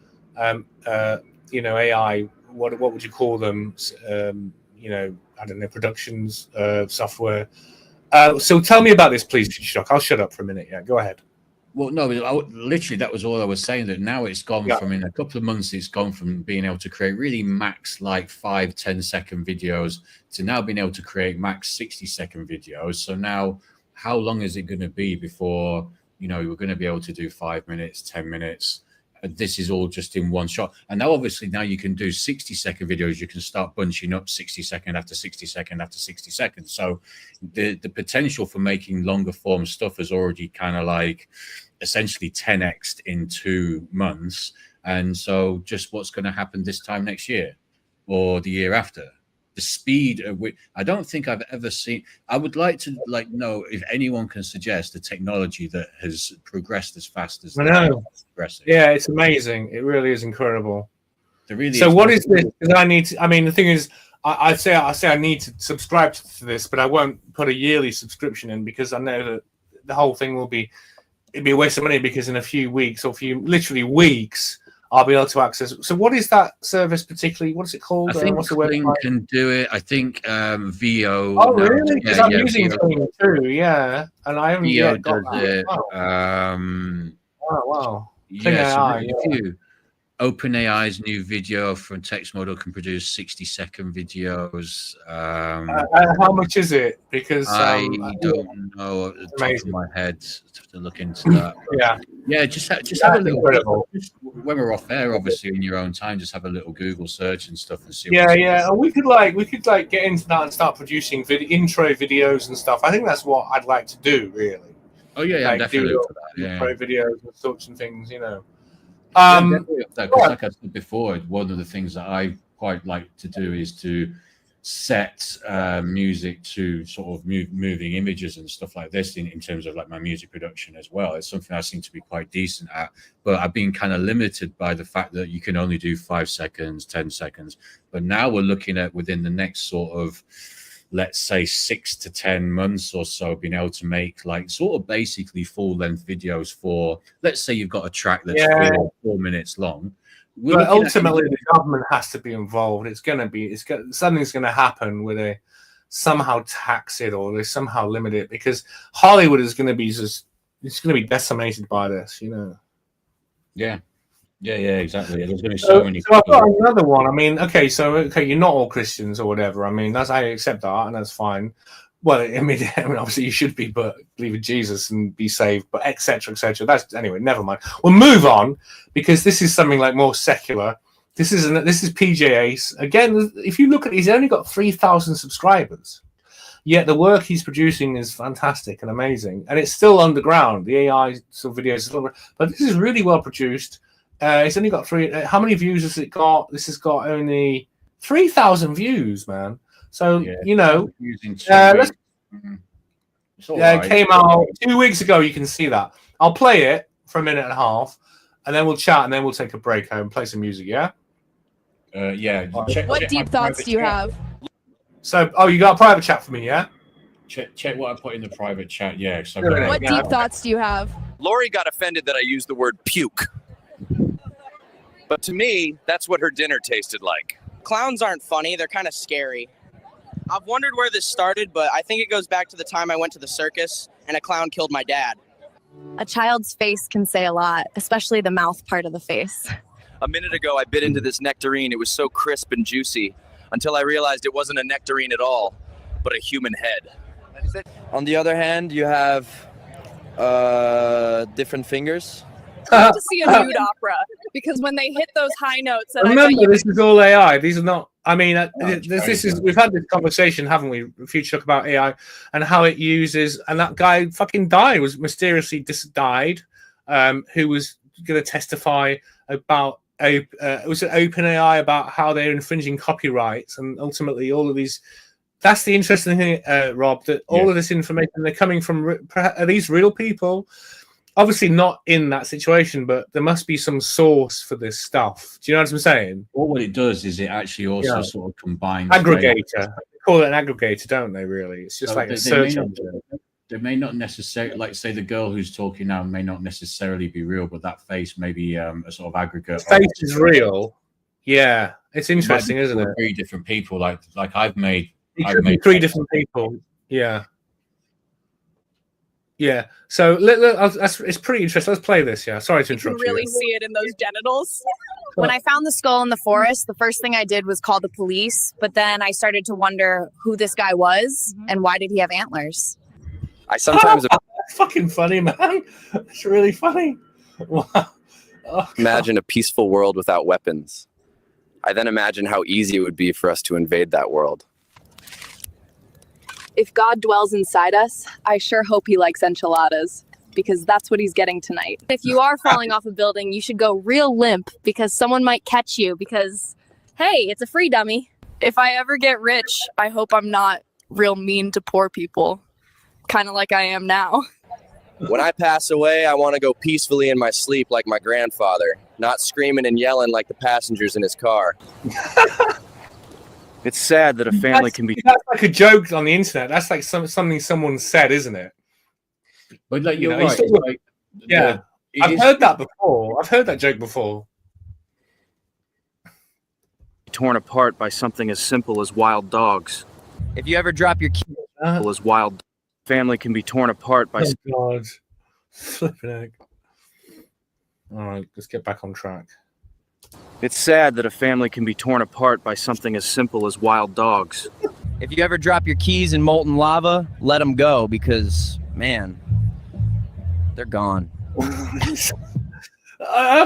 AI, what would you call them? I don't know, productions software. So tell me about this, please, Shock. I'll shut up for a minute. Yeah, go ahead. Well, no, literally that was all I was saying. That now it's gone from, in a couple of months, it's gone from being able to create really max like 5-10 second videos to now being able to create max 60-second videos. So now, how long is it going to be before we're going to be able to do 5 minutes, 10 minutes? This is all just in one shot. And now, obviously, now you can do 60-second videos. You can start bunching up 60 second after 60 second after 60 seconds. So the potential for making longer form stuff has already kind of like essentially 10x'd in 2 months. And so just what's going to happen this time next year or the year after? The speed at which, I don't think I've ever seen. I would like to know if anyone can suggest a technology that has progressed as fast as I know. Yeah, it's amazing. It really is incredible. What is this? Because I need to. I mean, the thing is, I say I need to subscribe to this, but I won't put a yearly subscription in because I know that the whole thing it'd be a waste of money because in a few weeks or literally weeks, I'll be able to access. So what is that service particularly? What's it called? I think what's the Kling website? can do it. I think VO. Oh, really? Because I'm using Kling too, yeah. And I haven't VO yet got does that. it. Oh, wow. Yeah, so OpenAI's new video from text model can produce 60-second videos. How much is it? Because I don't know at the top of my head to look into that. Yeah, just have a little. When we're off air, obviously in your own time, just have a little Google search and stuff and see. And we could get into that and start producing intro videos and stuff. I think that's what I'd like to do, really. Oh yeah, like, definitely for that. Intro videos and such and things, Because like I said before, one of the things that I quite like to do is to set music to sort of moving images and stuff like this in terms of like my music production as well. It's something I seem to be quite decent at, but I've been kind of limited by the fact that you can only do 5 seconds, 10 seconds. But now we're looking at within the next sort of, let's say 6 to 10 months or so, being able to make like sort of basically full-length videos for, let's say you've got a track that's 4 minutes long. But ultimately, the government has to be involved. Something's going to happen where they somehow tax it or they somehow limit it, because Hollywood is going to be decimated by this, Yeah, exactly. There's going to be so many. So I've got another one. I mean, you're not all Christians or whatever. I mean, I accept that, and that's fine. Well, I mean, obviously you should be, but believe in Jesus and be saved, but etc. That's anyway. Never mind. We'll move on, because this is something like more secular. This is PJ Ace again. If you look at, he's only got 3,000 subscribers, yet the work he's producing is fantastic and amazing, and it's still underground. The AI sort of videos, but this is really well produced. It's only got how many views has it got? This has got only 3,000 views, man. So it came out 2 weeks ago. You can see that. I'll play it for a minute and a half, and then we'll chat, and then we'll take a break home, play some music. Yeah. What deep thoughts do you have? So, you got a private chat for me, yeah? Check what I put in the private chat. Yeah. So what deep thoughts do you have? Lori got offended that I used the word puke. But to me, that's what her dinner tasted like. Clowns aren't funny. They're kind of scary. I've wondered where this started, but I think it goes back to the time I went to the circus and a clown killed my dad. A child's face can say a lot, especially the mouth part of the face. A minute ago, I bit into this nectarine. It was so crisp and juicy until I realized it wasn't a nectarine at all, but a human head. On the other hand, you have different fingers. I have to see a nude opera, because when they hit those high notes, remember, this is all AI. These are not. I mean, we've had this conversation, haven't we? Future about AI and how it uses. And that guy fucking died. Was mysteriously died. Who was going to testify about it was an OpenAI about how they're infringing copyrights, and ultimately all of these. That's the interesting thing, Rob. That all of this information, they're coming from. Are these real people? Obviously not in that situation, but there must be some source for this stuff. Do you know what I'm saying? Well, what it does is it actually also sort of combines aggregator. They call it an aggregator, don't they? Really, it's just like a search engine. They may not necessarily, like say the girl who's talking now may not necessarily be real, but that face may be a sort of aggregate. The face is real. Yeah, it's interesting, isn't it? 3 different people, like I've made. It could be 3 different people. Yeah. Yeah, so it's pretty interesting. Let's play this. Yeah, sorry to interrupt you. Can really see it in those genitals. When I found the skull in the forest, the first thing I did was call the police. But then I started to wonder who this guy was and why did he have antlers. I sometimes that's fucking funny, man. It's really funny. Wow. Imagine a peaceful world without weapons. I then imagine how easy it would be for us to invade that world. If God dwells inside us, I sure hope he likes enchiladas, because that's what he's getting tonight. If you are falling off a building, you should go real limp, because someone might catch you, because, hey, it's a free dummy. If I ever get rich, I hope I'm not real mean to poor people, kind of like I am now. When I pass away, I want to go peacefully in my sleep like my grandfather, not screaming and yelling like the passengers in his car. It's sad that a family can be. That's like a joke on the internet. That's like something someone said, isn't it? But like you're right. I've heard that before. I've heard that joke before. Torn apart by something as simple as wild dogs. If you ever drop your key, as wild, family can be torn apart by. Oh God, flipping egg. All right, let's get back on track. It's sad that a family can be torn apart by something as simple as wild dogs. If you ever drop your keys in molten lava, let them go because, man, they're gone. I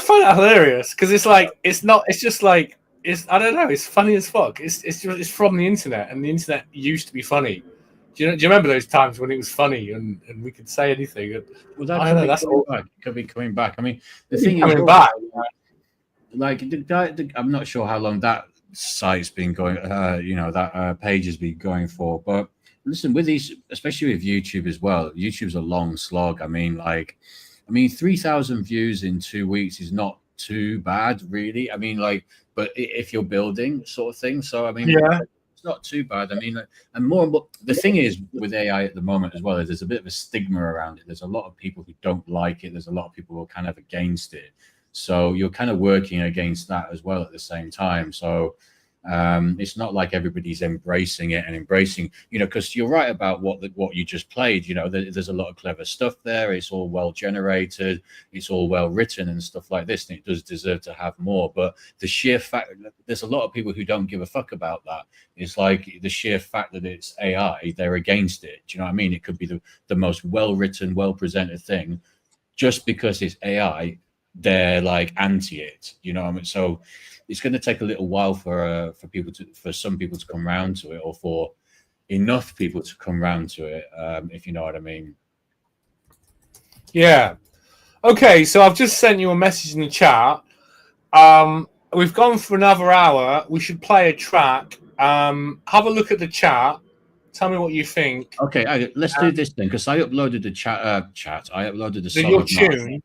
find that hilarious because it's like it's not. It's just like it's. I don't know. It's funny as fuck. It's from the internet, and the internet used to be funny. Do you remember those times when it was funny and we could say anything? Well, that I could don't know. be That's coming all. back. It could be coming back. I mean, the It's thing is, coming back. like the guy, I'm not sure how long that site's been going. That page has been going for. But listen, with these, especially with YouTube as well, YouTube's a long slog. I mean, 3,000 views in 2 weeks is not too bad, really. I mean, but if you're building sort of thing, so I mean, Yeah. it's not too bad. I mean, and more, the thing is with AI at the moment as well, is there's a bit of a stigma around it. There's a lot of people who don't like it. There's a lot of people who are kind of against it. So you're kind of working against that as well at the same time. So it's not like everybody's embracing it and embracing, because you're right about what you just played. There's a lot of clever stuff there. It's all well generated. It's all well written and stuff like this. And it does deserve to have more. But the sheer fact, there's a lot of people who don't give a fuck about that. It's like the sheer fact that it's AI, they're against it. Do you know what I mean? It could be the most well written, well presented thing. Just because it's AI, they're like anti it. You know what I mean? So it's going to take a little while for some people to come round to it, or for enough people to come round to it, if you know what I mean. Yeah. Okay, so I've just sent you a message in the chat. We've gone for another hour. We should play a track. Have a look at the chat. Tell me what you think. Okay, let's do this then, because I uploaded the chat. I uploaded the song. Your of tune. mine.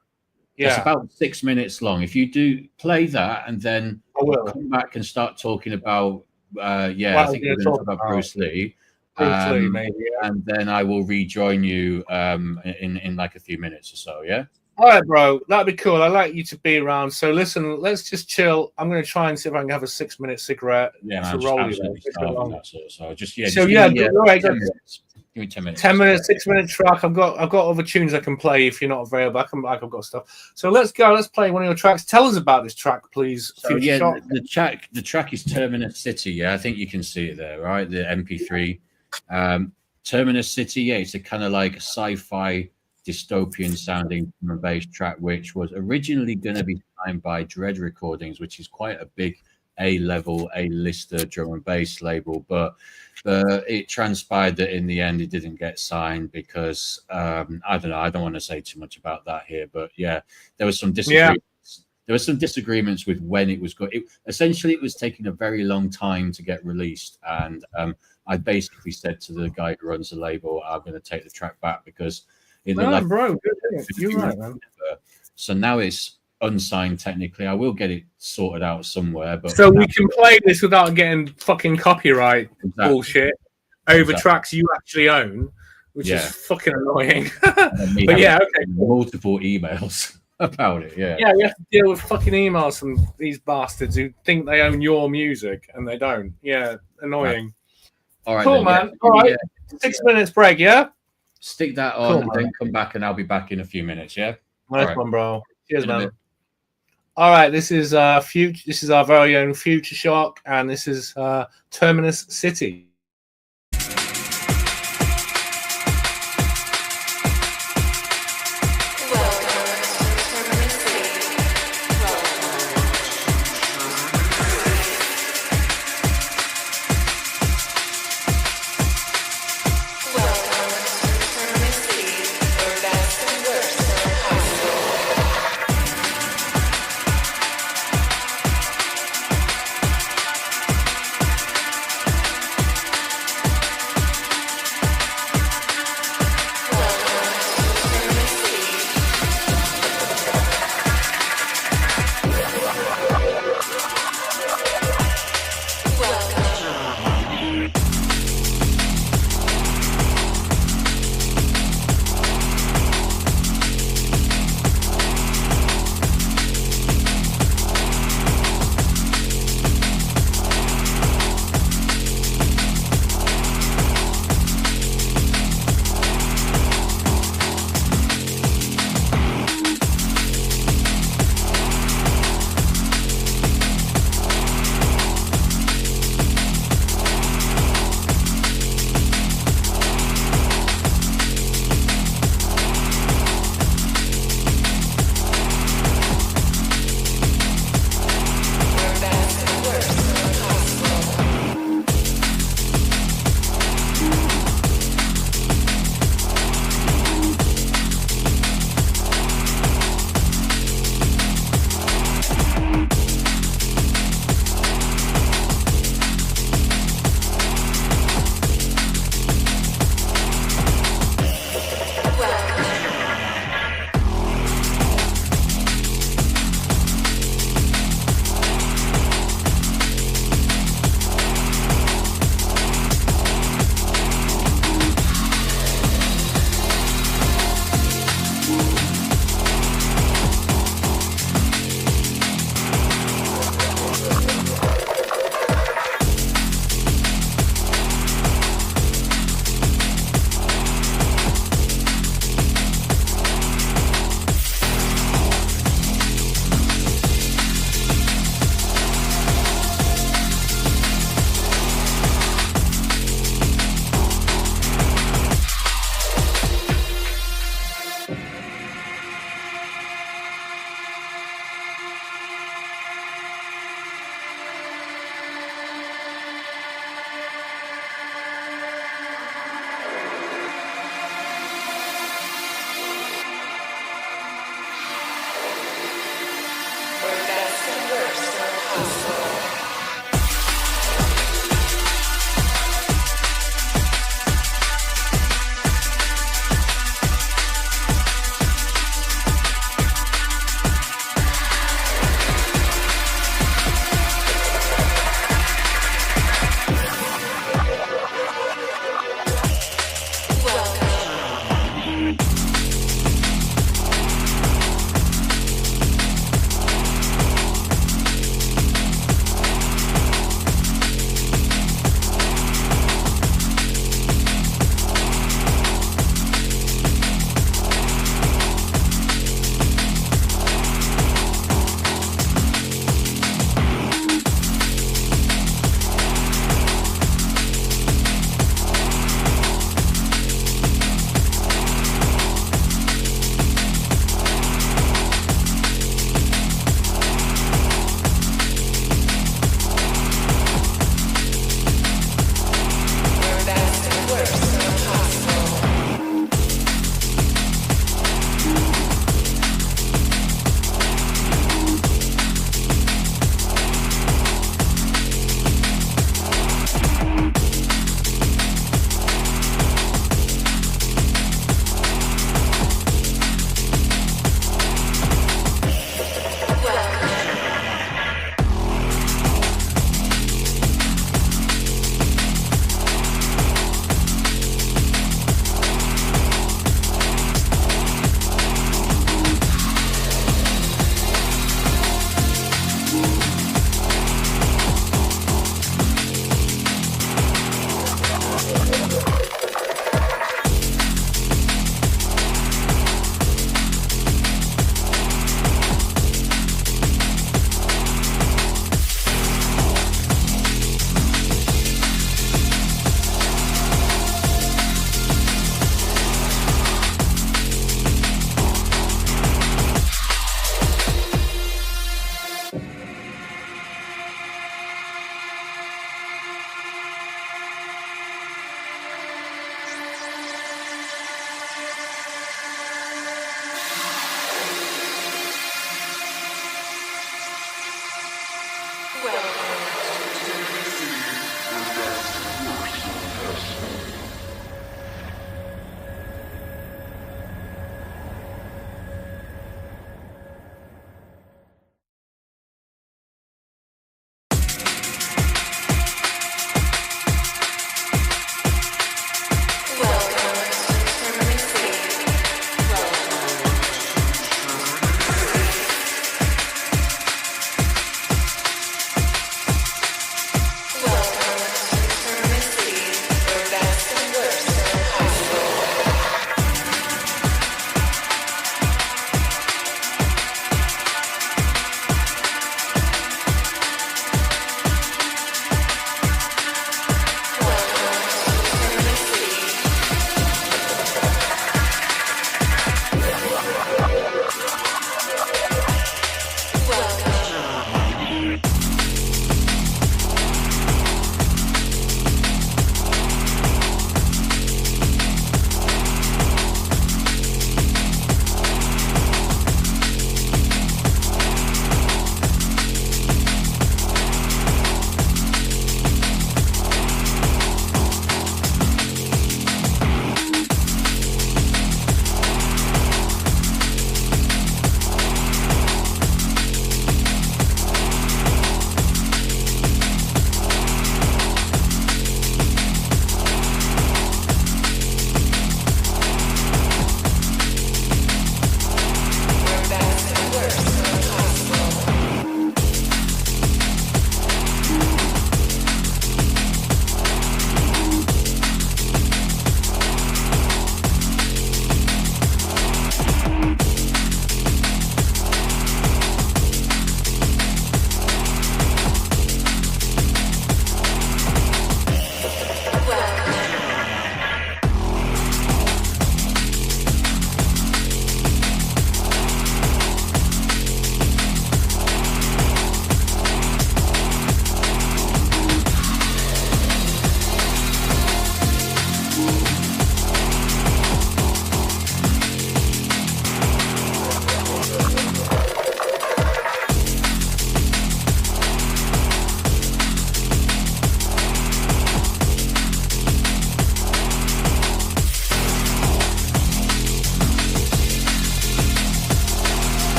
Yeah. It's about 6 minutes long. If you do play that and then I will come back and start talking about, I think we're going to talk about Bruce Lee. Bruce Lee, maybe. Yeah. And then I will rejoin you in like a few minutes or so. Yeah. All right, bro. That'd be cool. I'd like you to be around. So listen, let's just chill. I'm going to try and see if I can have a 6 minute cigarette. Yeah, man, to just roll you absolutely there. starving, that's it. So just So yeah, all right, 10 minutes. Give me 10 minutes. 10 minutes, 6 minute track. I've got other tunes I can play if you're not available. I've got stuff. So let's go. Let's play one of your tracks. Tell us about this track, please. So yeah, the track is Terminus City. Yeah, I think you can see it there, right? The MP3. Terminus City. Yeah, it's a kind of like sci-fi dystopian sounding drum and bass track, which was originally going to be signed by Dread Recordings, which is quite a big A-level, A-lister drum and bass label, but it transpired that in the end it didn't get signed because I don't know. I don't want to say too much about that here, but yeah, there was some disagreements. Yeah. There were some disagreements with when it was going. Essentially, it was taking a very long time to get released, and I basically said to the guy who runs the label, "I'm going to take the track back because." Bro, you're right, man. So now it's unsigned technically. I will get it sorted out somewhere, but so we can play this without getting fucking copyright bullshit over tracks you actually own, which is fucking annoying. But yeah, okay. Multiple emails about it. Yeah, we have to deal with fucking emails from these bastards who think they own your music and they don't. Yeah, annoying. Right. All right, cool, then, man. All right, 6 minutes break. Yeah. Stick that on, and then come back, and I'll be back in a few minutes. Yeah. Nice one, bro. Cheers, man. All right, this is Future. This is our very own Future Shock, and this is Terminus City.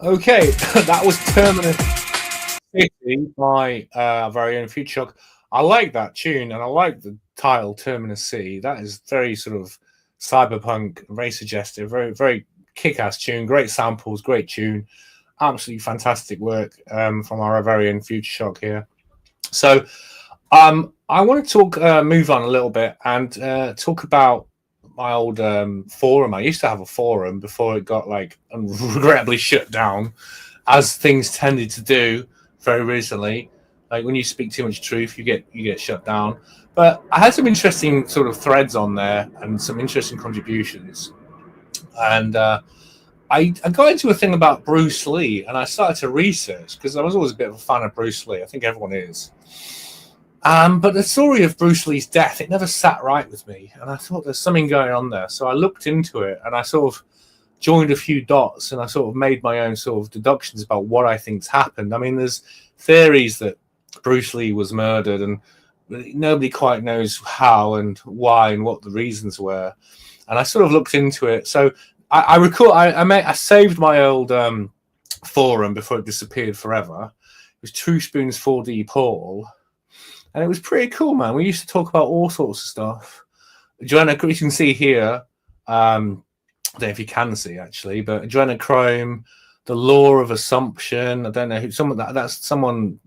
Okay, that was Terminus City by our very own Future Shock. I like that tune, and I like the title Terminus City. That is very sort of cyberpunk, very suggestive, very, very kick-ass tune. Great samples, great tune. Absolutely fantastic work from our very own Future Shock here. So I want to talk, move on a little bit and talk about my old forum. I used to have a forum before it got like regrettably shut down, as things tended to do very recently. Like when you speak too much truth, you get shut down. But I had some interesting sort of threads on there and some interesting contributions. And I got into a thing about Bruce Lee, and I started to research because I was always a bit of a fan of Bruce Lee. I think everyone is. But the story of Bruce Lee's death, it never sat right with me. And I thought there's something going on there. So I looked into it and I sort of joined a few dots and I sort of made my own sort of deductions about what I think's happened. I mean, there's theories that Bruce Lee was murdered and nobody quite knows how and why and what the reasons were. And I sort of looked into it. So I recall I saved my old forum before it disappeared forever. It was True Spoon's 4D Paul. And it was pretty cool, man. We used to talk about all sorts of stuff. Joanna, you can see here, I don't know if you can see actually, but Adrenochrome, the law of assumption. I don't know who someone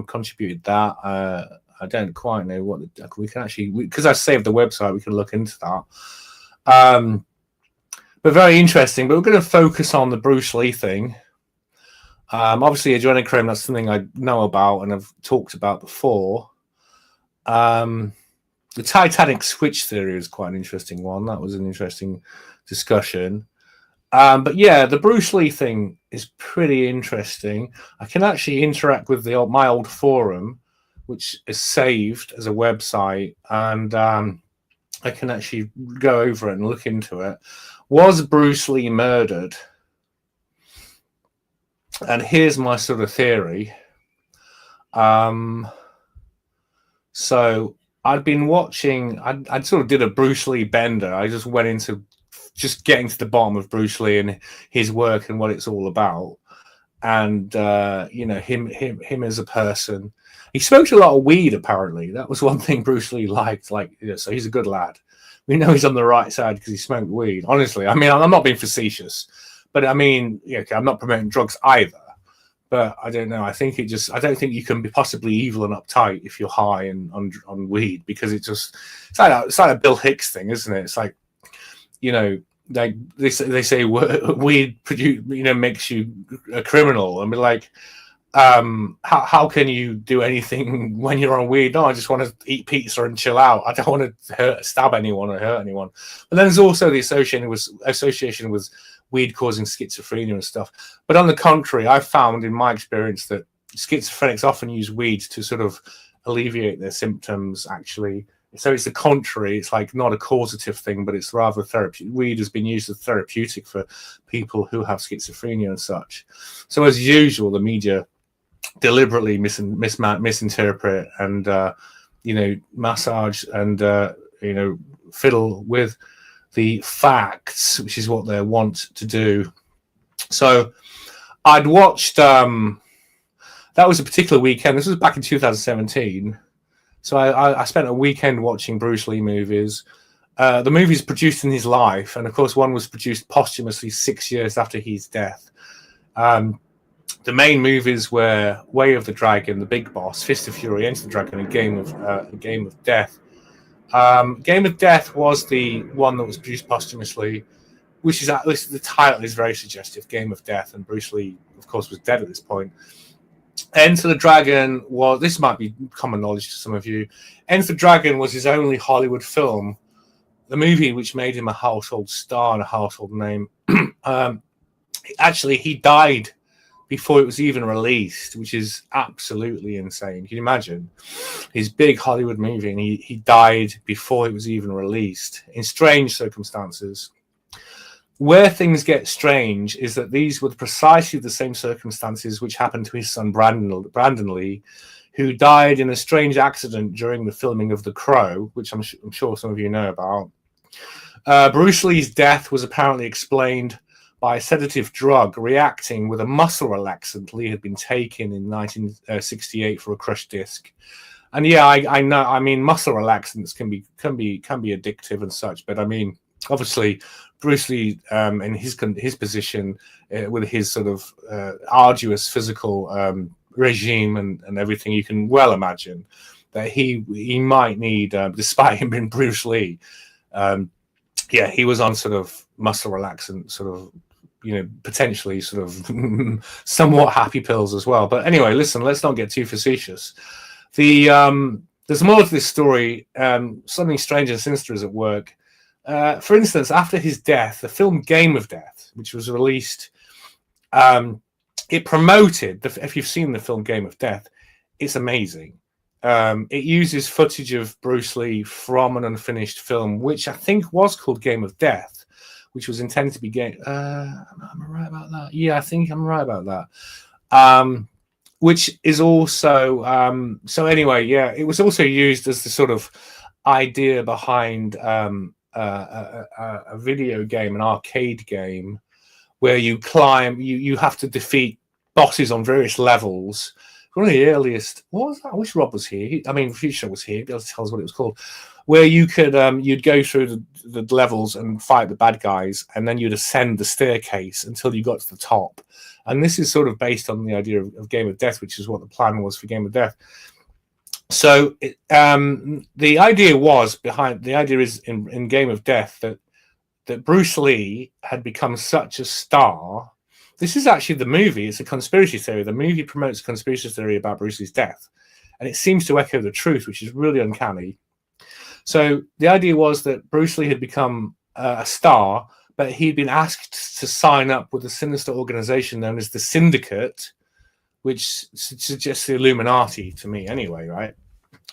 contributed that. I don't quite know what we can actually, because I saved the website, we can look into that. But very interesting. But we're going to focus on the Bruce Lee thing. Obviously, Adrenochrome, that's something I know about and I've talked about before. The Titanic switch theory is quite an interesting one. That was an interesting discussion. But yeah, the Bruce Lee thing is pretty interesting. I can actually interact with my old forum, which is saved as a website, and I can actually go over it and look into it. Was Bruce Lee murdered? And here's my sort of theory. So I'd been watching, I'd sort of did a Bruce Lee bender. I just went into just getting to the bottom of Bruce Lee and his work and what it's all about. And, you know, him as a person. He smoked a lot of weed, apparently. That was one thing Bruce Lee liked. Like, you know, so he's a good lad. We know he's on the right side because he smoked weed. Honestly, I mean, I'm not being facetious. But I mean, yeah, okay, I'm not promoting drugs either. But I don't know. I don't think you can be possibly evil and uptight if you're high and on weed, because it's like a Bill Hicks thing, isn't it? It's like, you know, like they say weed makes you a criminal. I mean, like, how can you do anything when you're on weed? No, I just want to eat pizza and chill out. I don't want to stab anyone or hurt anyone. But then there's also the association with weed causing schizophrenia and stuff. But on the contrary, I've found in my experience that schizophrenics often use weed to sort of alleviate their symptoms, actually. So it's the contrary. It's like not a causative thing, but it's rather therapeutic. Weed has been used as therapeutic for people who have schizophrenia and such. So as usual, the media deliberately misinterpret and, you know, massage and, you know, fiddle with the facts, which is what they want to do. So I'd watched, that was a particular weekend. This was back in 2017. So I spent a weekend watching Bruce Lee movies. The movies produced in his life. And of course, one was produced posthumously 6 years after his death. The main movies were Way of the Dragon, The Big Boss, Fist of Fury, Enter the Dragon, and Game of Death. Game of Death was the one that was produced posthumously, which is at least the title is very suggestive. Game of Death, and Bruce Lee, of course, was dead at this point. Enter the Dragon was, this might be common knowledge to some of you, Enter the Dragon was his only Hollywood film, the movie which made him a household star and a household name. Actually, he died before it was even released, which is absolutely insane. Can you imagine? His big Hollywood movie, and he died before it was even released in strange circumstances. Where things get strange is that these were precisely the same circumstances which happened to his son Brandon Lee, who died in a strange accident during the filming of The Crow, which I'm sure some of you know about. Bruce Lee's death was apparently explained by a sedative drug reacting with a muscle relaxant Lee had been taking in 1968 for a crushed disc. And yeah, I know. I mean, muscle relaxants can be addictive and such. But I mean, obviously, Bruce Lee in his position with his sort of arduous physical regime and everything, you can well imagine that he might need, despite him being Bruce Lee, he was on sort of muscle relaxant, sort of, potentially sort of somewhat happy pills as well. But anyway, listen, let's not get too facetious. There's more to this story. Something strange and sinister is at work. For instance, after his death, the film Game of Death, which was released, it promoted, if you've seen the film Game of Death, it's amazing. It uses footage of Bruce Lee from an unfinished film, which I think was called Game of Death, which was intended to be game. Am I right about that? Yeah, I think I'm right about that. Which is also so anyway, yeah, it was also used as the sort of idea behind a video game, an arcade game, where you climb, you have to defeat bosses on various levels. One of the earliest, what was that? I wish Rob was here. Future was here. He'd be able to tell us what it was called. Where you could, you'd go through the levels and fight the bad guys, and then you'd ascend the staircase until you got to the top. And this is sort of based on the idea of Game of Death, which is what the plan was for Game of Death. So the idea is in Game of Death that Bruce Lee had become such a star. This is actually the movie. It's a conspiracy theory. The movie promotes a conspiracy theory about Bruce Lee's death, and it seems to echo the truth, which is really uncanny. So the idea was that Bruce Lee had become a star, but he'd been asked to sign up with a sinister organization known as the Syndicate, which suggests the Illuminati to me anyway, right?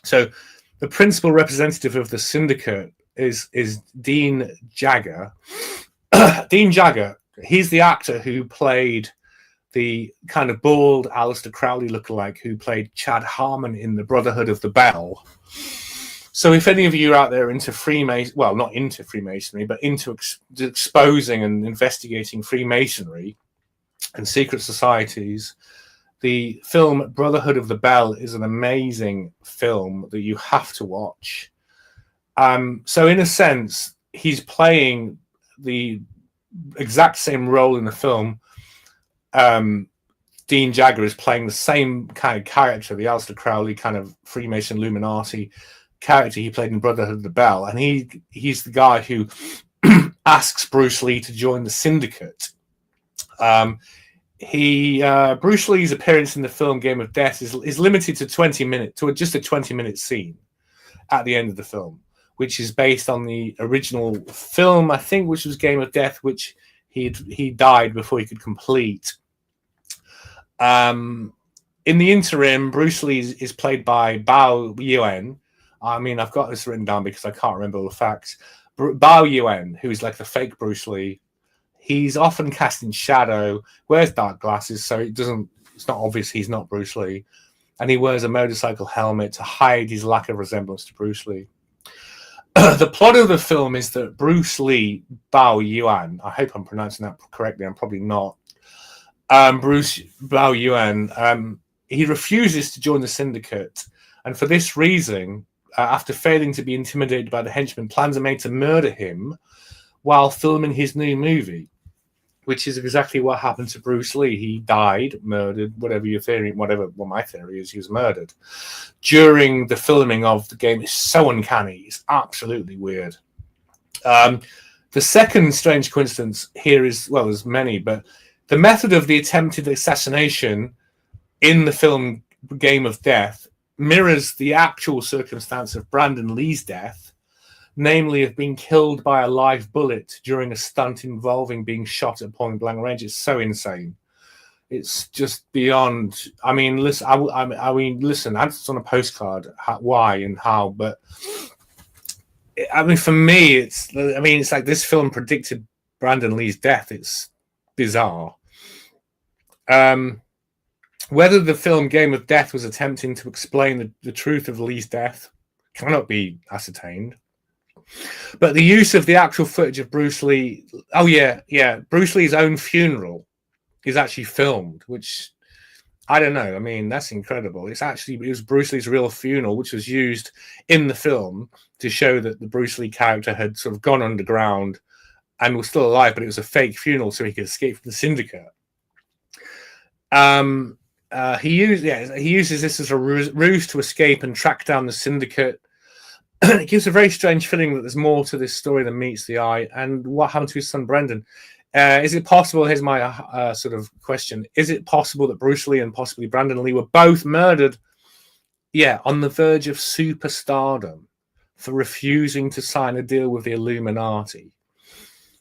So the principal representative of the Syndicate is Dean Jagger. Dean Jagger, he's the actor who played the kind of bald Aleister Crowley lookalike who played Chad Harmon in the Brotherhood of the Bell. So if any of you are out there into Freemasonry, well, not into Freemasonry, but into exposing and investigating Freemasonry and secret societies, the film Brotherhood of the Bell is an amazing film that you have to watch. So in a sense, he's playing the exact same role in the film. Dean Jagger is playing the same kind of character, the Aleister Crowley kind of Freemason Illuminati character he played in Brotherhood of the Bell, and he's the guy who asks Bruce Lee to join the Syndicate. Bruce Lee's appearance in the film Game of Death is limited to 20 minutes, to just a 20-minute scene at the end of the film, which is based on the original film, I think, which was Game of Death, which he died before he could complete. In the interim, Bruce Lee is played by Bao Yuan. I mean, I've got this written down because I can't remember all the facts. Bao Yuan, who is like the fake Bruce Lee, he's often cast in shadow, wears dark glasses, so it's not obvious he's not Bruce Lee. And he wears a motorcycle helmet to hide his lack of resemblance to Bruce Lee. The plot of the film is that Bruce Lee, Bao Yuan, I hope I'm pronouncing that correctly, I'm probably not. Bruce Bao Yuan, he refuses to join the Syndicate. And for this reason, after failing to be intimidated by the henchmen, plans are made to murder him while filming his new movie, which is exactly what happened to Bruce Lee. He died, murdered, whatever your theory, what my theory is, he was murdered during the filming of the game. It's so uncanny. It's absolutely weird. The second strange coincidence here is, well, there's many, but the method of the attempted assassination in the film Game of Death mirrors the actual circumstance of Brandon Lee's death, namely of being killed by a live bullet during a stunt involving being shot at point blank range. It's so insane. It's just beyond. I mean, listen. Listen. That's on a postcard. Why and how? But I mean, for me, it's like this film predicted Brandon Lee's death. It's bizarre. Whether the film Game of Death was attempting to explain the truth of Lee's death cannot be ascertained. But the use of the actual footage of Bruce Lee, Bruce Lee's own funeral is actually filmed, which I don't know. I mean, that's incredible. It was Bruce Lee's real funeral, which was used in the film to show that the Bruce Lee character had sort of gone underground and was still alive, but it was a fake funeral so he could escape from the syndicate. He uses this as a ruse to escape and track down the syndicate. It gives a very strange feeling that there's more to this story than meets the eye. And what happened to his son Brendan? Is it possible? Here's my sort of question: is it possible that Bruce Lee and possibly Brandon Lee were both murdered? Yeah, on the verge of superstardom for refusing to sign a deal with the Illuminati.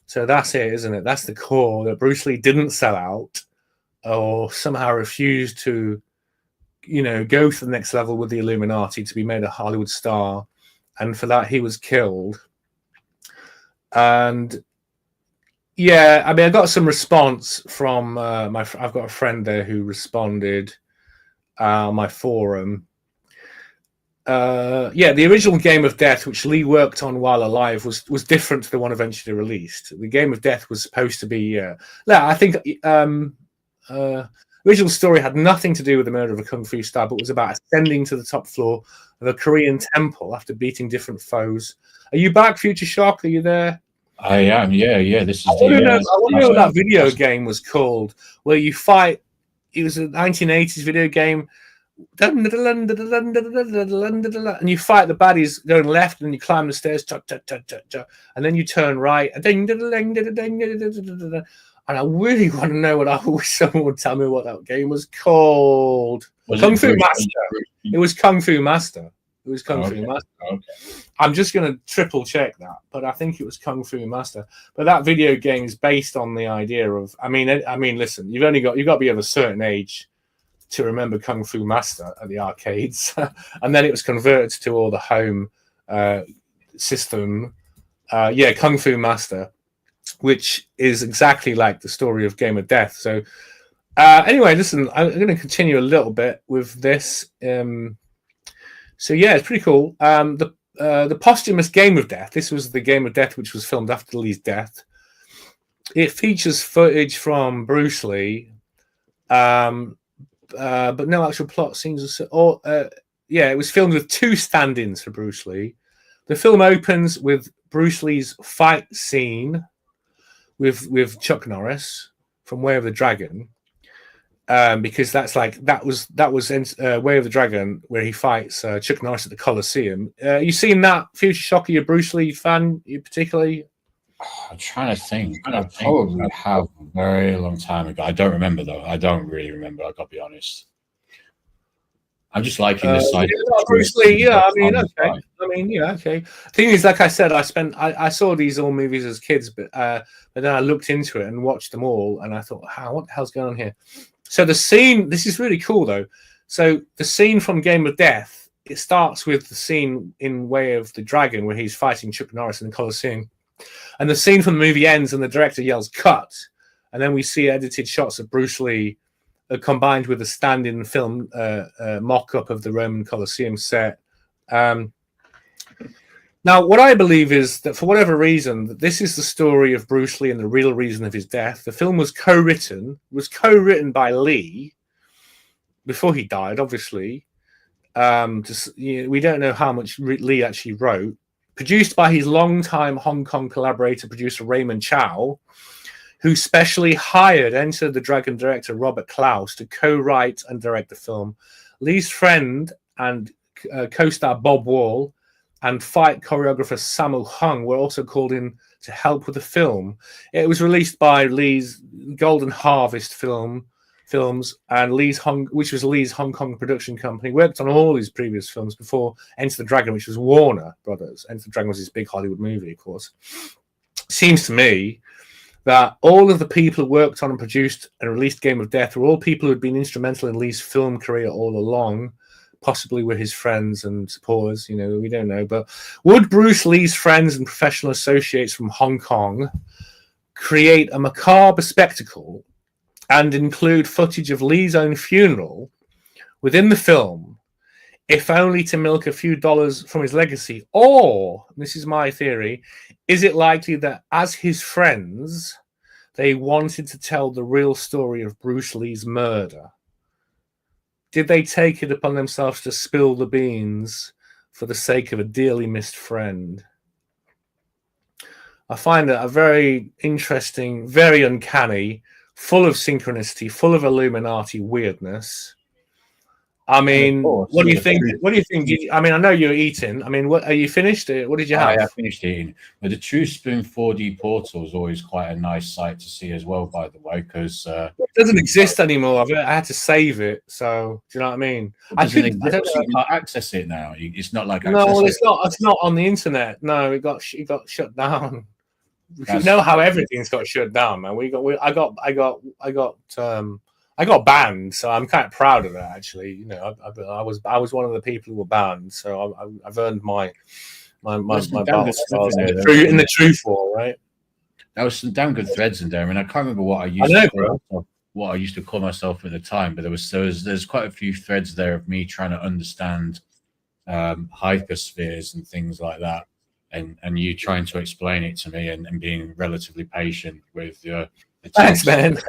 So that's it, isn't it? That's the core, that Bruce Lee didn't sell out or somehow refused to, go to the next level with the Illuminati to be made a Hollywood star. And for that, he was killed. And yeah, I mean, I got some response from I've got a friend there who responded on my forum. The original Game of Death, which Lee worked on while alive, was different to the one eventually released. The Game of Death was supposed to be, I think, original story had nothing to do with the murder of a kung fu star, but was about ascending to the top floor of a Korean temple after beating different foes. Are you back, Future Shock? Are you there? I am. Yeah. This is. I wonder what that video game was called, where you fight. It was a 1980s video game. And you fight the baddies going left, and you climb the stairs, and then you turn right, and I really want to know I wish someone would tell me what that game was called. Kung Fu Master. It was Kung Fu Master. It was Kung Fu Master. Okay. I'm just going to triple check that, but I think it was Kung Fu Master. But that video game is based on the idea of. I mean, listen, you've got to be of a certain age to remember Kung Fu Master at the arcades, and then it was converted to all the home system. Kung Fu Master, which is exactly like the story of Game of Death. So anyway, listen, I'm going to continue a little bit with this. It's pretty cool. The posthumous Game of Death. This was the Game of Death, which was filmed after Lee's death. It features footage from Bruce Lee. But no actual plot scenes. It was filmed with 2 stand-ins for Bruce Lee. The film opens with Bruce Lee's fight scene with Chuck Norris from Way of the Dragon, because that was Way of the Dragon, where he fights Chuck Norris at the Coliseum. You seen that, Future Shock? Are you a Bruce Lee fan, you particularly? I'm trying to think. I probably have a very long time ago. I don't remember, though. I don't really remember. I gotta be honest. I'm just liking this side. Bruce Lee, okay. Thing is, like I said, I saw these all movies as kids, but then I looked into it and watched them all, and I thought, what the hell's going on here? So the scene, this is really cool, though. So the scene from Game of Death, it starts with the scene in Way of the Dragon where he's fighting Chuck Norris in the Coliseum. And the scene from the movie ends and the director yells cut, and then we see edited shots of Bruce Lee combined with a stand-in film mock-up of the Roman Colosseum set. Now, what I believe is that for whatever reason, this is the story of Bruce Lee and the real reason of his death. The film was co-written by Lee before he died, obviously. We don't know how much Lee actually wrote. Produced by his longtime Hong Kong collaborator, producer Raymond Chow, who specially hired Enter the Dragon director Robert Klaus to co-write and direct the film. Lee's friend and co-star Bob Wall and fight choreographer Sammo Hung were also called in to help with the film. It was released by Lee's Golden Harvest Films and which was Lee's Hong Kong production company. Worked on all his previous films before Enter the Dragon, which was Warner Brothers. Enter the Dragon was his big Hollywood movie, of course. Seems to me that all of the people who worked on and produced and released Game of Death were all people who had been instrumental in Lee's film career all along, possibly were his friends and supporters, we don't know. But would Bruce Lee's friends and professional associates from Hong Kong create a macabre spectacle and include footage of Lee's own funeral within the film if only to milk a few dollars from his legacy? Or, this is my theory, is it likely that as his friends, they wanted to tell the real story of Bruce Lee's murder? Did they take it upon themselves to spill the beans for the sake of a dearly missed friend? I find it a very interesting, very uncanny, full of synchronicity, full of Illuminati weirdness. I mean, what do you think? What do you think? I mean, I know you're eating. I mean, what are you finished? What did you have? I have finished eating. But the True Spoon 4D portal is always quite a nice sight to see as well, by the way, because it doesn't exist anymore. I had to save it. So, do you know what I mean? I don't know. You can't access it now. It's not like no, it's not. It's not on the internet. No, it got shut down. You know how everything's got shut down, man. I got banned, so I'm kind of proud of that. Actually, you know, I was one of the people who were banned, so I've earned my battle scars in the truth war, right? There was some damn good threads in there. I mean, I can't remember what I used to call myself at the time, but there's quite a few threads there of me trying to understand hyperspheres and things like that, and you trying to explain it to me and being relatively patient with the thanks, man.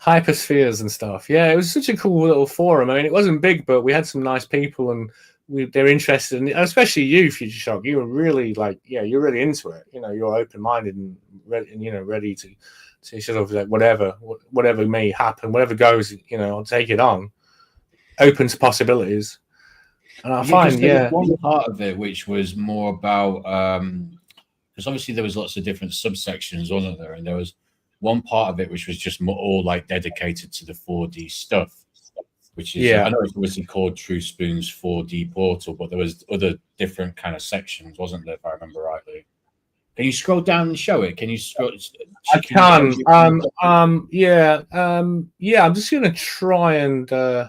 Hyperspheres and stuff. Yeah, it was such a cool little forum. I mean, it wasn't big, but we had some nice people, and they're interested in it. Especially you, Future Shock. You were really you're really into it. You know, you're open-minded and ready to sort of like whatever may happen, whatever goes. You know, I'll take it on. Open to possibilities. And I find one part of it which was more about because obviously there was lots of different subsections, wasn't there? And there was one part of it which was just all like dedicated to the 4D stuff, which is I know it's obviously called True Spoon's 4D portal, but there was other different kind of sections, wasn't there, if I remember rightly? Can you scroll down and show it? Can you scroll? I can. I'm just gonna try and.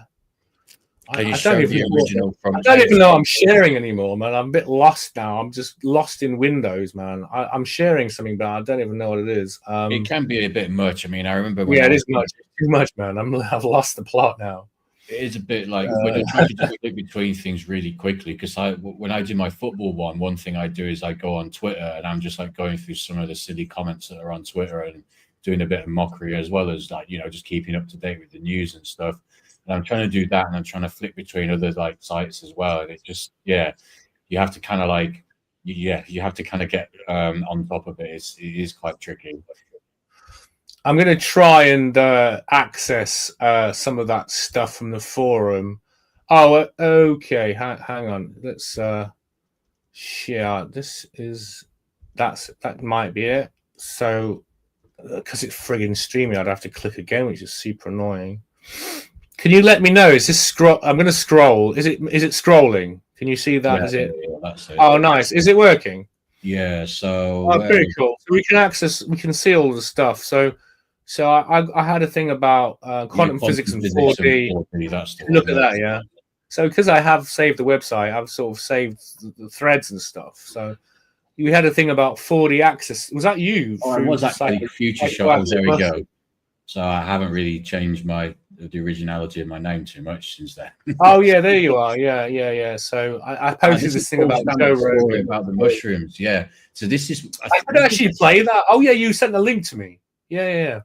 I don't even know I'm sharing anymore, man. I'm a bit lost now. I'm just lost in Windows, man. I'm sharing something, but I don't even know what it is. It can be a bit much. I mean, I remember it is much. It's too much, man. I've lost the plot now. It is a bit like when you're trying to just click between things really quickly. Because when I do my football one thing I do is I go on Twitter and I'm just like going through some of the silly comments that are on Twitter and doing a bit of mockery as well as like just keeping up to date with the news and stuff. And I'm trying to do that, and I'm trying to flick between other like sites as well. And it just, you have to kind of you have to kind of get on top of it. It is quite tricky. I'm going to try and access some of that stuff from the forum. Oh, okay. Hang on. Let's share. That might be it. So, because it's friggin' streaming, I'd have to click again, which is super annoying. Can you let me know? Is this scroll? I'm going to scroll. Is it scrolling? Can you see that? Yeah, is it? Yeah, that's it. Oh, nice. Is it working? Yeah. So. Oh, very cool. So we can see all the stuff. So I had a thing about quantum physics and 4D. Look at that, yeah. So because I have saved the website, I've sort of saved the threads and stuff. So you had a thing about 4D access. Was that you? Oh, it was actually Future Shock. There we go. So I haven't really changed the originality of my name too much since then. Oh yeah, there you are. Yeah. So I posted this thing about Joe Rogan about the mushrooms. Yeah. So this is. I could actually play that. Oh yeah, you sent the link to me. Yeah.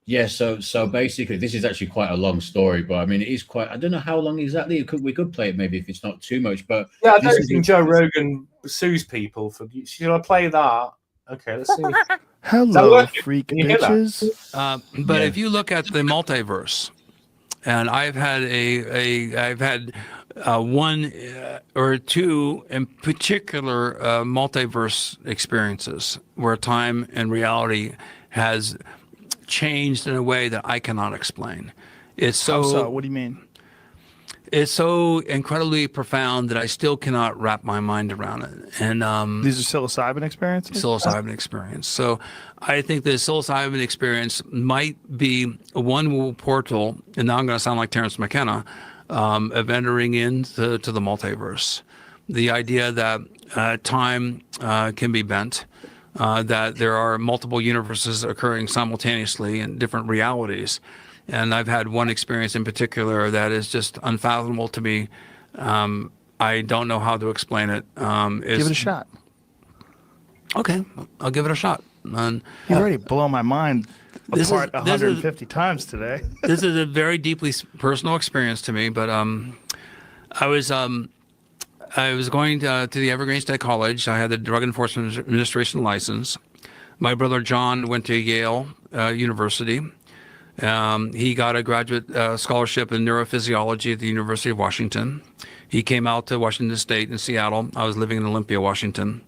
Yeah. So basically, this is actually quite a long story, but I mean, it is quite. I don't know how long exactly. We could play it maybe if it's not too much, but yeah, I don't think Joe Rogan sues people for. Should I play that? Okay, let's see. Hello, freak bitches. But if you look at the multiverse, and I've had one or two in particular multiverse experiences where time and reality has changed in a way that I cannot explain. It's so. What do you mean? It's so incredibly profound that I still cannot wrap my mind around it. And these are psilocybin experiences? Psilocybin experience. So I think the psilocybin experience might be a one portal, and now I'm going to sound like Terrence McKenna, of entering into the multiverse. The idea that time can be bent, that there are multiple universes occurring simultaneously in different realities. And I've had one experience in particular that is just unfathomable to me, I don't know how to explain it. Give it a shot. Okay, I'll give it a shot. And You've already blown my mind This is- apart this is- 150 times today. this is a very deeply personal experience to me, but I was going to the Evergreen State College. I had the Drug Enforcement Administration license. My brother John went to Yale University. He got a graduate scholarship in neurophysiology at the University of Washington. He came out to Washington State in Seattle. I was living in Olympia, Washington.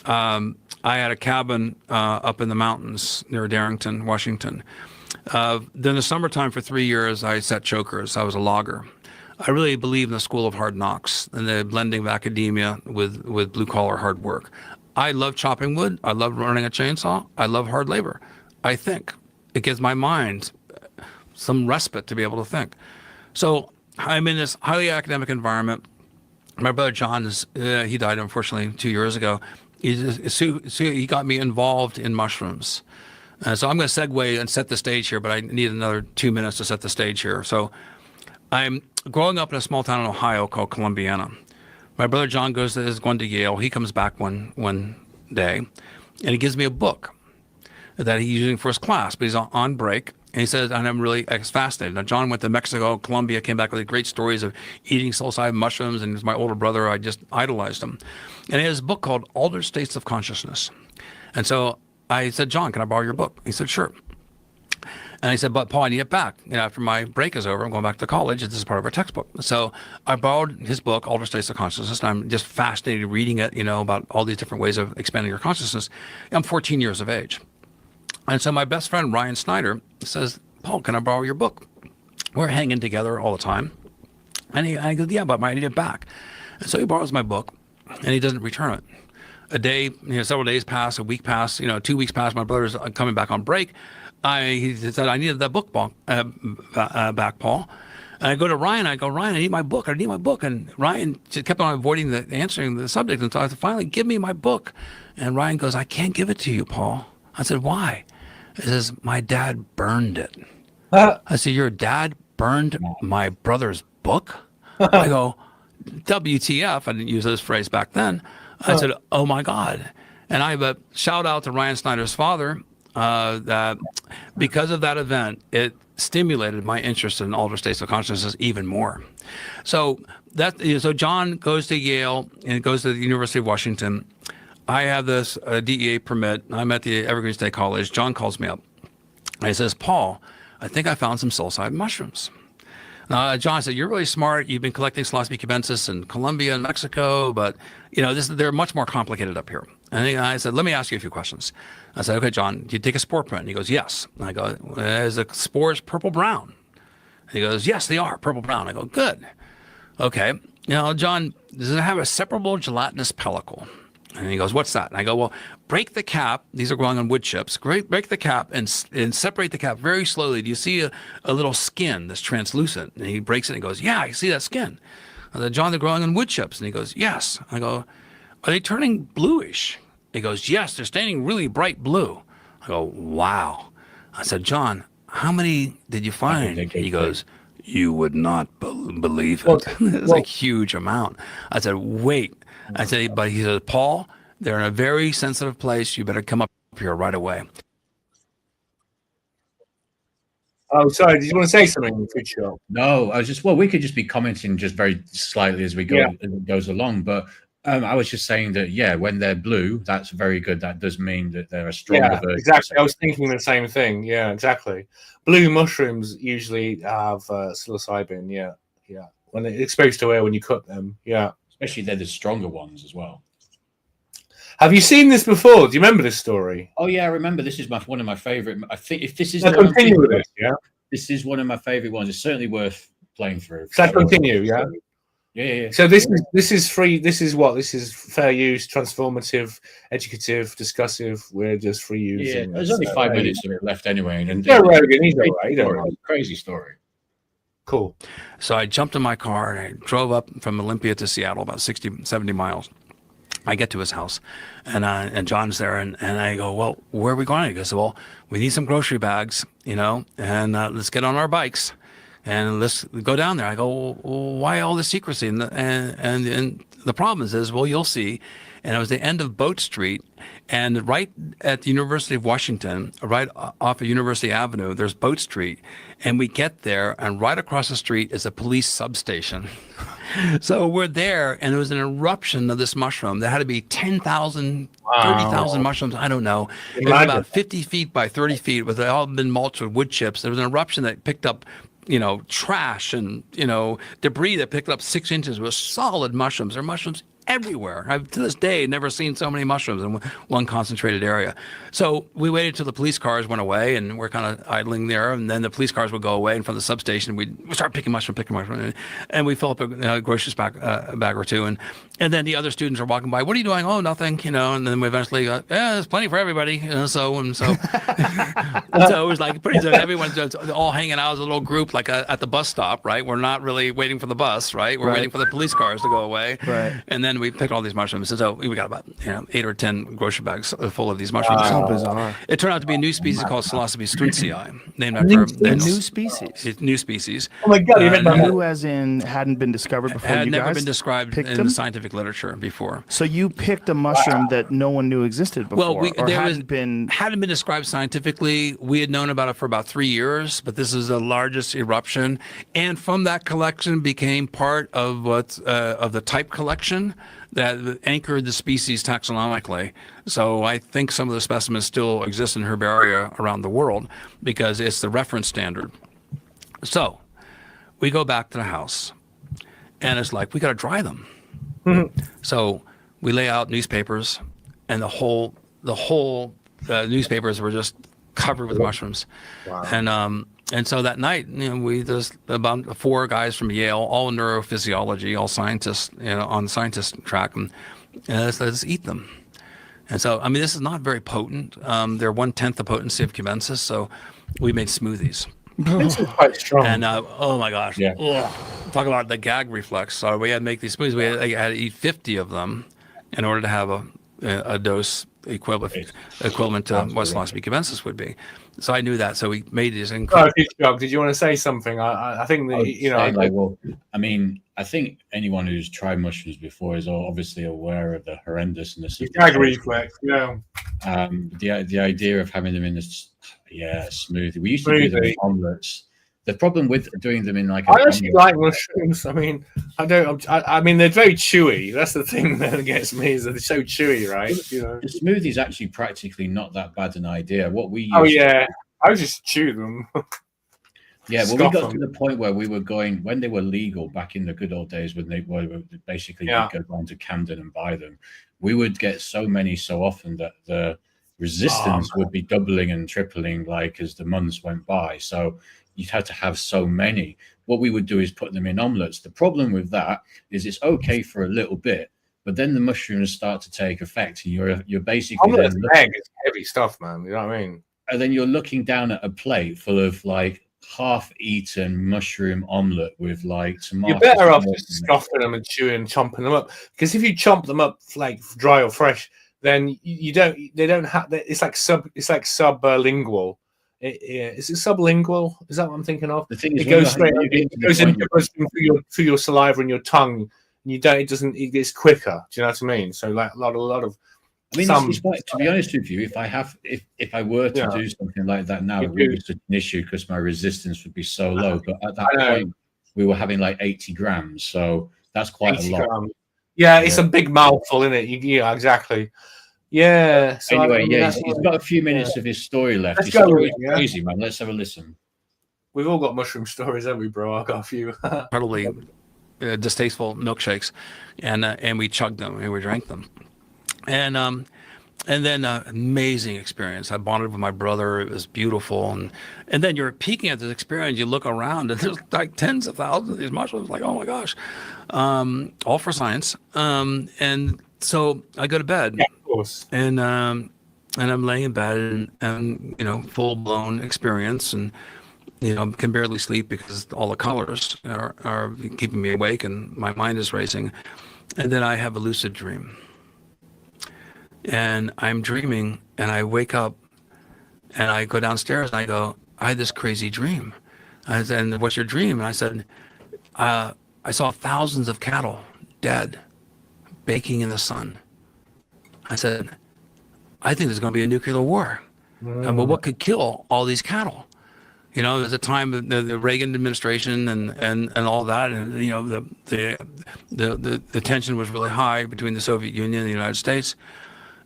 I had a cabin up in the mountains near Darrington, Washington. Then the summertime for 3 years, I set chokers. I was a logger. I really believe in the school of hard knocks and the blending of academia with blue collar hard work. I love chopping wood. I love running a chainsaw. I love hard labor. I think it gives my mind some respite to be able to think. So I'm in this highly academic environment. My brother John he died unfortunately 2 years ago. He got me involved in mushrooms. So I'm going to segue and set the stage here, but I need another 2 minutes to set the stage here. So I'm growing up in a small town in Ohio called Columbiana. My brother John is going to Yale. He comes back one day, and he gives me a book that he's using for his class, but he's on break. And he says, and I'm really fascinated. Now, John went to Mexico, Colombia, came back with great stories of eating psilocybin mushrooms, and he's my older brother. I just idolized him. And he has a book called Altered States of Consciousness. And so I said, John, can I borrow your book? He said, sure. And I said, but Paul, I need it back. After my break is over, I'm going back to college. This is part of our textbook. So I borrowed his book, Altered States of Consciousness, and I'm just fascinated reading it, about all these different ways of expanding your consciousness. I'm 14 years of age. And so my best friend, Ryan Snyder, says, Paul, can I borrow your book? We're hanging together all the time. And I go, yeah, but I need it back. And so he borrows my book, and he doesn't return it. A day, several days pass, a week pass, 2 weeks pass. My brother's coming back on break. He said, I needed that book back, Paul. And I go to Ryan. I go, Ryan, I need my book. And Ryan just kept on avoiding answering the subject. And so I said, finally, give me my book. And Ryan goes, I can't give it to you, Paul. I said, why? He says, my dad burned it. I said, your dad burned my brother's book? I go, WTF. I didn't use this phrase back then. I said, oh, my God. And I have a shout out to Ryan Snyder's father. That because of that event, it stimulated my interest in altered states of consciousness even more. So John goes to Yale and goes to the University of Washington. I have this DEA permit. I'm at the Evergreen State College. John calls me up. He says, Paul, I think I found some psilocybin mushrooms. John said, you're really smart. You've been collecting Psilocybe cubensis in Colombia and Mexico, but they're much more complicated up here. And I said, let me ask you a few questions. I said, okay, John, do you take a spore print? And he goes, yes. And I go, is the spores purple-brown? And he goes, yes, they are purple-brown. I go, good. Okay. John, does it have a separable gelatinous pellicle? And he goes, what's that? And I go, well, break the cap. These are growing on wood chips. Break the cap and separate the cap very slowly. Do you see a little skin that's translucent? And he breaks it and he goes, yeah, I see that skin. I said, John, they're growing on wood chips. And he goes, yes. I go, are they turning bluish? He goes, yes, they're staying really bright blue. I go, wow. I said, John, how many did you find? He goes, you would not believe it. It's a huge amount. I said, wait. I said, but he said, Paul, they're in a very sensitive place. You better come up here right away. Oh, sorry. Did you want to say something, Show? No, I was just, we could just be commenting just very slightly as we go as it goes along. But I was just saying that, when they're blue, that's very good. That does mean that they're a stronger version. Exactly. I was thinking the same thing. Yeah, exactly. Blue mushrooms usually have psilocybin. Yeah. When they're exposed to air when you cook them. Yeah. Especially they're the stronger ones as well. Have you seen this before? Do you remember this story? Oh yeah, I remember. This is one of my favorite. I think if this is continue with this, this is one of my favorite ones. It's certainly worth playing through. So continue, yeah. Yeah. So this is free. This is what? This is fair use, transformative, educative, discussive. We're just free use. Yeah, there's only 5 minutes of it left anyway. And Rogan, he's all right. Crazy story. Cool. So I jumped in my car and I drove up from Olympia to Seattle, about 60, 70 miles. I get to his house and John's there and I go, well, where are we going? He goes, well, we need some grocery bags, and let's get on our bikes. and let's go down there. I go, well, why all the secrecy? And the problem is, well, you'll see. And it was the end of Boat Street, and right at the University of Washington, right off of University Avenue, there's Boat Street. And we get there, and right across the street is a police substation. So we're there, and there was an eruption of this mushroom. There had to be 10,000, 30,000 mushrooms. I don't know. It was about 50 feet by 30 feet. With all been mulched with wood chips. There was an eruption that picked up, trash and debris that picked up 6 inches. It was solid mushrooms. There are mushrooms everywhere. I've to this day never seen so many mushrooms in one concentrated area. So we waited till the police cars went away, and we're kind of idling there. And then the police cars would go away, and from the substation we start picking mushroom, and we fill up a groceries bag or two. And then the other students are walking by. What are you doing? Oh, nothing. And then we eventually go, yeah, there's plenty for everybody. So and so. So it was like pretty soon everyone's all hanging out as a little group, like at the bus stop, right? We're not really waiting for the bus, right? We're waiting for the police cars to go away. Right. And then we picked all these mushrooms. So we got about 8 or 10 grocery bags full of these mushrooms. So bizarre. It turned out to be a new species called Psilocybe strunzii, named after a new species. It's new species. Oh my God! New as in hadn't been discovered before. Had you never guys been described picked in them? the scientific literature before. So you picked a mushroom that no one knew existed before, hadn't been described scientifically. We had known about it for about 3 years, but this is the largest eruption, and from that collection became part of of the type collection that anchored the species taxonomically. So I think some of the specimens still exist in herbaria around the world because it's the reference standard. So we go back to the house, and it's like, we got to dry them. So we lay out newspapers, and the whole newspapers were just covered with mushrooms. Wow. And so that night, we just about 4 guys from Yale, all neurophysiology, all scientists, on the scientist track, and let's eat them. And so, I mean, this is not very potent. They're 1/10 the potency of cubensis, so we made smoothies. This is quite strong. And oh my gosh, talk about the gag reflex. So we had to make these smoothies. We had to eat 50 of them in order to have a dose equivalent to what Psilocybe cubensis would be. So I knew that. So we made these. Did you want to say something? I think that I think anyone who's tried mushrooms before is obviously aware of the horrendousness of gag reflex. Yeah. The idea of having them in this smoothie. We used to do them in omelets. The problem with doing them in I actually like mushrooms. I mean, I mean, they're very chewy. That's the thing that gets me, is that they're so chewy, right? The smoothie is actually practically not that bad an idea. What we I just chew them. Yeah, well, we got to the point where we were going, when they were legal back in the good old days, when they were basically you could go down to Camden and buy them. We would get so many so often that the resistance would be doubling and tripling as the months went by. So you'd have to have so many. What we would do is put them in omelets. The problem with that is it's okay for a little bit, but then the mushrooms start to take effect, and you're basically egg is heavy stuff, man. You know what I mean? And then you're looking down at a plate full of half-eaten mushroom omelet with tomatoes. You're better off just scoffing them and chewing and chomping them up, because if you chomp them up dry or fresh, then they don't have. It's like sublingual. Is it sublingual? Is that what I'm thinking of? The thing is, it goes straight. It goes through your saliva and your tongue, and it gets quicker. Do you know what I mean? So a lot of. I mean, to be honest with you, if I were to do something like that now, it would be such an issue because my resistance would be so low. But at that point, we were having 80 grams, so that's quite a lot. Grams. Yeah, it's a big mouthful, isn't it? Yeah, exactly. Yeah. So anyway, he's got a few minutes of his story left. His story is crazy, man. Let's have a listen. We've all got mushroom stories, haven't we, bro? I got a few. Totally distasteful milkshakes, and we chugged them and we drank them. And then amazing experience. I bonded with my brother. It was beautiful. And then you're peeking at this experience. You look around, and there's tens of thousands of these mushrooms. Oh my gosh, all for science. And so I go to bed. Yeah, of course. And I'm laying in bed, and full blown experience, and can barely sleep because all the colors are keeping me awake, and my mind is racing. And then I have a lucid dream. And I'm dreaming, and I wake up, and I go downstairs, and I go, I had this crazy dream. I said, and what's your dream? And I said, I saw thousands of cattle dead, baking in the sun. I said, I think there's going to be a nuclear war. But what could kill all these cattle? You know, there's a time of the Reagan administration and all that, and you know the tension was really high between the Soviet Union and the United States.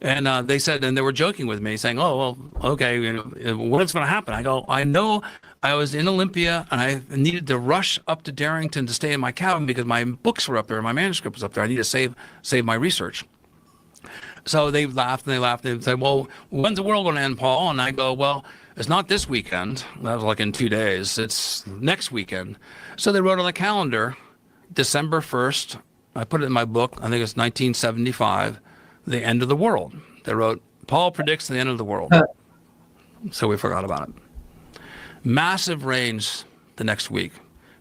And they said, and they were joking with me, saying, "Oh, well, okay, you know, what's going to happen?" I go, "I know. I was in Olympia, and I needed to rush up to Darrington to stay in my cabin because my books were up there, and my manuscript was up there. I need to save my research." So they laughed and they laughed and they said, "Well, when's the world going to end, Paul?" And I go, "Well, it's not this weekend. That was like in 2 days. It's next weekend." So they wrote on the calendar, December 1st. I put it in my book. I think it's 1975. The end of the world. They wrote, Paul predicts the end of the world. So we forgot about it. Massive rains the next week.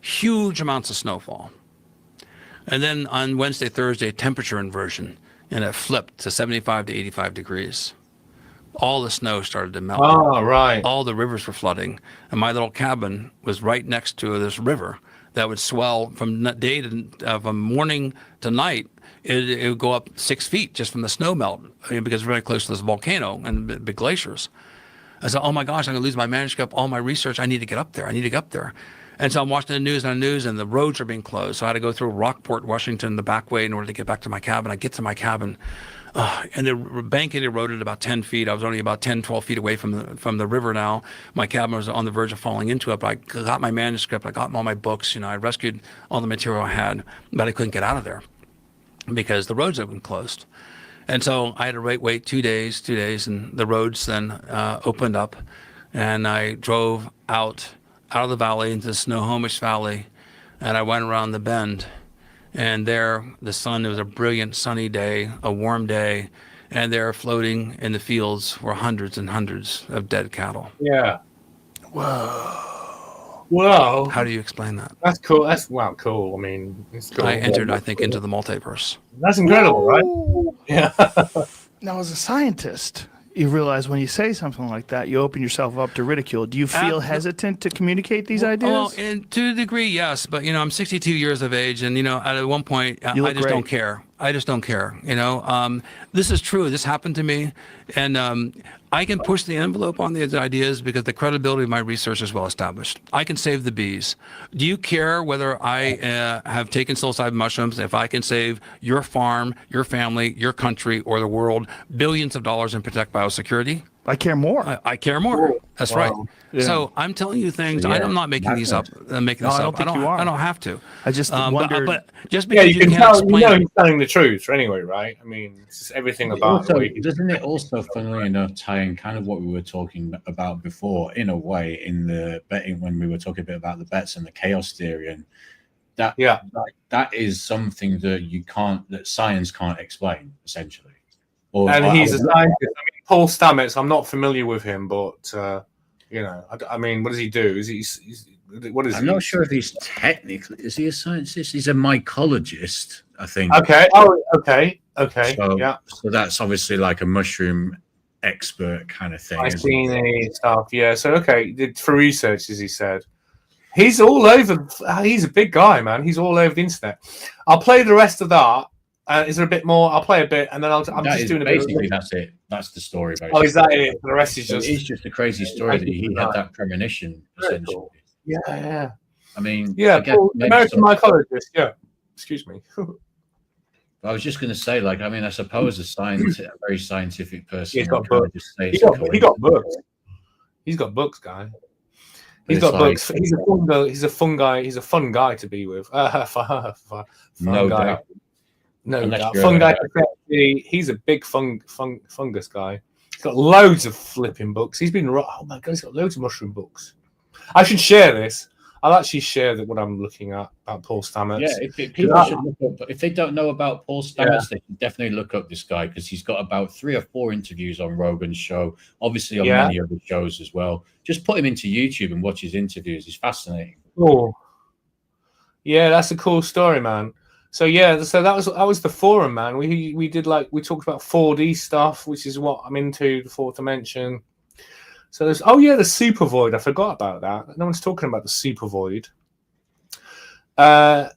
Huge amounts of snowfall. And then on Wednesday, Thursday, temperature inversion. And it flipped to 75 to 85 degrees. All the snow started to melt. Oh, right. All the rivers were flooding. And my little cabin was right next to this river that would swell from day to from morning to night. It would go up 6 feet just from the snow melt because it's very close to this volcano and big glaciers. I said, "Oh my gosh, I'm going to lose my manuscript, all my research. I need to get up there. I need to get up there." And so I'm watching the news and the roads are being closed. So I had to go through Rockport, Washington, the back way in order to get back to my cabin. I get to my cabin, and the bank had eroded about 10 feet. I was only about 10, 12 feet away from the river now. My cabin was on the verge of falling into it, but I got my manuscript. I got all my books. You know, I rescued all the material I had, but I couldn't get out of there because the roads had been closed. And so I had to wait 2 days, and the roads then opened up, and I drove out of the valley into the Snohomish Valley, and I went around the bend, and there the sun, it was a brilliant sunny day, a warm day, and there floating in the fields were hundreds and hundreds of dead cattle. Yeah. Whoa. How do you explain that? That's cool. That's cool. I mean, it's cool. I entered, I think, into the multiverse. That's incredible, right? Yeah. Now, as a scientist, you realize when you say something like that, you open yourself up to ridicule. Do you feel hesitant to communicate these ideas? Well, to a degree, yes. But, you know, I'm 62 years of age, and, you know, at one point, I just don't care. I just don't care. You know, this is true. This happened to me. And I can push the envelope on these ideas because the credibility of my research is well established. I can save the bees. Do you care whether I have taken psilocybin mushrooms, if I can save your farm, your family, your country, or the world billions of dollars and protect biosecurity? I care more. I care more. That's right. Yeah. So I'm telling you things. Yeah. I'm not making these up. I don't have to. I just wondered. But just because you can can't tell, explain you know it. he's telling the truth anyway, right? I mean, it's just everything about the way Doesn't it also, funnily enough, tie in kind of what we were talking about before, in a way, in the betting when we were talking a bit about the bets and the chaos theory, and that is something that science can't explain, essentially. He's a scientist. I mean, Paul Stamets. I'm not familiar with him, but you know, I mean, what does he do? I'm not sure if he's technically. Is he a scientist? He's a mycologist, I think. Okay. Oh, okay. So, yeah. So that's obviously like a mushroom expert kind of thing. I've seen any stuff. Yeah. So for research, as he said, he's all over. He's a big guy, man. He's all over the internet. I'll play the rest of that. Is there a bit more? I'll play a bit, and then I'm just doing a bit. Basically, that's it. That's the story. Basically. Oh, is that it? The rest is just. It's just a crazy story that he had that premonition, essentially. Cool. Yeah. I mean, American mycologist. Yeah. Excuse me. I was just going to say, like, I mean, I suppose a very scientific person. He's got books. He got books. He's got books, guy. He's got books. He's a fun guy. He's a fun guy to be with. No doubt. No doubt. Fun guy. He's a big fungus guy. He's got loads of flipping books. He's been. Oh my god, he's got loads of mushroom books. I should share this. I'll actually share what I'm looking at about Paul Stamets. Yeah, people should look up. If they don't know about Paul Stamets, they should definitely look up this guy because he's got about 3 or 4 interviews on Rogan's show, obviously on many other shows as well. Just put him into YouTube and watch his interviews. He's fascinating. Oh, yeah, that's a cool story, man. So that was the forum, man. We did we talked about 4D stuff, which is what I'm into, the fourth dimension. So there's the super void. I forgot about that. No one's talking about the super void. I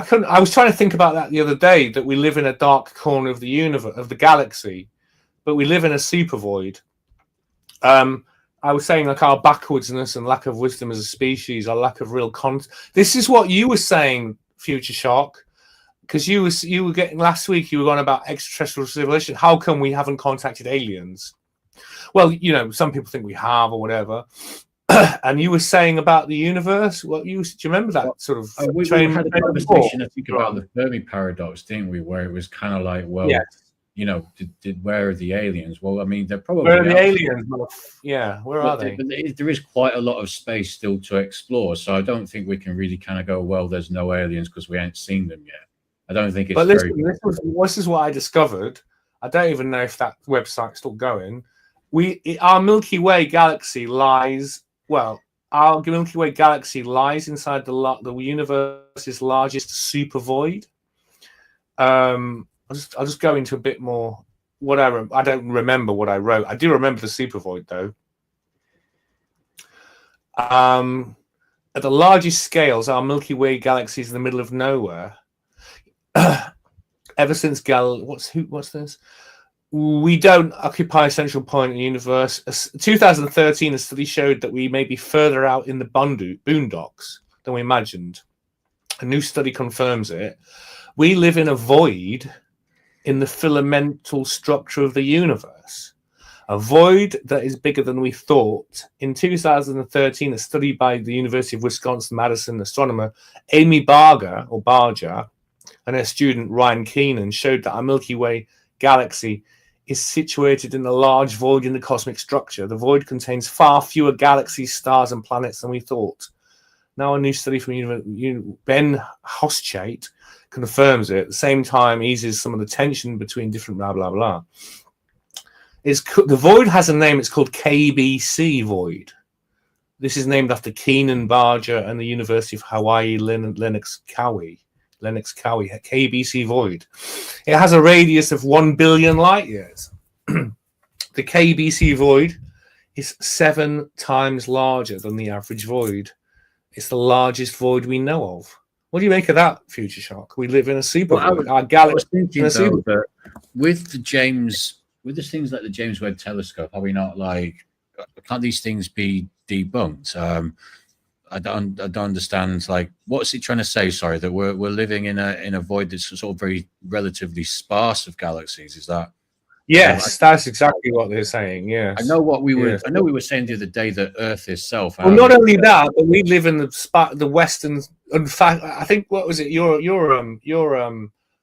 couldn't. I was trying to think about that the other day. That we live in a dark corner of the universe, of the galaxy, but we live in a super void. I was saying like our backwardsness and lack of wisdom as a species, our lack of real This is what you were saying, Future Shock, because you were getting last week. You were on about extraterrestrial civilization. How come we haven't contacted aliens? Well, some people think we have or whatever. And you were saying about the universe. What do you remember that sort of? We had a conversation, I think, about the Fermi paradox, didn't we? Where it was kind of like, well, where are the aliens? Well, I mean, they're probably where are the aliens? Yeah, where are they? But there is quite a lot of space still to explore, so I don't think we can really kind of go, well, there's no aliens because we ain't seen them yet. I don't think it's. But listen, this is what I discovered. I don't even know if that website's still going. Our Milky Way galaxy lies. Well, our Milky Way galaxy lies inside the universe's largest super void. I'll just go into a bit more. I don't remember what I wrote. I do remember the super void though. At the largest scales, our Milky Way galaxy is in the middle of nowhere. Ever since what's this? We don't occupy a central point in the universe. 2013, a study showed that we may be further out in the boondocks than we imagined. A new study confirms it. We live in a void in the filamental structure of the universe, a void that is bigger than we thought. In 2013, a study by the University of Wisconsin-Madison astronomer Amy Barger and her student Ryan Keenan showed that our Milky Way galaxy is situated in a large void in the cosmic structure. The void contains far fewer galaxies, stars, and planets than we thought. Now, a new study from Ben Hoschait confirms it. At the same time, eases some of the tension between different blah blah blah. The void has a name. It's called KBC void. This is named after Keenan Barger and the University of Hawaii Lennox Cowie, KBC void. It has a radius of 1 billion light years. The KBC void is 7 times larger than the average void. It's the largest void we know of. What do you make of that, Future Shock? We live in a super void. Our galaxy in a super void. With the things like the James Webb Telescope, are we not can't these things be debunked? I don't understand. Like, what's he trying to say? Sorry, that we're living in a void that's sort of very relatively sparse of galaxies. Is that? Yes, that's exactly what they're saying. Yes, I know what we were. I know we were saying the other day that Earth itself. Well, not only that, but we live in the western. In fact, I think what was it? You're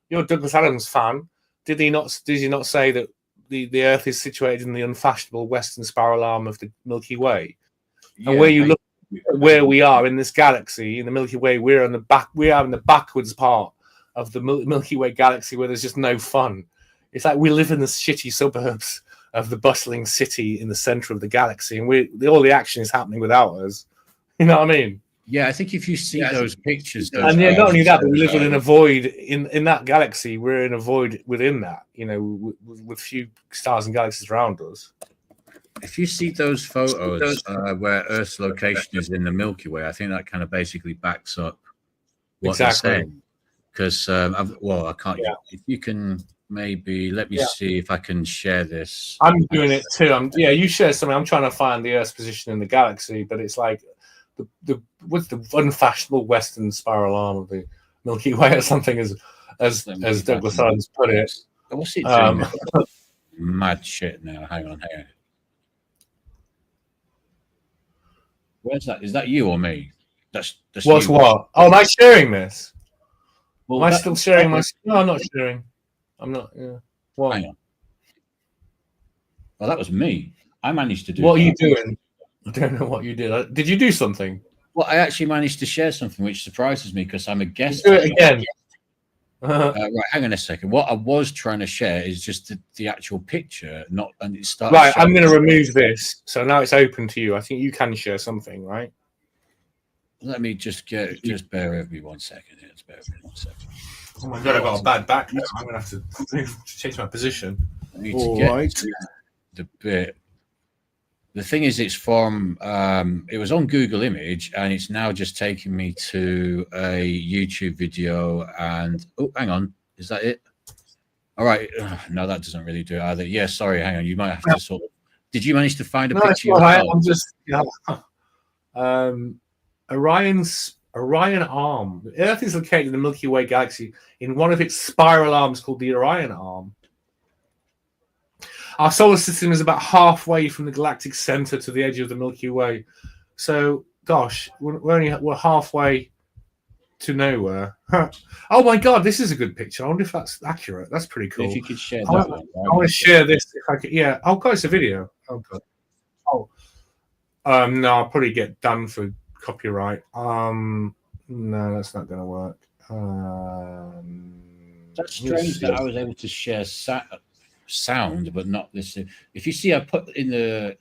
Douglas Adams fan. Did he not say that the Earth is situated in the unfashionable western spiral arm of the Milky Way? And where you look at where we are in this galaxy, in the Milky Way, we are in the backwards part of the Milky Way galaxy where there's just no fun. It's like we live in the shitty suburbs of the bustling city in the center of the galaxy, and all the action is happening without us. You know what I mean? Yeah, I think if you see those pictures, and not only that, but we live in a void in that galaxy. We're in a void within that, with few stars and galaxies around us. If you see those photos where Earth's location is in the Milky Way, I think that kind of basically backs up what they're saying. Because, I can't. Yeah. If you can maybe let me see if I can share this. I'm doing it too. You share something. I'm trying to find the Earth's position in the galaxy, but it's like what's the unfashionable western spiral arm of the Milky Way or something, as Douglas Adams put it. What's it doing? Mad shit now. Hang on. Where's that? Is that you or me? That's what's you. What? Oh, am I sharing this? Well, am I still sharing my? No, I'm not sharing. I'm not. Yeah. What? Hang on. Well, that was me. I managed to do. What are you doing? I don't know what you did. Did you do something? Well, I actually managed to share something which surprises me because I'm a guest. Do it again. Right, hang on a second. What I was trying to share is just the actual picture, and it starts. Right, I'm going to remove this, so now it's open to you. I think you can share something, right? Let me just bear with me 1 second. Here. Just bear with me 1 second. Oh my god, I got a bad back now. I'm going to have to change my position. I need to get the bit The thing is, it's from it was on Google Image, and it's now just taking me to a YouTube video. And oh, hang on, is that it? All right, no, that doesn't really do it either. Yeah, sorry, hang on, you might have to sort of. Did you manage to find a picture yourself? I'm just Orion Arm. Earth is located in the Milky Way galaxy in one of its spiral arms called the Orion Arm. Our solar system is about halfway from the galactic center to the edge of the Milky Way. So, gosh, we're halfway to nowhere. Oh my God, this is a good picture. I wonder if that's accurate. That's pretty cool. If you could share that I want to share this if I could. Yeah. Oh God, it's a video. Oh God. Oh. No, I'll probably get done for copyright. No, that's not going to work. That's strange that I was able to share sound, but not this. If you see, I put in the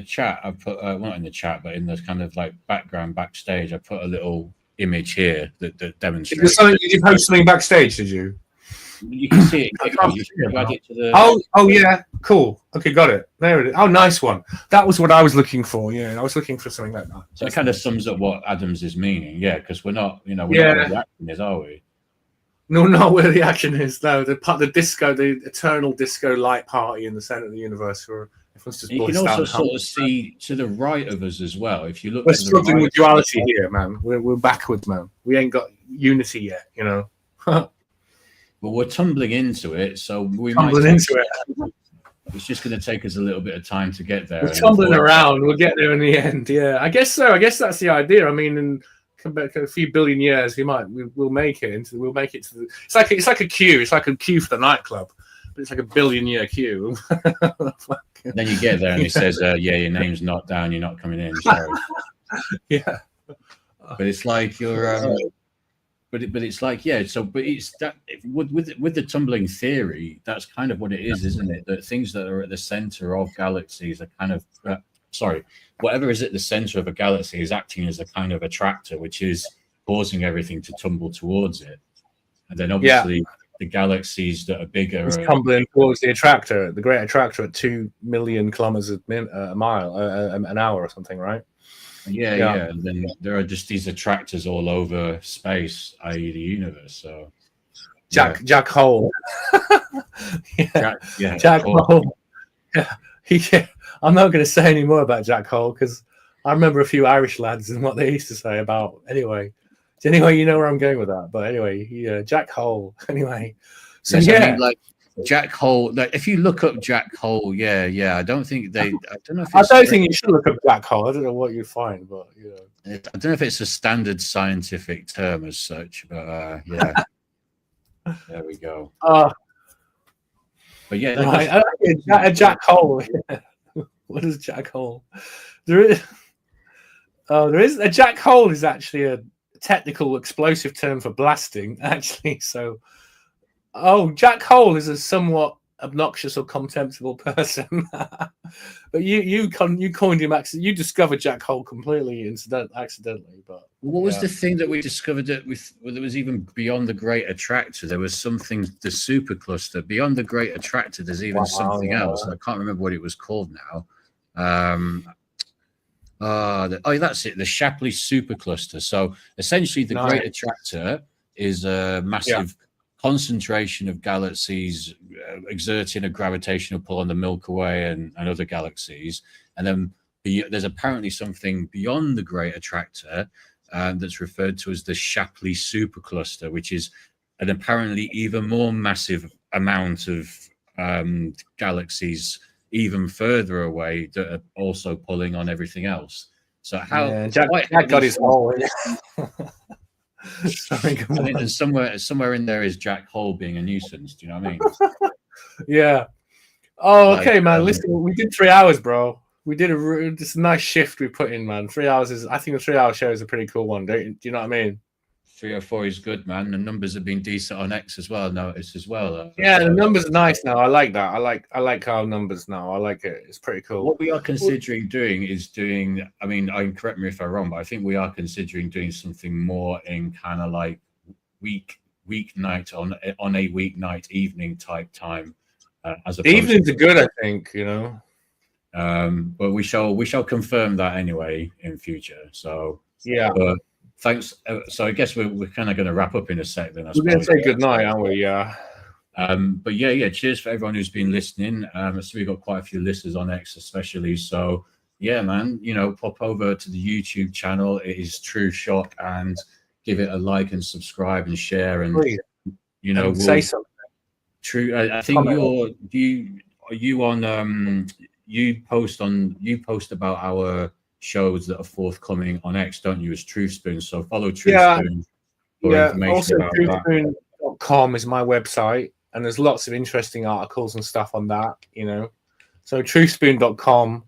chat. I put well, not in the chat, but in the kind of like background backstage. I put a little image here that demonstrates. Did you post something backstage? Did you? You can see it. Oh yeah, cool. Okay, got it. There it is. Oh, nice one. That was what I was looking for. Yeah, I was looking for something like that. So it kind of sums up what Adams is meaning. Yeah, because we're not not where the action is, are we? No, not where the action is. No, the disco, the eternal disco light party in the center of the universe. Where everyone's just you can also sort of see to the right of us as well. If you look, we're struggling with duality here, man. We're backwards, man. We ain't got unity yet, you know. Well, we're tumbling into it, so we tumbling into it. It's just going to take us a little bit of time to get there. We're tumbling around. We'll get there in the end. Yeah, I guess so. I guess that's the idea. I mean, in a few billion years, we'll make it to the. It's like a queue. It's like a queue for the nightclub, but it's like a billion-year queue. Then you get there and it says, "Yeah, your name's not down. You're not coming in." Sorry. Yeah, but it's like you're. But it's like, yeah, so but it's that with the tumbling theory, that's kind of what it is, isn't it? That things that are at the center of galaxies are kind of whatever is at the center of a galaxy is acting as a kind of attractor, which is causing everything to tumble towards it. And then obviously the galaxies that are bigger are tumbling towards the attractor, the great attractor at 2 million kilometers a mile, an hour or something, right? Yeah. And then there are just these attractors all over space, i.e., the universe. So Jack Hole. Jack Hole. Yeah. I'm not going to say any more about Jack Hole because I remember a few Irish lads and what they used to say about. Anyway, you know where I'm going with that. But anyway, Jack Hole. Anyway, so yes, I mean, like Jack Hole. Like, if you look up Jack Hole, I don't think I don't know if I don't think you should look up Jack Hole. I don't know what you find, but I don't know if it's a standard scientific term as such, but yeah. There we go. But yeah, Jack Hole. What is Jack Hole? There is a Jack Hole is actually a technical explosive term for blasting. Actually, so Jack Hole is a somewhat obnoxious or contemptible person. But you coined him. You discovered Jack Hole completely accidentally. But what was the thing that we discovered that was even beyond the great attractor? There was something, the supercluster. Beyond the great attractor, there's even something else. I can't remember what it was called now. That's it, the Shapley supercluster. So essentially the great attractor is a massive concentration of galaxies exerting a gravitational pull on the Milky Way and other galaxies. And then there's apparently something beyond the great attractor that's referred to as the Shapley supercluster, which is an apparently even more massive amount of galaxies even further away that are also pulling on everything else. So how Jack got his hole. Sorry, I think there's somewhere in there is Jack Hole being a nuisance. Do you know what I mean? Yeah. Oh, okay, man. Listen, we did 3 hours, bro. We did this nice shift we put in, man. 3 hours is. I think a 3 hour show is a pretty cool one. Do you know what I mean? 3 or 4 is good, man. The numbers have been decent on X as well. Notice as well. Yeah, the numbers are nice now. I like that. I like our numbers now. I like it. It's pretty cool. What we are considering doing. I mean, correct me if I'm wrong, but I think we are considering doing something more in kind of like weeknight on a weeknight evening type time. As evenings are good, I think. But we shall confirm that anyway in future. So yeah. But thanks. So I guess we're kind of going to wrap up in a sec. Then I We're going to suppose. say good night, aren't we? Yeah. But yeah. Cheers for everyone who's been listening. So we've got quite a few listeners on X, especially. So yeah, man, pop over to the YouTube channel. It is True Shock, and give it a like and subscribe and share. And Please. And say something. True. I think you post about our shows that are forthcoming on X, don't you? As True Spoon. So follow True Spoon for information also, about that. truthspoon.com is my website, and there's lots of interesting articles and stuff on that. So truthspoon.com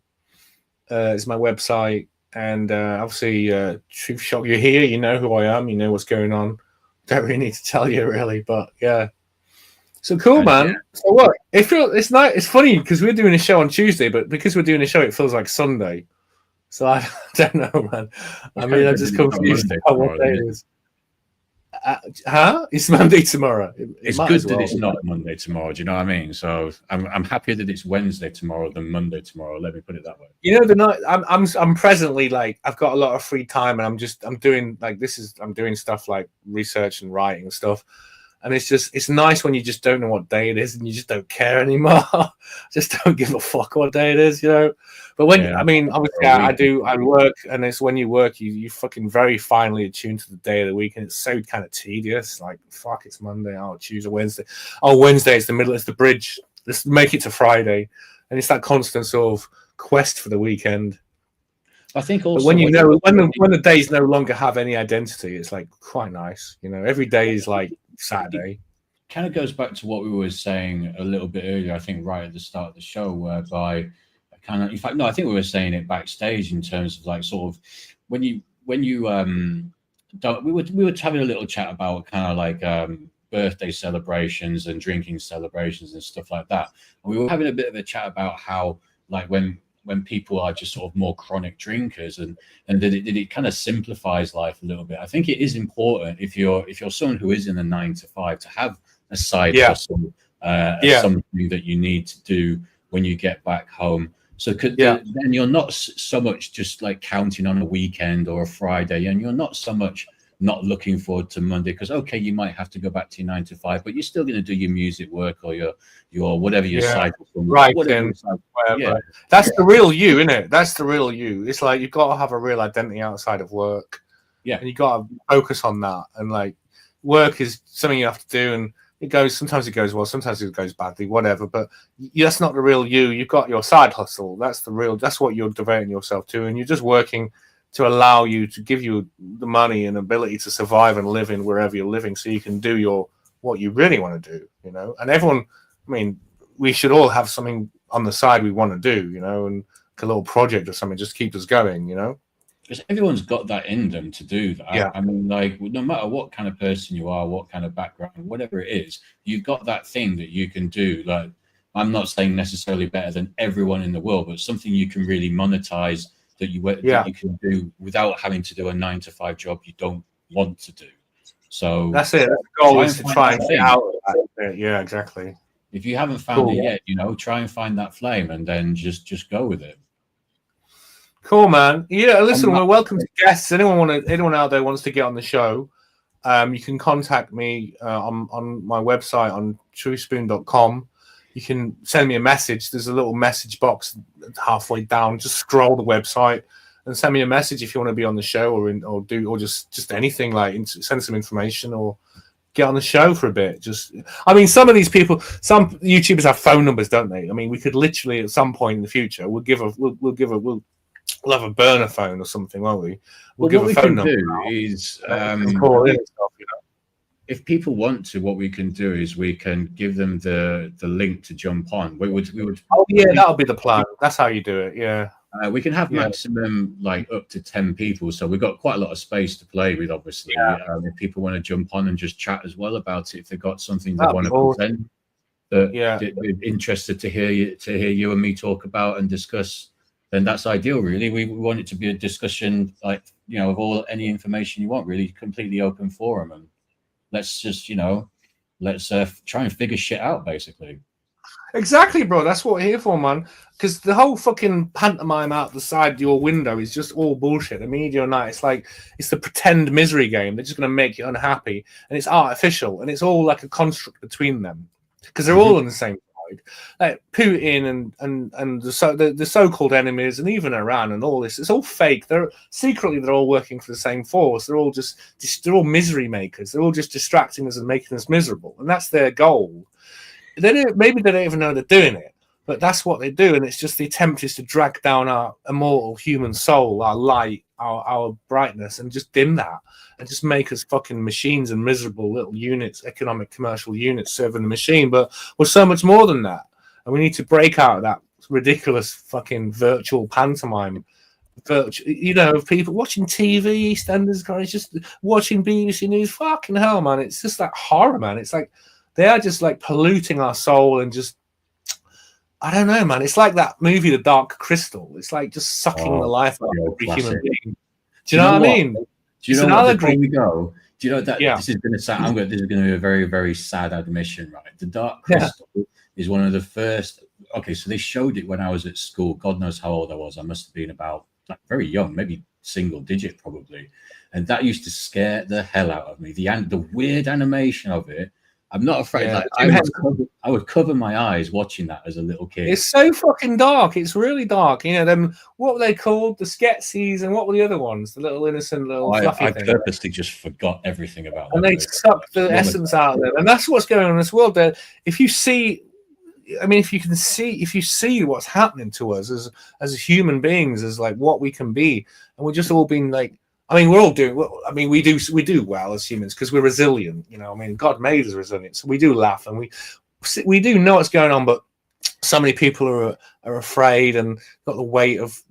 is my website, and obviously Truth Shock. You're here. You know who I am. You know what's going on. Don't really need to tell you, really, but yeah. So cool, man. Yeah. So what? It's nice. It's funny because we're doing a show on Tuesday, but because we're doing a show, it feels like Sunday. So I don't know, man. I'm just confused about what day it is. It's Monday tomorrow. It's good that it's not Monday tomorrow. Do you know what I mean? So I'm happier that it's Wednesday tomorrow than Monday tomorrow. Let me put it that way. The night I'm presently like I've got a lot of free time, and I'm doing stuff like research and writing and stuff. And it's nice when you just don't know what day it is and you just don't care anymore. Just don't give a fuck what day it is, But when obviously I work, and it's when you work, you fucking very finely attuned to the day of the week, and it's so kind of tedious. Like fuck, it's Monday. Oh, Tuesday, Wednesday. Oh, Wednesday, it's the middle. It's the bridge. Let's make it to Friday, and it's that constant sort of quest for the weekend. I think also when the days no longer have any identity, it's like quite nice. Every day is like Saturday. Kind of goes back to what we were saying a little bit earlier, I think right at the start of the show, whereby I think we were saying it backstage in terms of like sort of when you we were having a little chat about kind of like birthday celebrations and drinking celebrations and stuff like that. And we were having a bit of a chat about how like when people are just sort of more chronic drinkers and that it kind of simplifies life a little bit. I think it is important if you're someone who is in a 9 to 5 to have a side hustle, something that you need to do when you get back home. So then you're not so much just like counting on a weekend or a Friday, and you're not so much not looking forward to Monday because you might have to go back to your 9 to 5, but you're still going to do your music work or your whatever your side right. That's the real you, isn't it? That's the real you. It's like you've got to have a real identity outside of work. Yeah, and you got to focus on that. And like work is something you have to do, and sometimes it goes well, sometimes it goes badly, whatever. But that's not the real you. You've got your side hustle. That's what you're devoting yourself to, and you're just working to allow you to give you the money and ability to survive and live in wherever you're living, so you can do what you really want to do, And everyone, we should all have something on the side we want to do, and a little project or something just keep us going, Because everyone's got that in them to do that. Yeah. Like no matter what kind of person you are, what kind of background, whatever it is, you've got that thing that you can do. Like I'm not saying necessarily better than everyone in the world, but something you can really monetize that you can do without having to do a 9 to 5 job you don't want to do. So that's it. The goal is to try and get out of that. Yeah, exactly. If you haven't found it yet, try and find that flame and then just go with it. Cool, man. Yeah, listen, we're welcome to guests. Anyone out there wants to get on the show, you can contact me on my website on truthspoon.com. You can send me a message. There's a little message box halfway down. Just scroll the website and send me a message if you want to be on the show or just anything, like send some information or get on the show for a bit. Some of these people, some YouTubers have phone numbers, don't they? We could literally at some point in the future we'll have a burner phone or something, won't we? We'll give a phone number. Call in and stuff, If people want to, what we can do is we can give them the link to jump on. We would. Oh yeah, that'll be the plan. That's how you do it. Yeah. We can have maximum like up to 10 people, so we've got quite a lot of space to play with. Obviously, if people want to jump on and just chat as well about it, if they've got something they want to present, that interested to hear you and me talk about and discuss, then that's ideal. Really, we want it to be a discussion, like of any information you want. Really, completely open forum and. Let's just, let's try and figure shit out, basically. Exactly, bro. That's what we're here for, man. Because the whole fucking pantomime out the side of your window is just all bullshit. The media and that, it's the pretend misery game. They're just going to make you unhappy, and it's artificial, and it's all like a construct between them, because they're all on the same side. Like Putin and the so-called enemies, and even Iran and all this. It's all fake. They're all working for the same force. They're all misery makers. They're all just distracting us and making us miserable, and that's their goal. Maybe they don't even know they're doing it, but that's what they do, and it's just the attempt is to drag down our immortal human soul, our light, our brightness, and just dim that, and just make us fucking machines and miserable little units, economic commercial units serving the machine. But we're so much more than that, and we need to break out of that ridiculous fucking virtual pantomime. Of people watching TV, EastEnders, guys, just watching BBC News. Fucking hell, man! It's just that horror, man. It's like they are just like polluting our soul and just, I don't know, man. It's like that movie, The Dark Crystal. It's like just sucking the life out of every human being. Do you know what I mean? Do you know what? Before we go, do you know that this is going to sound? This is going to be a very, very sad admission, right? The Dark Crystal is one of the first. Okay, so they showed it when I was at school. God knows how old I was. I must have been about very young, maybe single digit probably, and that used to scare the hell out of me. The weird animation of it. I'm not afraid. Yeah, I would cover my eyes watching that as a little kid. It's so fucking dark. It's really dark. Them, what were they called? The Skeksis, and what were the other ones? The little innocent little fluffy I thing. purposely just forgot everything about them. And they sucked the essence out of them. And that's what's going on in this world. That if you see, if you see what's happening to us as human beings, as like what we can be, and we're just all being like. We're all doing well. We do well as humans because we're resilient. God made us resilient, so we do laugh and we do know what's going on. But so many people are afraid and got the weight of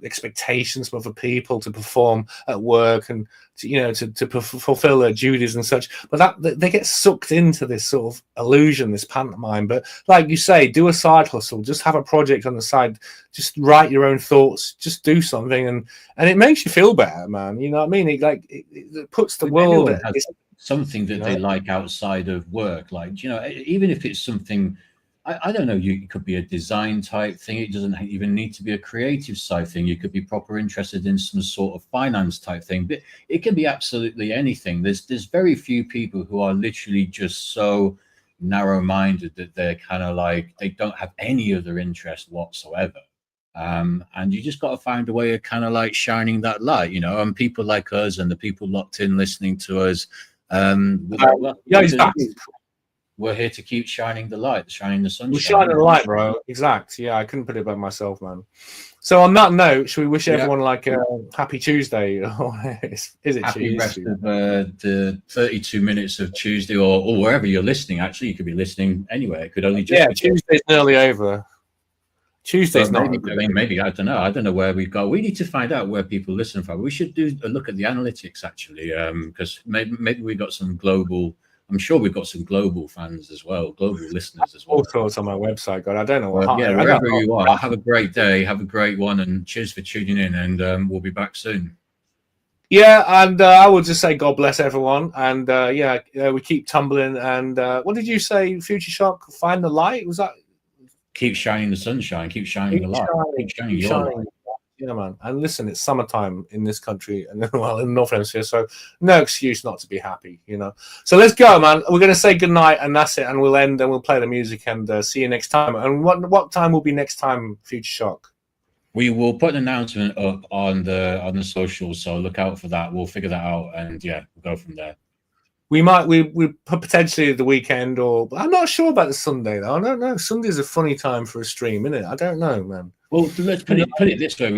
expectations from other people to perform at work and to fulfill their duties and such. But they get sucked into this sort of illusion, this pantomime. But like you say, do a side hustle, just have a project on the side, just write your own thoughts, just do something, and it makes you feel better, man. You know what I mean? It puts the world at something that they like outside of work, even if it's something. I don't know, it could be a design type thing. It doesn't even need to be a creative side thing. You could be proper interested in some sort of finance type thing, but it can be absolutely anything. There's very few people who are literally just so narrow-minded that they're kind of like, they don't have any other interest whatsoever. And you just got to find a way of kind of like shining that light, and people like us and the people locked in listening to us. We're here to keep shining the light, shining the sunshine. We're shining the light, bro. Exact. Yeah, I couldn't put it by myself, man. So on that note, should we wish everyone like a happy Tuesday? Is it happy Tuesday? Rest of the 32 minutes of Tuesday, or wherever you're listening. Actually, you could be listening anywhere. It could only just be Tuesday's nearly over. Tuesday's not. Maybe I don't know. I don't know where we've got. We need to find out where people listen from. We should do a look at the analytics actually, because maybe we got some global. I'm sure we've got some global fans as well, global listeners as well. All sorts on my website, God. I don't know what. Wherever you are, have a great day, have a great one, and cheers for tuning in. And we'll be back soon. Yeah, and I will just say God bless everyone. And we keep tumbling. And what did you say, Future Shock? Find the light? Was that? Keep shining the sunshine. Keep shining the light. Keep shining your light. Yeah, man. And listen, it's summertime in this country and in the North Hemisphere, so no excuse not to be happy, So let's go, man. We're going to say goodnight, and that's it, and we'll end, and we'll play the music, and see you next time. And what time will be next time, Future Shock? We will put an announcement up on the socials, so look out for that. We'll figure that out, and we'll go from there. We put potentially the weekend, or I'm not sure about the Sunday though. I don't know. Sunday's a funny time for a stream, isn't it? I don't know, man. Well, let's put it this way: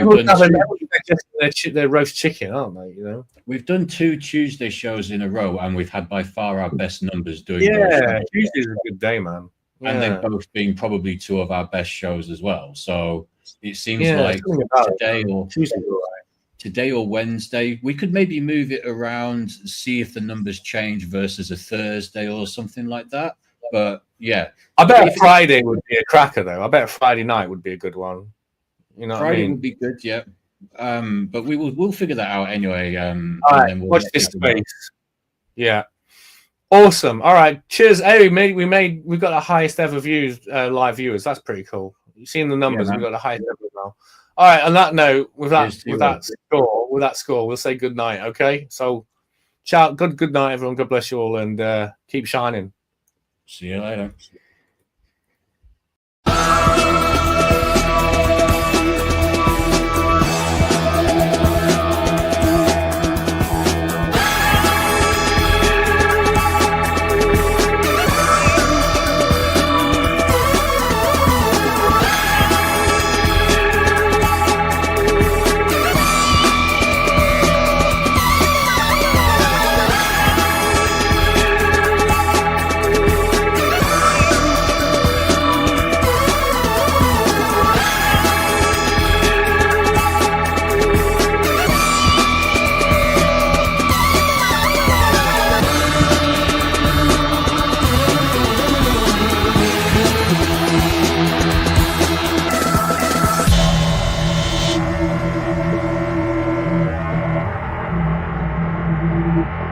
they're roast chicken, aren't they? We've done 2 Tuesday shows in a row, and we've had by far our best numbers doing. Yeah, Tuesday's a good day, man. Yeah. And they've both been probably 2 of our best shows as well. So it seems like today or Wednesday, we could maybe move it around, see if the numbers change versus a Thursday or something like that. But yeah, I bet Friday would be a cracker though. I bet Friday night would be a good one. Friday would be good, yeah. But we'll figure that out anyway. All right, watch this space. Yeah. Awesome. All right. Cheers. Hey, we've got the highest ever views, live viewers. That's pretty cool. You've seen the numbers. We've got the highest ever now. All right. On that note, with that score, we'll say good night. Okay. So, ciao. Good night, everyone. God bless you all, and keep shining. See you later. Thank you.